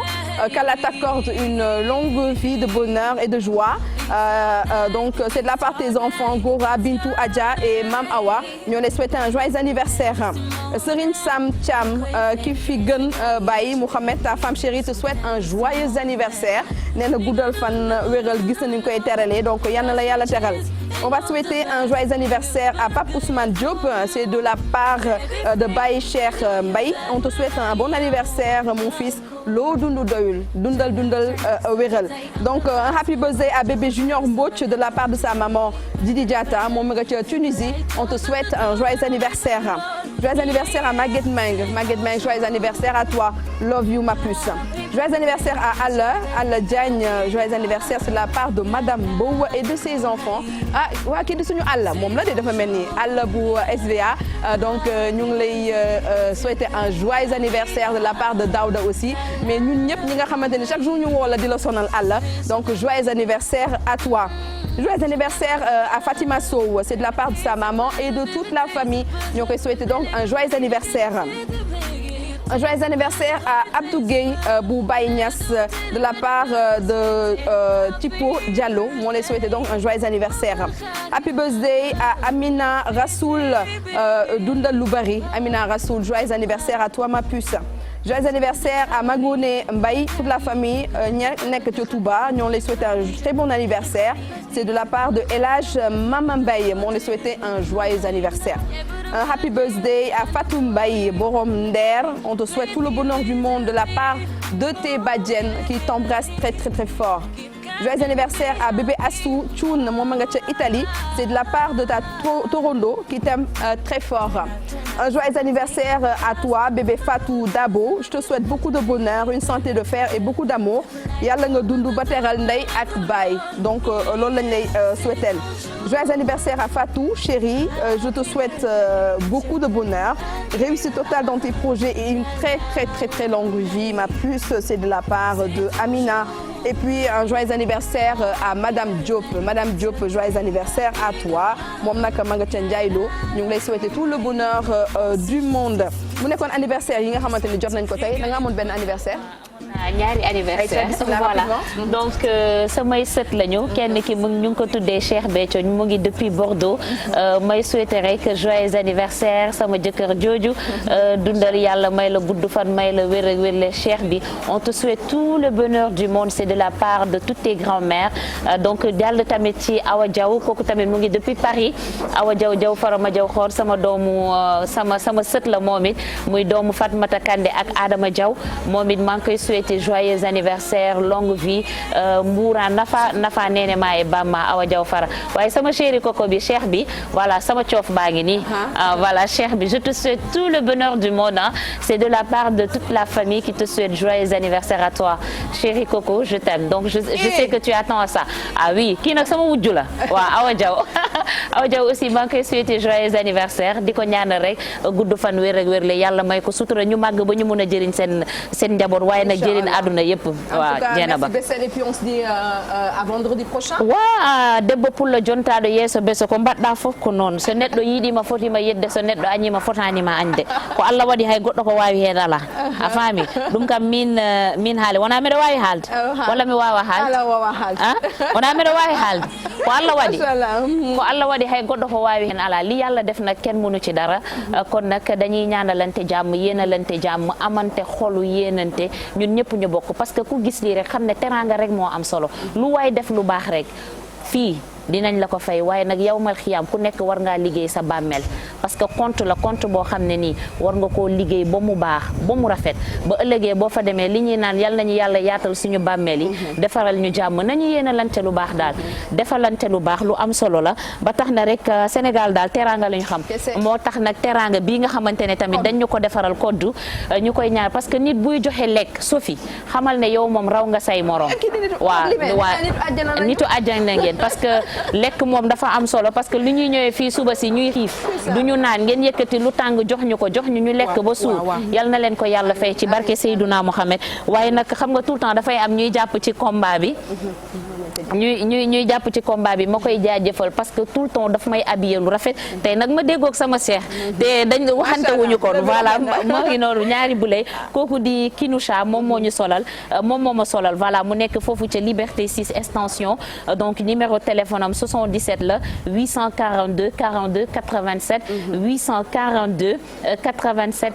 qu'Allah t'accorde une longue vie de bonheur et de joie donc c'est de la part des enfants Gora, Bintou, Adja et Mam Awa ñoo lay souhaiter un joyeux anniversaire Serigne Sam Thiam ki fi gën Baye Mouhamed ta femme chérie te souhaite un joyeux anniversaire nee na guddal fan wéral gis na ni ñu koy teralee donc yal na la yàlla teral on va souhaiter un joyeux anniversaire à Pape Ousmane Diop c'est de la part de Baye Cheikh Mbaye on te souhaite un bon anniversaire mon fils loo dundu doyul dundal wéral donc un happy birthday à bébé Junior Mbodj de la part de sa maman Didi Diatta moom nga ca Tunisie on te souhaite un joyeux anniversaire à Maguette Meng joyeux anniversaire à toi love you ma puce joyeux anniversaire à Alla Diagne joyeux anniversaire c'est de la part de madame Bow et de ses enfants ah waa kii di suñu Alla moom la de dafa mel ni Alla bu SVA donc ñu ngi lay souhaiter un joyeux anniversaire de la part de Daouda aussi mais ñun ñëpp ñi nga xamante ni chaque jour ñu woo la di la sonal Alla donc joyeux anniversaire à toi joyeux anniversaire à Fatima Sow c'est de la part de sa maman et de toute la famille ñoo koy souhaiter donc un joyeux anniversaire à Abdou Gueye bu Baye Niass de la part de Tipo Diallo moo lay souhaiter donc un joyeux anniversaire happy birthday à Amina Rassoul Dundal lu bari Amina Rassoul joyeux anniversaire à toi ma puce joyeux anniversaire à Magoné Mbaye toute la famille ña nekk ci Touba ñoo lay souhaiter un très bon anniversaire c'est de la part de El Hadj Mama Mbaye moo lay souhaiter un joyeux anniversaire un happy birthday à Fatou Mbaye borom Nder on te souhaite tout le bonheur du monde de la part de tes badiènes qui t'embrassent très très très fort joyeux anniversaire à bébé Assou Thioune moom nga ca Italie c'est de la part de ta Torondo qui t'aime très fort un joyeux anniversaire à toi bébé Fatou Dabo je te souhaite beaucoup de bonheur une santé de fer et beaucoup d'amour yàlla nga dund ba teral ndey ak baay donc loolu lañ lay souhaiter joyeux anniversaire à Fatou chérie je te souhaite beaucoup de bonheur réussite totale dans tes projets et une très longue vie ma puce c'est de la part de Amina et puis un joyeux anniversaire à Madame Diop joyeux anniversaire à toi moom nag ma nga ca Ndiaylo ñu ngi lay souhaiter tout le bonheur du monde mu nekkoon anniversaire yi nga xamante ni jot nañ ko tey da nga amoon benn anniversaire ñaari anniversaire voilà donc samay sët lañu kenn ki ñu ngi ko tuddee Cheikh Béthio mu ngi depuis Bordeaux may souhaiter rek joyeux anniversaire sama jëkkër jooju dundal yàlla may la gudd fan may la wér Cheikh bi on te souhaite tout le bonheur du monde c'est de la part de toutes tes grand-mères donc jàll tamit ci Awa Diaw kooku tamit mu ngi depuis Paris Awa Diaw Farama Diaw xoor sama doomu sama sët la moom it muy doomu Fatmata Kande ak Adama Diaw moom it maa ngi koy souhaiter joyeux anniversaire longue vie Mboura Nafa Nene Maaye Bamma Awa Diaw Fara waaye sama chéri koko bi Cheikh bi voilà sama coof baa ngi nii voilà Cheikh bi je te souhaite tout le bonheur du monde c'est de la part de toute la famille qui te souhaite joyeux anniversaire à toi chéri Coco je t'aime donc je sais que tu attends à ça ah oui kii nag sama wujju la waaw Awa Diaw Awa Diaw aussi maa ngi koy souhaiter joyeux anniversaire di ko ñaanal rek gudd fan wér ak wér la yàlla may ko sutura ñu màgg ba ñu mun a jëriñ seen njaboot waaye nag jëriñ àdduna yëpp. waaw Dieynaba merci Bessel et puis on se dit à vendredi prochain. wa debbo pullo jontaɗo yeeso beso ko mbaɗɗa fof ko noon so neɗɗo yiiɗima fotima yedde so neɗɗo añima fotanima añde ko Allah waɗi hay goɗɗo ko wawi hen ala a faami ɗum kam min haali wona mbiɗa wawi haalde walla mi wawa haalde wona mbiɗa wawi haalde ko Allah waɗi hay goɗɗo ko wawi hen ala li yàlla def nag kenn mënu ci dara kon nag dañuy ñaanalante jàmm yéenalante jàmm amante xolu yéenante ñun ñëpp ñu bokk parce que ku gis lii rek xam ne teraanga rek moo am solo lu waay def lu baax rek fii dinañ la ko fay waaye nag yawmal xiyaam ku nekk war ngaa liggéey sa bàmmeel parce que compte la compte boo xam ne nii war nga koo liggéey ba mu baax ba mu rafet ba ëllëgee boo fa demee li ñuy naan yal nañu yàlla yaatal suñu bàmmeel yi defaral ñu jàmm nañu yéenalante lu baax daal defalante lu baax lu am solo la ba tax na rek Sénégal daal teraanga la ñu xam moo tax nag teraanga bii nga xamante ne tamit dañ ñu ko defaral koddu ñu koy ñaar parce que nit buy joxe lekk Sophie xamal ne yow moom raw nga say morom waa nitu àjjana ngeen parce que lekk moom dafa am solo parce que li ñuy ñëwee fii suba si ñuy xiif du ñu naan ngeen yëkkati lu tàng jox ñu ko jox ñu lekk ba suur yal na leen ko yàlla fay ci barke Seydouna Mohamed waaye nag xam nga tout le temps dafay am ñuy jàpp ci combat bi ñuy jàpp ci combat bi ma koy jaajëfal parce que tout le temps daf may habillé lu rafet tey nag ma déggoog sama seex te dañ waxante wuñu kon voilà moo ngi noonu ñaari bulay kooku di Kinoucha moom moo ñu solal moom moo ma solal voilà mu nekk foofu ca Liberté 6 extension donc numéro téléphone am 77 la 842 42 87 842 87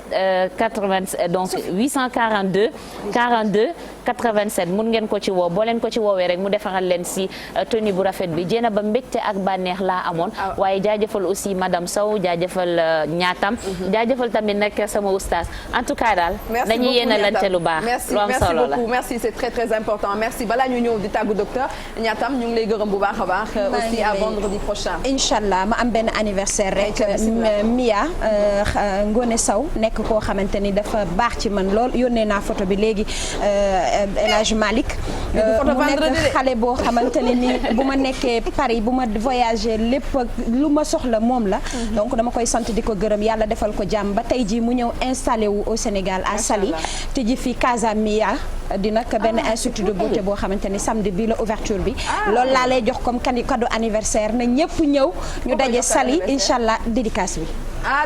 87 donc 842 42 87 mun ngeen ko ci woo boo leen ko ci woowee rek mu defaral leen si tenue bu rafet bi Dieynaba mbégte ak bànneex laa amoon waaye jaajëfal aussi madame Sow jaajëfal ñaatam jaajëfal tamit nag sama oustaz en tout cas daal dañuy yéenalante lu baax lu am solo la merci c'est très très important merci balaa ñu ñëw di tàggu docteur ñaatam ñu ngi lay gërëm bu baax a baax aussi à vendredi prochain inchallah ma am benn anniversaire rek Mia Ngone Sow nekk koo xamante ni dafa baax ci man lool yónnee naa photo bi léegi El Hadj Malick mu nekk xale boo xamante ne ni bu ma nekkee Paris bu ma voyagé lépp lu ma soxla moom la donc dama koy sant di ko gërëm yàlla defal ko jàmm ba tey jii mu ñëw installé wu au Sénégal à Saly te ji fi Casa Mia di nag benn institut de beauté boo xamante ni samedi bi la ouverture bi loolu laa lay jox comme cadeau anniversaire na ñëpp ñëw ñu daje Saly inchallah dédicace bi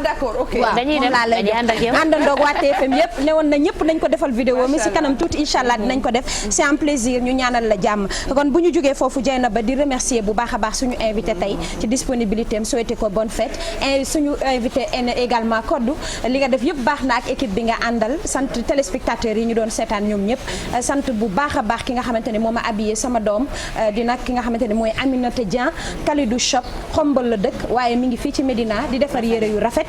d'accord ok dañuy dem dañuy ànd ak yow àndandoog waa TFM yëpp ne woon na ñëpp nañ ko defal vidéo mais si kanam tuuti inchallah dinañ ko def c'est un plaisir ñu ñaanal la jàmm kon bu ñu jógee foofu Dieynaba di remercier bu baax a baax suñu invité tey ci disponibilité am souhaité ko bonne fête et suñu invité également Koddu li nga def yëpp baax na ak équipe bi nga àndal sant téléspectateurs yi ñu doon seetaan ñoom ñëpp sant bu baax a baax ki nga xamante ne moo ma habillé sama doom di nag ki nga xamante ne mooy Aminata Dieng Kalidou Shop xombal la dëkk waaye mi ngi fii ci Médina di defar yére yu rafet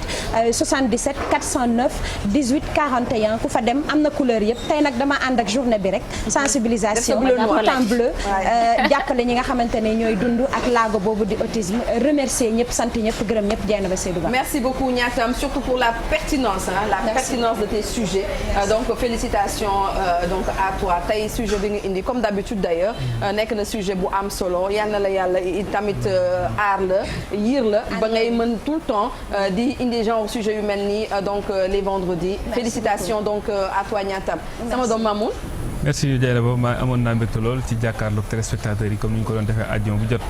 77 409 18 41 ku fa dem am na couleur yëpp tey nag dama ànd ak journée bi rek sensibilisation tout en bleu jàppale ñi nga xamante ne ñooy dund ak laago boobu di autisme remercier ñëpp sant ñëpp gërëm ñëpp Dieynaba Seydou Ba merci beaucoup Niatam surtout pour la pertinence pertinence de tes sujets donc félicitations donc à toi tey sujet bi nga indi comme d'habitude d'ailleurs nekk na sujet bu am solo yal na la yàlla tamit aar la yiir la ba ngay mën tout le temps di indi genre sujet yu mel nii donc les vendredis félicitations donc à toi Niatam sama doom Mamoun merci Dieynaba maa amoon naa mbégte lool ci jàkkaarloog téléspectateurs yi comme ni ñu ko doon defee àjjuma bu jot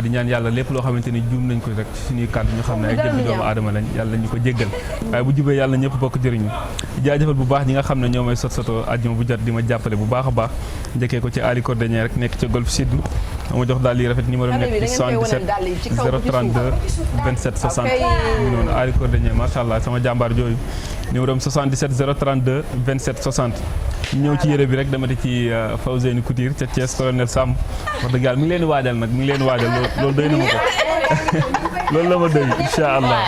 di ñaan yàlla lépp loo xamante ni juum nañ ko rek suñuy kàddu ñu xam ne ay jëmmi doomu aadama lañ yàlla ñu ko jéggal waaye bu jubee yàlla ñëpp bokk jëriñu jaajëfal bu baax ñi nga xam ne ñoo may sot-soto àjjuma bu jot di ma jàppale bu baax a baax njëkkee ko ci Ali Cordonnier rek nekk ca Golf Sud ma jox daal yi rafet numéro nekk ci 77 032 27 60 mu noonu Ali Cordonnier macha allah sama jàmbaar jooyu numéro 77 032 27 60 ñëw ci yére bi rek dama di ci Fawzeyni Couture ca Thiès colonel Sam wax dëgg yàlla mi ngi leen di waajal nag mi ngi leen di waajal loolu doy na ma ko loolu la ma doy incha allah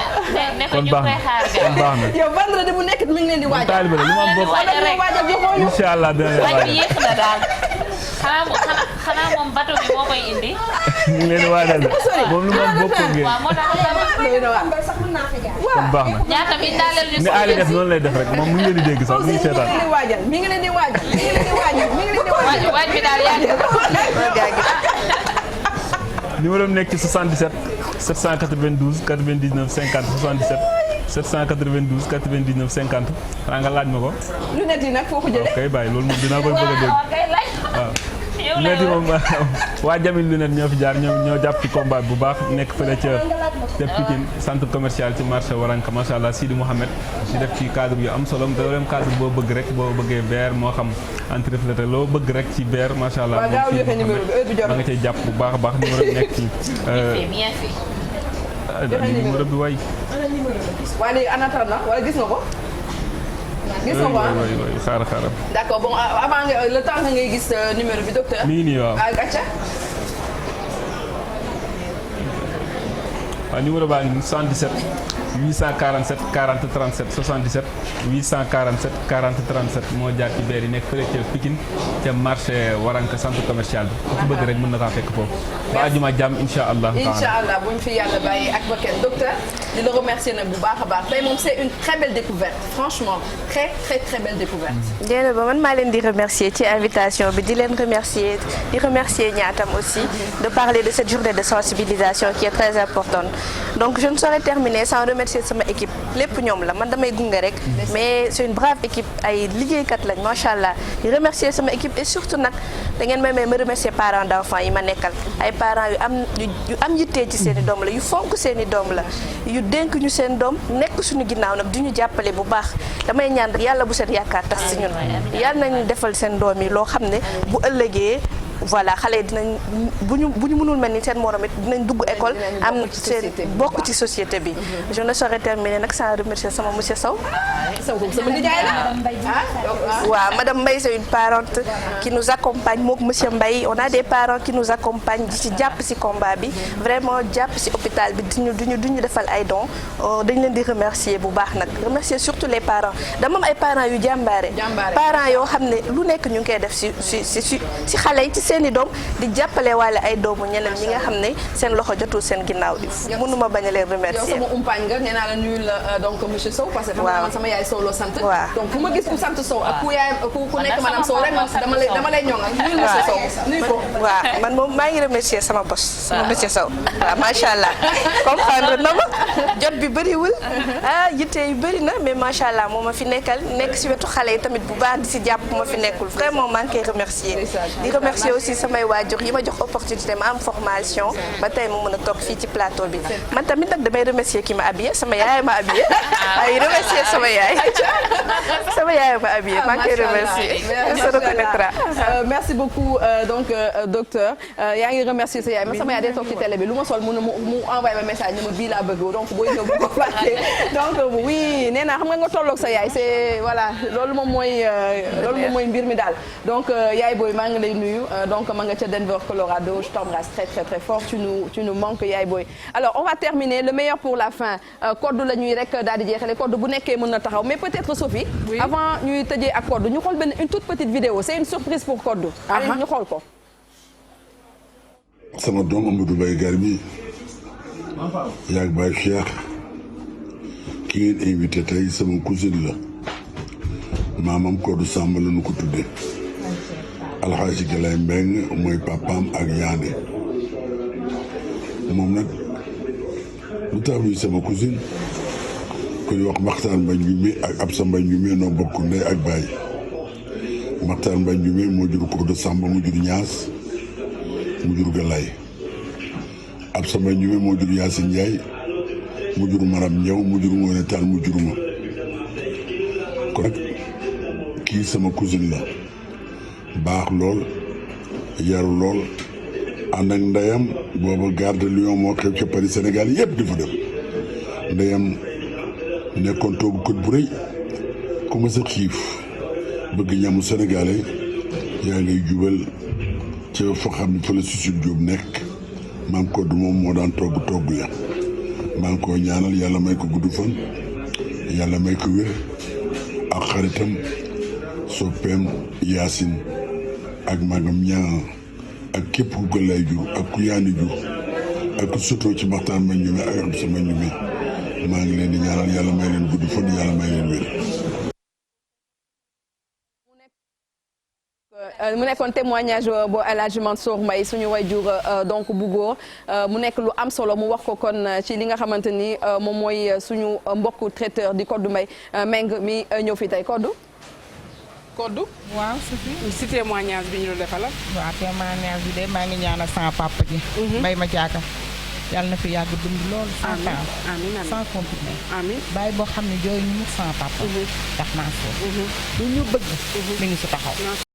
kon baax na yow vendredi bu nekk mi ngi leen di waajal taaliba lu ma am bopp incha allah dina leen waajal xanaa moom bato bi moo koy indi mi ngi leen di waajal moom lu ma am bopp ngeen kon baax na ñaata bi ndaaleel ni Ali def noonu lay def rek moom mu ngi leen di dégg sax mu ngi seetaan mi ngi leen di waajal waaj bi daal yaa mi numéro bi nekk ci 77 792 99 50 77 792 99 50 xanaa nga laaj ma ko. lunette yi nag foo ko jëlee. ok bàyyi loolu moom dinaa koy bëgg a dégg. waaw lunette yi moom waa Jamil lunette ñoo fi jaar ñoo jàpp ci combat bu baax nekk fële ca Pikine centre commercial ci marché Waranka macha allah Sidi Mouhamed di def ci cadre yu am solo da dem cadre boo bëgg rek boo bëggee beer moo xam entrepreneur loo bëgg rek ci beer macha allah. waaw gaaw joxe numéro bi heure bi jot ma nga cay jàpp bu baax a baax numéro bi nekk ci. numéro bi waay. waa léegi en attendant wala gis nga ko. gis nga ko ah xaaral. d'accord bon avant nga le temps que ngay gis numéro bi docteur. mi ngi nii waaw acca. waaw numéro baa ngi 77 847 40 37 77 847 40 37 moo jaar ci beer yi nekk fële ca Pikine ca marché Waranka centre commercial bi ku ci bëgg rek mën na kaa fekk foofu ba àjjuma jàmm incha allah. incha allah buñ fi yàlla bàyyi ak ba kenn docteur di la remercier nag bu baax a baax tey moom c'est une très belle découverte franchement très très très belle découverte. Diène ba man maa leen di remercier ci invitation bi di leen remercier ñaatam aussi de parler de cette journée de sensibilisation qui est très importante donc je ne saurais terminer sans remercier sama équipe lépp ñoom la man damay gunge rek mais c'est une brave équipe ay liggéeykat lañ macha allah di remercier sama équipe et surtout nag da ngeen may ma remercier parents d'enfants yi ma nekkal ay parents yu am yittee ci seen i doom la yu fonk seen i doom la yu dénk ñu seen doom nekk suñu ginnaaw nag di ñu jàppale bu baax damay ñaan rek yàlla bu seen yaakaar tas ci ñun yàlla nañu defal seen doom yi loo xam ne bu ëllëgee voilà xale yi dinañ bu ñu mënul mel ni seen morom it dinañ dugg école am seen bokk ci société bi je ne saurais terminer nag sans remercier sama monsieur Sow waaw madame Mbaye c'est une parente qui nous accompagne mook monsieur Mbaye on a des parents qui nous accompagnent di ci jàpp ci combat bi vraiment jàpp ci hôpital bi duñu defal ay dons dañ leen di remercier bu baax nag remercier surtout les parents dama am ay parents yu jàmbaare parents yoo xam ne lu nekk ñu ngi koy def ci xale yi seeni doom di jàppale waale ay doomu ñeneen ñi nga xam ne seen loxo jotul seen ginnaaw mënuma bañ a leen remercier. yow sama umpaañ nga nee naa la nuyu la donc monsieur Sow parce que man sama yaay Sow loo sant. donc fu ma gis ku sant Sow ak ku yaay ku nekk madame Sow rek dama lay ñoŋal nuyu monsieur Sow nuyu ko. waaw man moom maa ngi remercier sama boss sama monsieur Sow waaw macha allah comprendre na ma jot bi bëriwul yitte yi bëri na mais macha allah moo ma fi nekkal nekk si wetu xale yi tamit bu baax di si jàpp ma fi nekkul vraiment maa ngi koy remercier di remercier aussi samay waajur yi ma jox opportunité ma am formation ba tey mu mën a toog fii ci plateau bi man tamit nag damay remercier ki ma habillé sama yaay ma habillé ay remercier sama yaay ma habillé maa ngi koy remercier se reconnaîtra merci beaucoup donc docteur yaa ngi remercier sa yaay ma sama yaay day toog ci télé bi lu ma sol mu envoyé ma message ni ma bii laa bëgg donc booy ñëw bu ko fàtte donc oui nee naa xam nga tolloog sa yaay c'est voilà loolu moom mooy mbir mi daal donc yaay booy maa ngi lay nuyu donc ma nga ca Denver Colorado je t'embrasse très très très fort tu nous manques yaay booy alors on va terminer le meilleur pour la fin code la ñuy rek daal di jeexale code bu nekkee mën na taxaw mais peut-être Sophie avant ñuy tëjee ak code ñu xool une toute petite vidéo c'est une surprise pour code allez ñu xool ko sama doom Amadou Baye Garmi yaag Baye Cheikh ki ngeen invité tey sama cousine la maamam Kodou Samba la ñu ko tuddee Alxaaji Galay Mbeng mooy papaam ak yaande moom nag lu tax muy sama cousine ku ñuy wax Maxtaan Mbañ Njumé ak Absa Mbañ Njumé noo bokk ndey ak baay Maxtaan Mbañ Njumé moo jur Kodou Samba mu jur Ñaas mu jur Galay Absa Mbañ Njumé moo jur Yaasin Njaay mu jur Maram Njaw mu jur Ngoone Taal mu jur ma kon nag kii sama cousine la baax lool yaru lool ànd ak ndeyam booba gare de Lyon moo xew ca Paris Sénégal yëpp di fa dem ndeyam nekkoon toogu kët bu rëy ku ma sa xiif bëgg ñamu sénégalais yaa ngay jubal ca fa xam ne fa la Susul Jóob nekk maam ko du moom moo daan togg ya maa ngi ko ñaanal yàlla may ko gudd fan yàlla may ko wér ak xaritam soppeem Yaasin ak magam ñaa ak képp ku Galaay jur ak ku yaani jur ak ku sotoo ci Maxtaan Mbañ Njumé ak am sama Njumé maa ngi leen di ñaanal yàlla may leen gudd fan yàlla may leen wér mu nekkoon témoignage bu El Hadj Mansour Mbaye suñu wayjur donc bu góor mu nekk lu am solo mu wax ko kon ci li nga xamante ni moom mooy suñu mbokku traiteur di Kodou Mbaye Meng mi ñëw fi tey Kodou. Kodou. waaw Sophie. si témoignage bi ñu la defal. waaw témoignage bi de maa ngi ñaanal sama papa ji. Mbaye ma jaaka. yàlla na fi yàgg dund lool. amiin amiin sans compliqué. amiin bàyyi boo xam ne jooy ñu mu sama papa. ndax Mansour. lu ñu bëgg. mi ngi si taxaw.